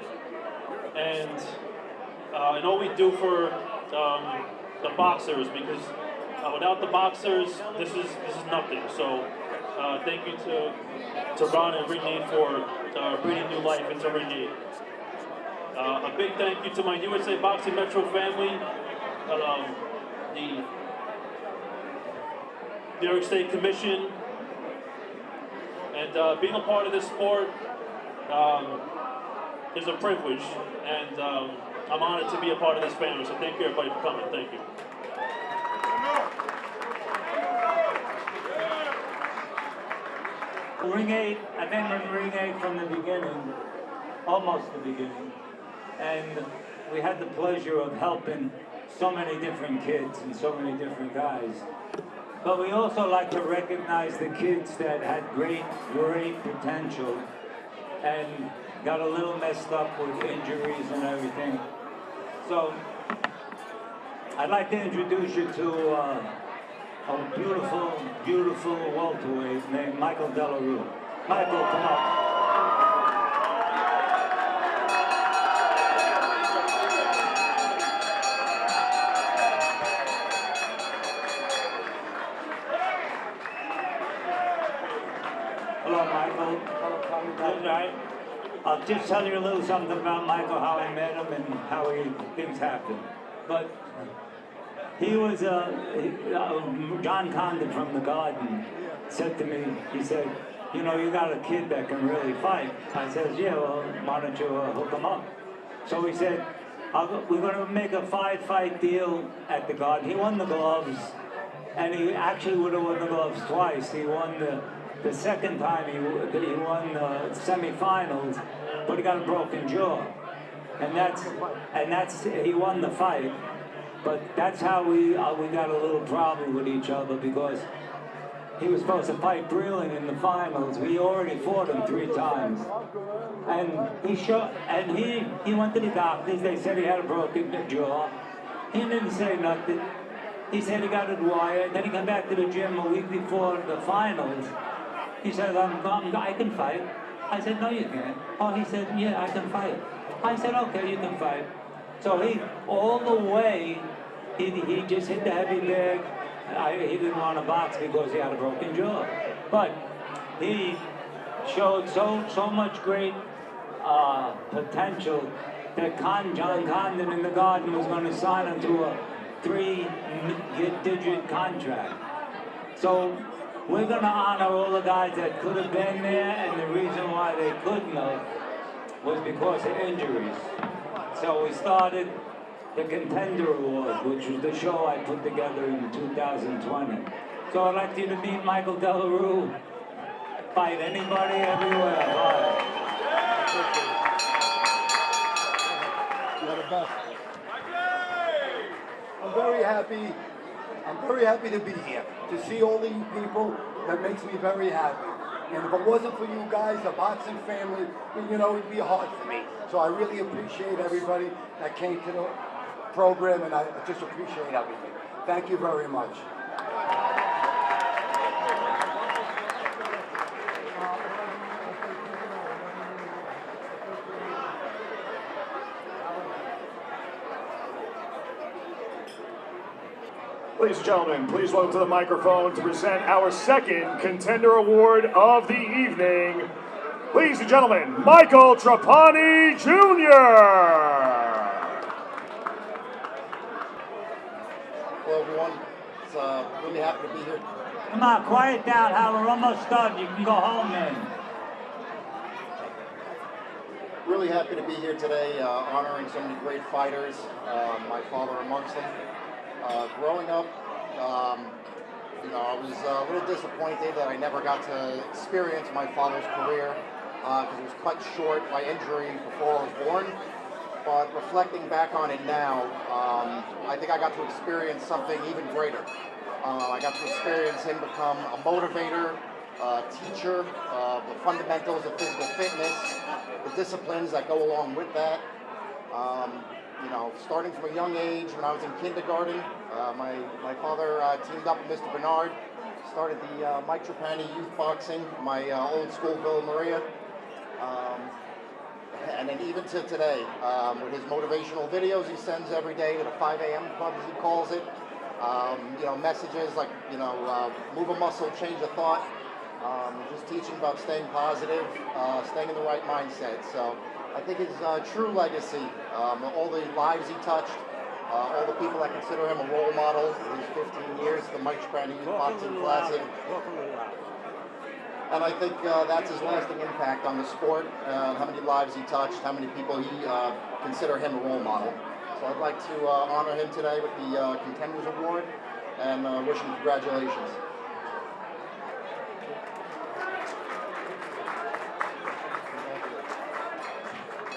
and all we do for the boxers, because without the boxers, this is nothing. So thank you to Ron and Ring 8 for breathing new life into Ring 8. A big thank you to my USA Boxing Metro family, the New York State Commission, and being a part of this sport is a privilege, and I'm honored to be a part of this family, so thank you everybody for coming. Thank you. Ring 8, I've been in Ring 8 from the beginning, almost the beginning, and we had the pleasure of helping so many different kids and so many different guys. But we also like to recognize the kids that had great potential and got a little messed up with injuries and everything. So I'd like to introduce you to a beautiful welterweight named Michael DeLaRue. Michael, come up. Hello, Michael. Hello, I'll just tell you a little something about Michael, how I met him and how things happened. But he was, John Condon from the Garden said to me, he said, you know, you got a kid that can really fight. I said, yeah, well, why don't you hook him up? So he said, we're going to make a 5-fight deal at the Garden. He won the gloves, and he actually would have won the gloves twice. He won the second time, he won the semifinals, but he got a broken jaw. And that's he won the fight. But that's how we got a little problem with each other, because he was supposed to fight Breland in the finals. We already fought him 3 times. And he went to the doctors. They said he had a broken jaw. He didn't say nothing. He said he got it wired. Then he came back to the gym a week before the finals. He said, I can fight. I said, no, you can't. Oh, he said, yeah, I can fight. I said, okay, you can fight. So all the way, he just hit the heavy bag. He didn't want to box because he had a broken jaw. But he showed so much great potential that John Condon in the Garden was going to sign him to a 3-digit contract. So we're going to honor all the guys that could have been there, and the reason why they couldn't have was because of injuries. So we started the Contender Award, which was the show I put together in 2020. So I'd like you to meet Michael DeLaRue. Fight anybody, everywhere. Bye. You're the best. I'm very happy to be here. To see all these people, that makes me very happy. And if it wasn't for you guys, the boxing family, you know, it'd be hard for me. So I really appreciate everybody that came to the program, and I just appreciate everything. Thank you very much. Ladies and gentlemen, please welcome to the microphone to present our second contender award of the evening. Ladies and gentlemen, Michael Trapani Jr. Hello, everyone. It's really happy to be here. Come on, quiet down, Hal. We're almost done. You can go home then. Really happy to be here today, honoring so many great fighters, my father amongst them. Growing up, I was a little disappointed that I never got to experience my father's career because it was cut short by injury before I was born. But reflecting back on it now, I think I got to experience something even greater. I got to experience him become a motivator, teacher, the fundamentals of physical fitness, the disciplines that go along with that. Starting from a young age, when I was in kindergarten, my father teamed up with Mr. Bernard, started the Mike Trapani youth boxing, my old school Villa Maria. And then even to today, with his motivational videos he sends every day to the 5 a.m. club, as he calls it. Messages like, move a muscle, change a thought. Just teaching about staying positive, staying in the right mindset. So I think his true legacy, all the lives he touched, all the people that consider him a role model, his 15 years, the Mike Trapani Youth Boxing Classic. And I think that's his lasting impact on the sport, how many lives he touched, how many people he consider him a role model. So I'd like to honor him today with the Contenders Award and wish him congratulations.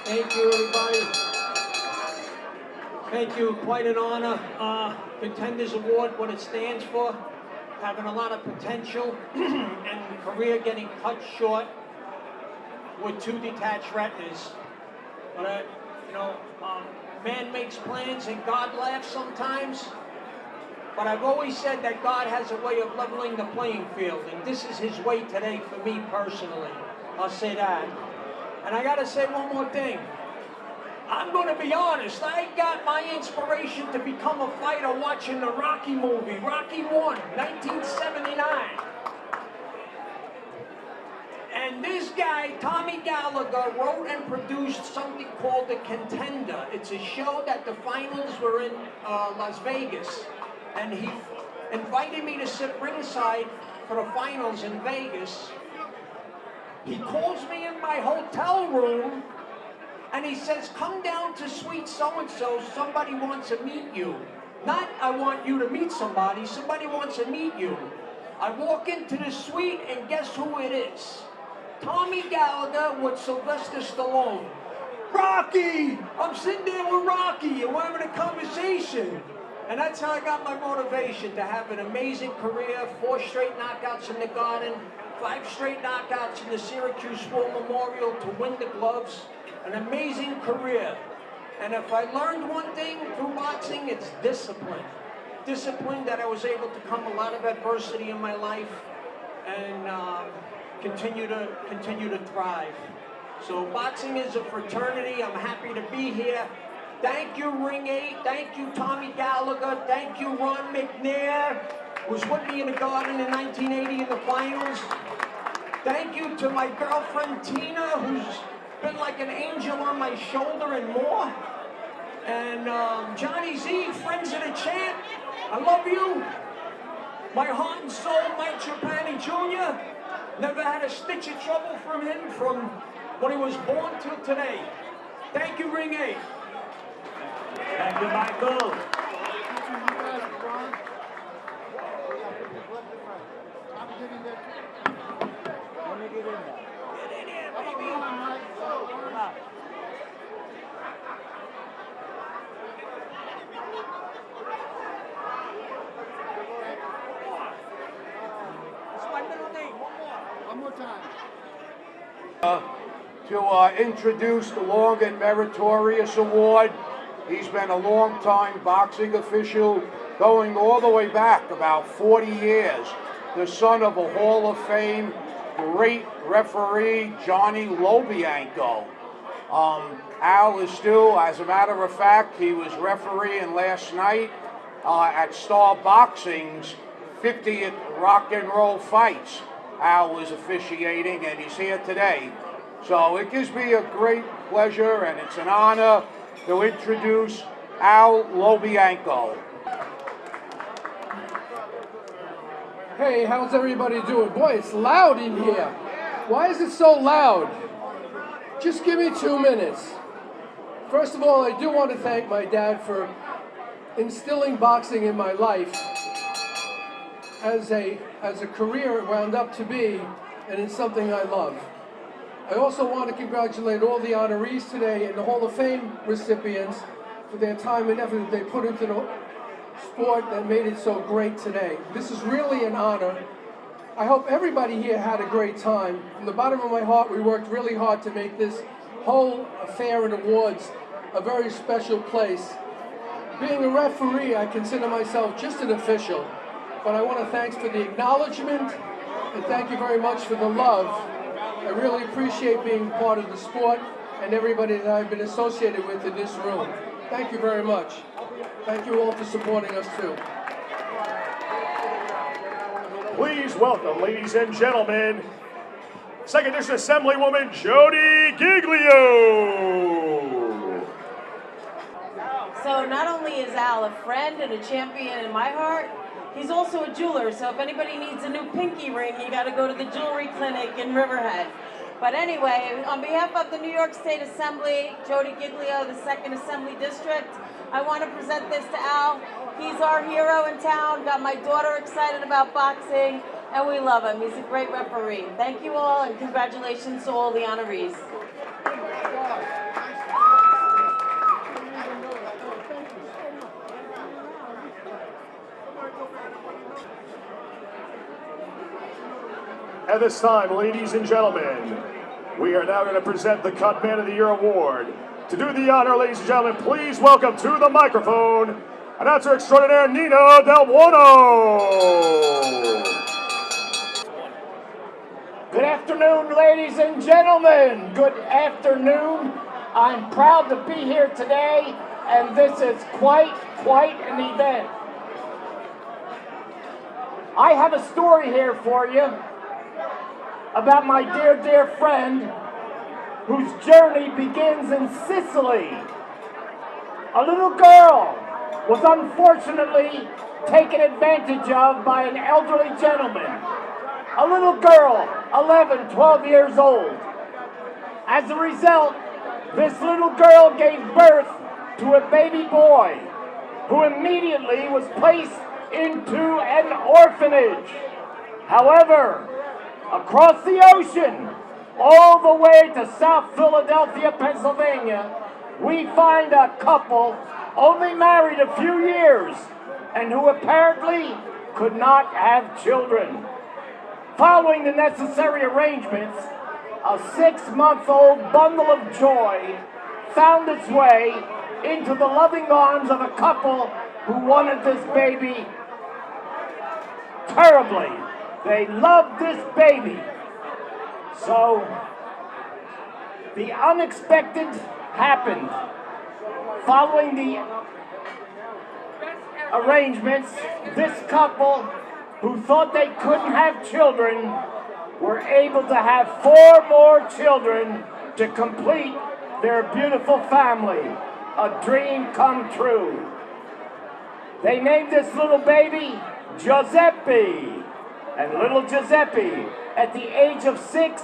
Thank you, everybody. Thank you. Quite an honor. Contenders Award, what it stands for, having a lot of potential and career getting cut short with 2 detached retinas. But, man makes plans and God laughs sometimes. But I've always said that God has a way of leveling the playing field, and this is his way today for me personally. I'll say that. And I gotta say one more thing. I'm gonna be honest, I got my inspiration to become a fighter watching the Rocky movie, Rocky 1, 1979. And this guy, Tommy Gallagher, wrote and produced something called The Contender. It's a show that the finals were in Las Vegas. And he invited me to sit ringside for the finals in Vegas. He calls me in my hotel room and he says, come down to suite so-and-so, somebody wants to meet you. Not I want you to meet somebody, somebody wants to meet you. I walk into the suite and guess who it is? Tommy Gallagher with Sylvester Stallone. Rocky! I'm sitting there with Rocky and we're having a conversation. And that's how I got my motivation to have an amazing career, 4 straight knockouts in the Garden, 5 straight knockouts in the Syracuse War Memorial to win the gloves. An amazing career. And if I learned one thing through boxing, it's discipline. Discipline that I was able to come a lot of adversity in my life and continue to thrive. So boxing is a fraternity. I'm happy to be here. Thank you, Ring 8. Thank you, Tommy Gallagher. Thank you, Ron McNair, who was with me in the Garden in 1980 in the finals. Thank you to my girlfriend, Tina, who's been like an angel on my shoulder and more. And Johnny Z, friends of the champ, I love you. My heart and soul, Mike Trapani Jr. Never had a stitch of trouble from him from when he was born till today. Thank you, Ring 8. Thank you, Michael. Let me get in there. Get in here, baby. Come on. It's my middle name. One more time. to introduce the Long and Meritorious Award. He's been a long-time boxing official, going all the way back about 40 years. The son of a Hall of Fame great referee, Johnny LoBianco. Al is still, as a matter of fact, he was refereeing last night at Star Boxing's 50th rock and roll fights. Al was officiating, and he's here today. So it gives me a great pleasure, and it's an honor to introduce Al LoBianco. Hey, how's everybody doing? Boy, it's loud in here. Why is it so loud? Just give me 2 minutes. First of all, I do want to thank my dad for instilling boxing in my life as a career it wound up to be, and it's something I love. I also want to congratulate all the honorees today and the Hall of Fame recipients for their time and effort that they put into the sport that made it so great today. This is really an honor. I hope everybody here had a great time. From the bottom of my heart, we worked really hard to make this whole affair and awards a very special place. Being a referee, I consider myself just an official, but I want to thank for the acknowledgement and thank you very much for the love. I really appreciate being part of the sport and everybody that I've been associated with in this room. Thank you very much. Thank you all for supporting us too. Please welcome, ladies and gentlemen, Second District Assemblywoman Jody Giglio. So not only is Al a friend and a champion in my heart, he's also a jeweler. So if anybody needs a new pinky ring, you got to go to the jewelry clinic in Riverhead. But anyway, on behalf of the New York State Assembly, Jody Giglio, the 2nd Assembly District, I want to present this to Al. He's our hero in town, got my daughter excited about boxing, and we love him. He's a great referee. Thank you all, and congratulations to all the honorees. At this time, ladies and gentlemen, we are now going to present the Cut Man of the Year Award. To do the honor, ladies and gentlemen, please welcome to the microphone, announcer extraordinaire Nino Del Buono. Good afternoon, ladies and gentlemen. Good afternoon. I'm proud to be here today, and this is quite an event. I have a story here for you about my dear friend whose journey begins in Sicily. A little girl was unfortunately taken advantage of by an elderly gentleman. A little girl, 11, 12 years old. As a result, this little girl gave birth to a baby boy who immediately was placed into an orphanage. However, across the ocean, all the way to South Philadelphia, Pennsylvania, we find a couple only married a few years and who apparently could not have children. Following the necessary arrangements, a 6-month-old bundle of joy found its way into the loving arms of a couple who wanted this baby terribly. They loved this baby. So, the unexpected happened. Following the arrangements, this couple, who thought they couldn't have children, were able to have 4 more children to complete their beautiful family. A dream come true. They named this little baby Giuseppe. And little Giuseppe, at the age of 6,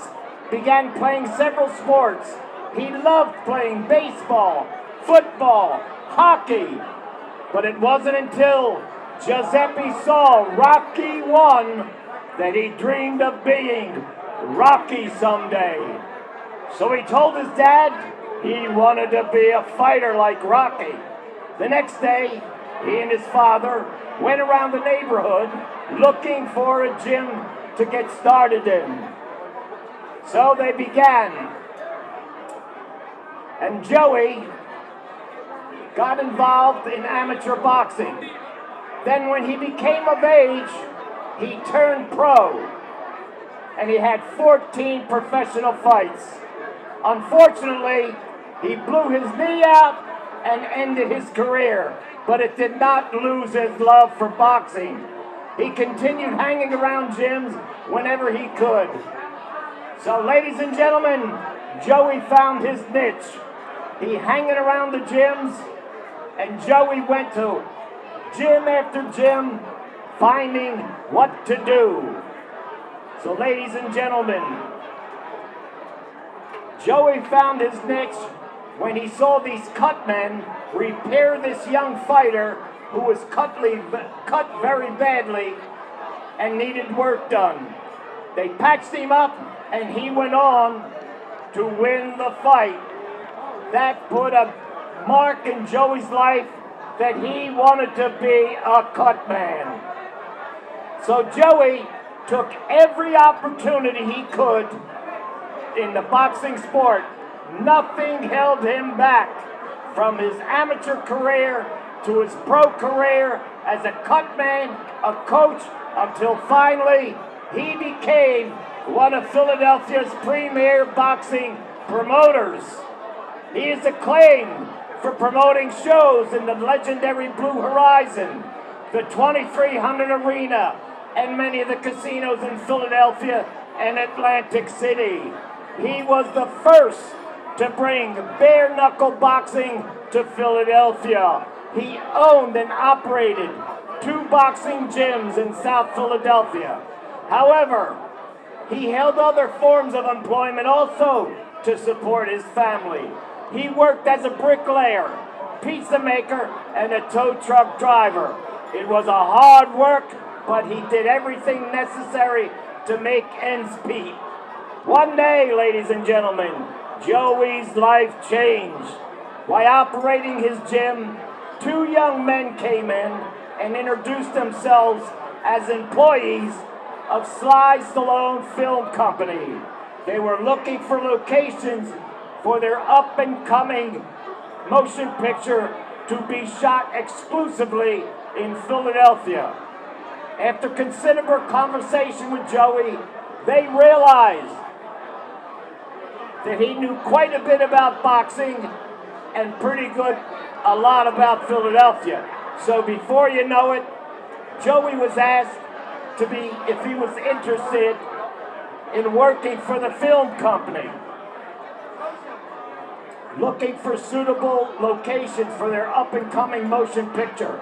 began playing several sports. He loved playing baseball, football, hockey. But it wasn't until Giuseppe saw Rocky 1 that he dreamed of being Rocky someday. So he told his dad he wanted to be a fighter like Rocky. The next day, he and his father went around the neighborhood looking for a gym to get started in. So they began. And Joey got involved in amateur boxing. Then when he became of age, he turned pro. And he had 14 professional fights. Unfortunately, he blew his knee out and ended his career, but it did not lose his love for boxing. He continued hanging around gyms whenever he could. So, ladies and gentlemen, Joey found his niche. He hanging around the gyms, and Joey went to gym after gym, finding what to do. So, ladies and gentlemen, Joey found his niche when he saw these cut men repair this young fighter who was cut very badly and needed work done. They patched him up, and he went on to win the fight. That put a mark in Joey's life that he wanted to be a cut man. So Joey took every opportunity he could in the boxing sport. Nothing held him back from his amateur career to his pro career as a cut man, a coach, until finally he became one of Philadelphia's premier boxing promoters. He is acclaimed for promoting shows in the legendary Blue Horizon, the 2300 Arena, and many of the casinos in Philadelphia and Atlantic City. He was the first to bring bare-knuckle boxing to Philadelphia. He owned and operated 2 boxing gyms in South Philadelphia. However, he held other forms of employment also to support his family. He worked as a bricklayer, pizza maker, and a tow truck driver. It was a hard work, but he did everything necessary to make ends meet. One day, ladies and gentlemen, Joey's life changed. While operating his gym, 2 young men came in and introduced themselves as employees of Sly Stallone Film Company. They were looking for locations for their up-and-coming motion picture to be shot exclusively in Philadelphia. After considerable conversation with Joey, they realized that he knew quite a bit about boxing and pretty good a lot about Philadelphia. So before you know it, Joey was asked to be, if he was interested in working for the film company, looking for suitable locations for their up-and-coming motion picture.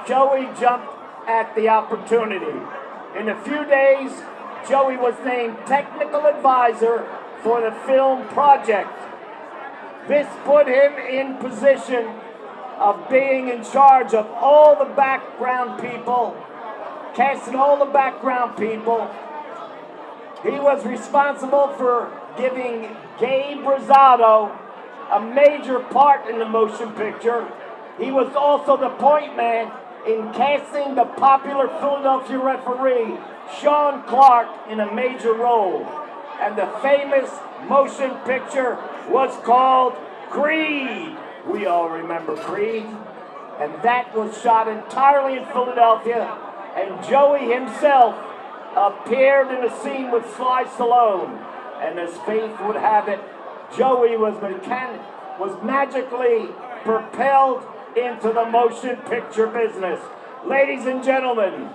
Joey jumped at the opportunity. In a few days, Joey was named technical advisor for the film project. This put him in position of being in charge of all the background people, casting all the background people. He was responsible for giving Gabe Rosado a major part in the motion picture. He was also the point man in casting the popular Philadelphia referee, Sean Clark, in a major role. And the famous motion picture was called Creed. We all remember Creed. And that was shot entirely in Philadelphia. And Joey himself appeared in a scene with Sly Stallone. And as fate would have it, Joey was magically propelled into the motion picture business. Ladies and gentlemen,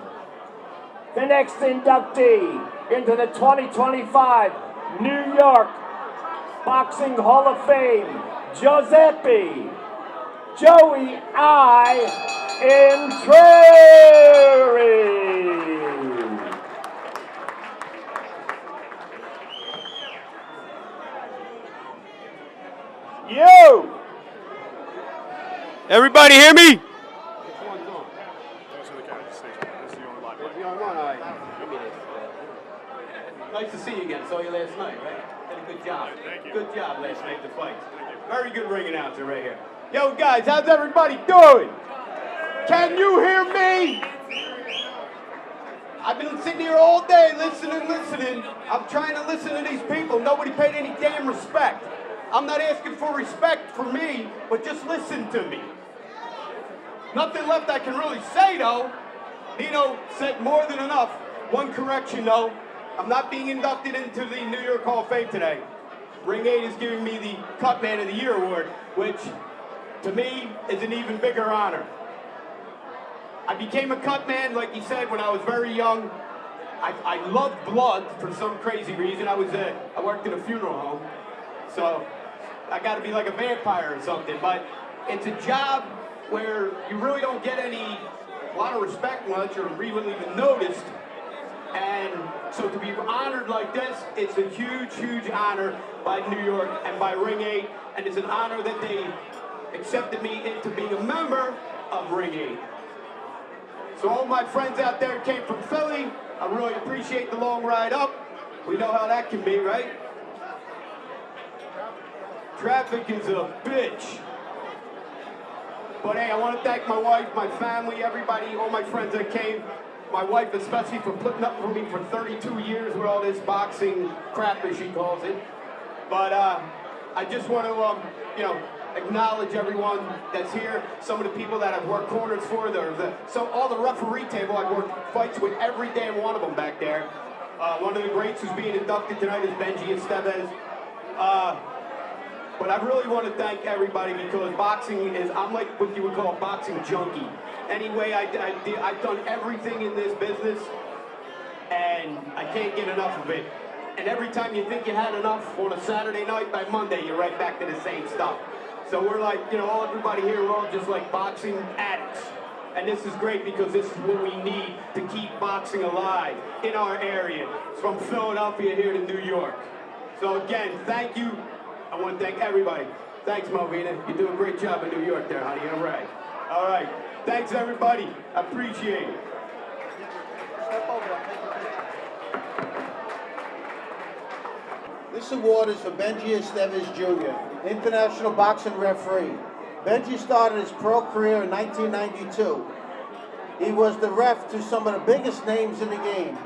the next inductee into the 2025 New York Boxing Hall of Fame, Giuseppe Joey I. Intrieri. Yo! Everybody hear me? Nice to see you again. Saw you last night, right? Did a good job. Thank you. Good job last night, the fights. Very good ring announcer right here. Yo, guys, how's everybody doing? Can you hear me? I've been sitting here all day listening. I'm trying to listen to these people. Nobody paid any damn respect. I'm not asking for respect for me, but just listen to me. Nothing left I can really say, though. Nino said more than enough. One correction, though. I'm not being inducted into the New York Hall of Fame today. Ring 8 is giving me the Cut Man of the Year award, which, to me, is an even bigger honor. I became a cut man, like he said, when I was very young. I loved blood for some crazy reason. I worked in a funeral home, so I got to be like a vampire or something. But it's a job where you really don't get a lot of respect much or really even noticed. And so to be honored like this, it's a huge, huge honor by New York and by Ring 8, and it's an honor that they accepted me into being a member of Ring 8. So all my friends out there came from Philly. I really appreciate the long ride up. We know how that can be, right? Traffic is a bitch. But hey, I want to thank my wife, my family, everybody, all my friends that came. My wife especially for putting up for me for 32 years with all this boxing crap, as she calls it. But I just want to, acknowledge everyone that's here. Some of the people that I've worked corners for, all the referee table I've worked fights with every damn one of them back there. One of the greats who's being inducted tonight is Benji Esteves. But I really want to thank everybody because boxing I'm like what you would call a boxing junkie. Anyway, I've done everything in this business and I can't get enough of it. And every time you think you had enough on a Saturday night, by Monday you're right back to the same stuff. So we're like, everybody here, we're all just like boxing addicts. And this is great because this is what we need to keep boxing alive in our area. It's from Philadelphia here to New York. So again, thank you. I want to thank everybody. Thanks, Malvina. You do a great job in New York there, honey. All right. All right. Thanks, everybody. I appreciate it. This award is for Benji Esteves Jr., international boxing referee. Benji started his pro career in 1992. He was the ref to some of the biggest names in the game.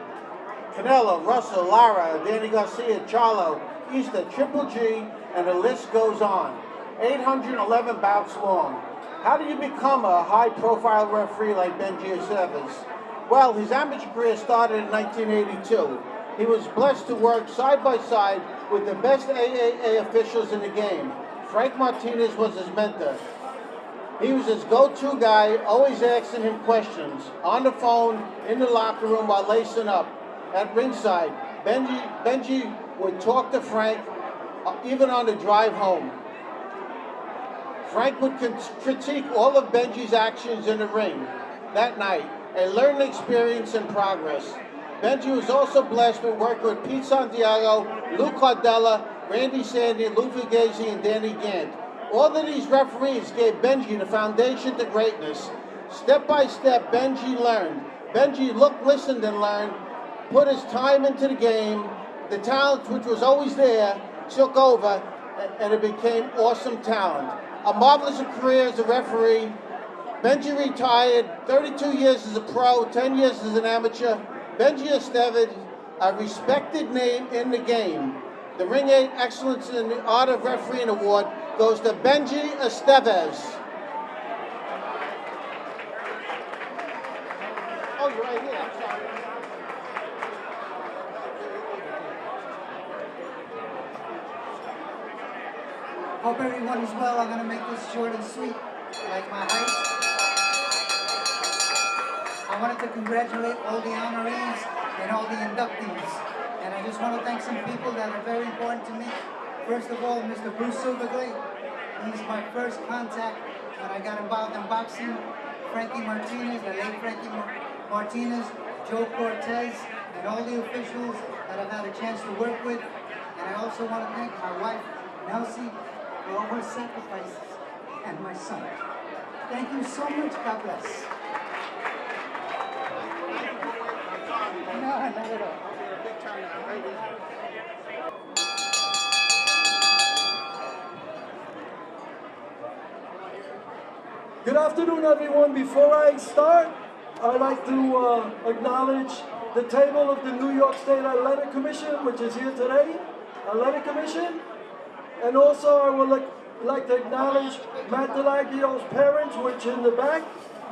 Canelo, Russo, Lara, Danny Garcia, Charlo, Easter, Triple G, and the list goes on. 811 bouts long. How do you become a high-profile referee like Benji Esteves? Well, his amateur career started in 1982. He was blessed to work side by side with the best AAA officials in the game. Frank Montinez was his mentor. He was his go-to guy, always asking him questions, on the phone, in the locker room while lacing up. At ringside, Benji would talk to Frank, even on the drive home. Frank would critique all of Benji's actions in the ring that night, a learning experience in progress. Benji was also blessed with working with Pete Santiago, Lou Cardella, Randy Sandy, Lou Fugazi, and Danny Gant. All of these referees gave Benji the foundation to greatness. Step by step, Benji learned. Benji looked, listened, and learned, put his time into the game. The talent, which was always there, took over, and it became awesome talent. A marvelous career as a referee. Benji retired, 32 years as a pro, 10 years as an amateur. Benji Esteves, a respected name in the game. The Ring 8 Excellence in the Art of Refereeing Award goes to Benji Esteves. Oh, you're right here, I'm sorry. Hope everyone is well. I'm going to make this short and sweet, like my height. I wanted to congratulate all the honorees and all the inductees. And I just want to thank some people that are very important to me. First of all, Mr. Bruce Silverglade. He's my first contact when I got involved in boxing. Frankie Martinez, the late Frankie Martinez, Joe Cortez, and all the officials that I've had a chance to work with. And I also want to thank my wife, Nelsie, for all her sacrifices, and my son. Thank you so much. God bless. No, not at all. Good afternoon, everyone. Before I start, I'd like to acknowledge the table of the New York State Athletic Commission, which is here today. Athletic Commission, And also I would like to acknowledge Matt DeLaRue's parents, which in the back,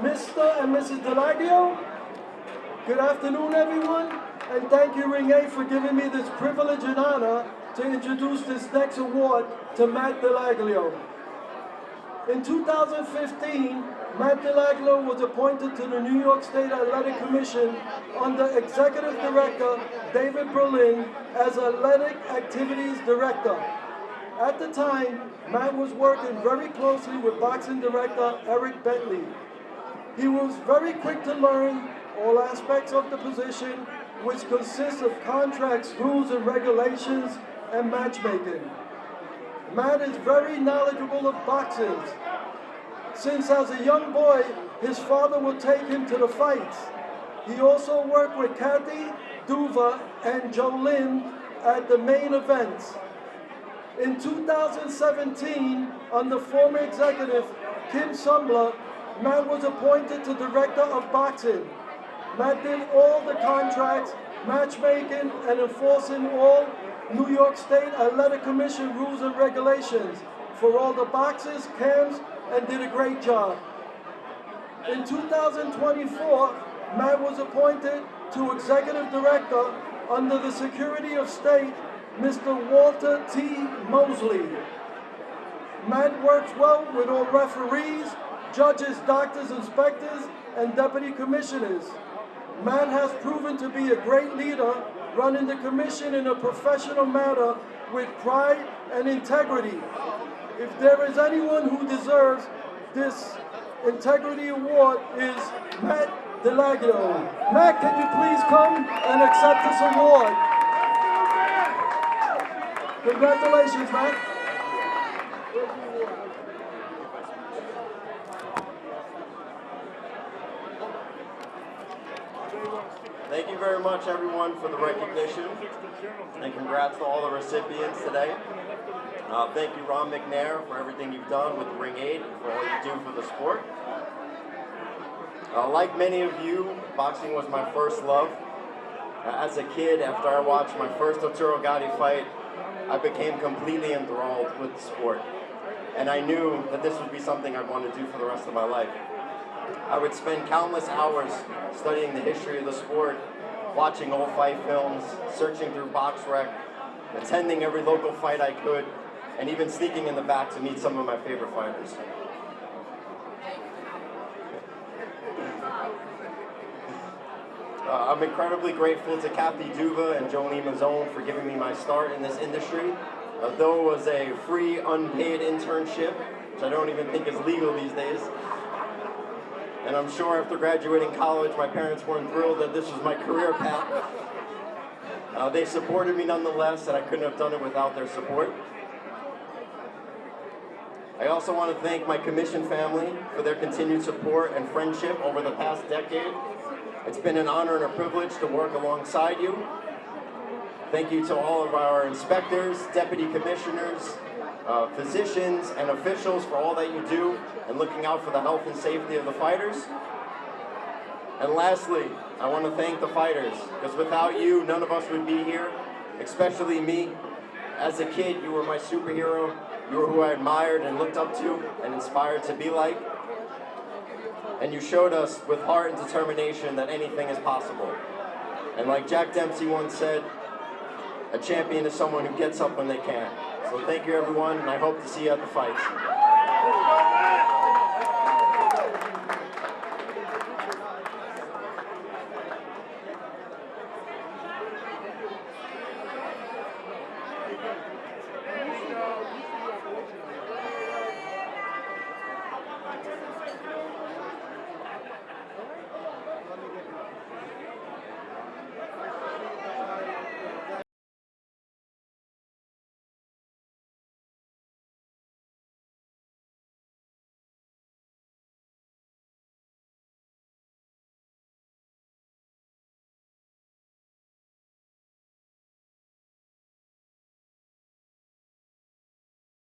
Mr. and Mrs. DeLaRue. Good afternoon, everyone, and thank you, Ring 8, for giving me this privilege and honor to introduce this next award to Matt DeLaRue. In 2015, Matt DeLaRue was appointed to the New York State Athletic Commission under Executive Director David Berlin as Athletic Activities Director. At the time, Matt was working very closely with boxing director Eric Bentley. He was very quick to learn all aspects of the position, which consists of contracts, rules and regulations, and matchmaking. Matt is very knowledgeable of boxing, since as a young boy, his father would take him to the fights. He also worked with Kathy, Duva, and Jolyn at the main events. In 2017, under former executive Kim Sumbler, Matt was appointed to Director of Boxing. Matt did all the contracts, matchmaking, and enforcing all New York State Athletic Commission rules and regulations for all the boxes, camps, and did a great job. In 2024, Matt was appointed to Executive Director under the Secretary of State, Mr. Walter T. Mosley. Matt works well with all referees, judges, doctors, inspectors, and deputy commissioners. Matt has proven to be a great leader, running the commission in a professional manner with pride and integrity. If there is anyone who deserves this integrity award, is Matt DeLaRue. Matt, can you please come and accept this award? Congratulations, Matt. Thank you very much, everyone, for the recognition, and congrats to all the recipients today. Thank you, Ron McNair, for everything you've done with Ring 8 and for all you do for the sport. Like many of you, boxing was my first love. As a kid, after I watched my first Arturo Gatti fight, I became completely enthralled with the sport. And I knew that this would be something I'd want to do for the rest of my life. I would spend countless hours studying the history of the sport, watching old fight films, searching through BoxRec, attending every local fight I could, and even sneaking in the back to meet some of my favorite fighters. I'm incredibly grateful to Kathy Duva and Jolene Mazzone for giving me my start in this industry. Though it was a free, unpaid internship, which I don't even think is legal these days. And I'm sure after graduating college, my parents weren't thrilled that this was my career path. They supported me nonetheless, and I couldn't have done it without their support. I also want to thank my commission family for their continued support and friendship over the past decade. It's been an honor and a privilege to work alongside you. Thank you to all of our inspectors, deputy commissioners, physicians, and officials for all that you do and looking out for the health and safety of the fighters. And lastly, I want to thank the fighters, because without you, none of us would be here, especially me. As a kid, you were my superhero. You were who I admired and looked up to and inspired to be like. And you showed us with heart and determination that anything is possible. And like Jack Dempsey once said, a champion is someone who gets up when they can. So thank you, everyone, and I hope to see you at the fights.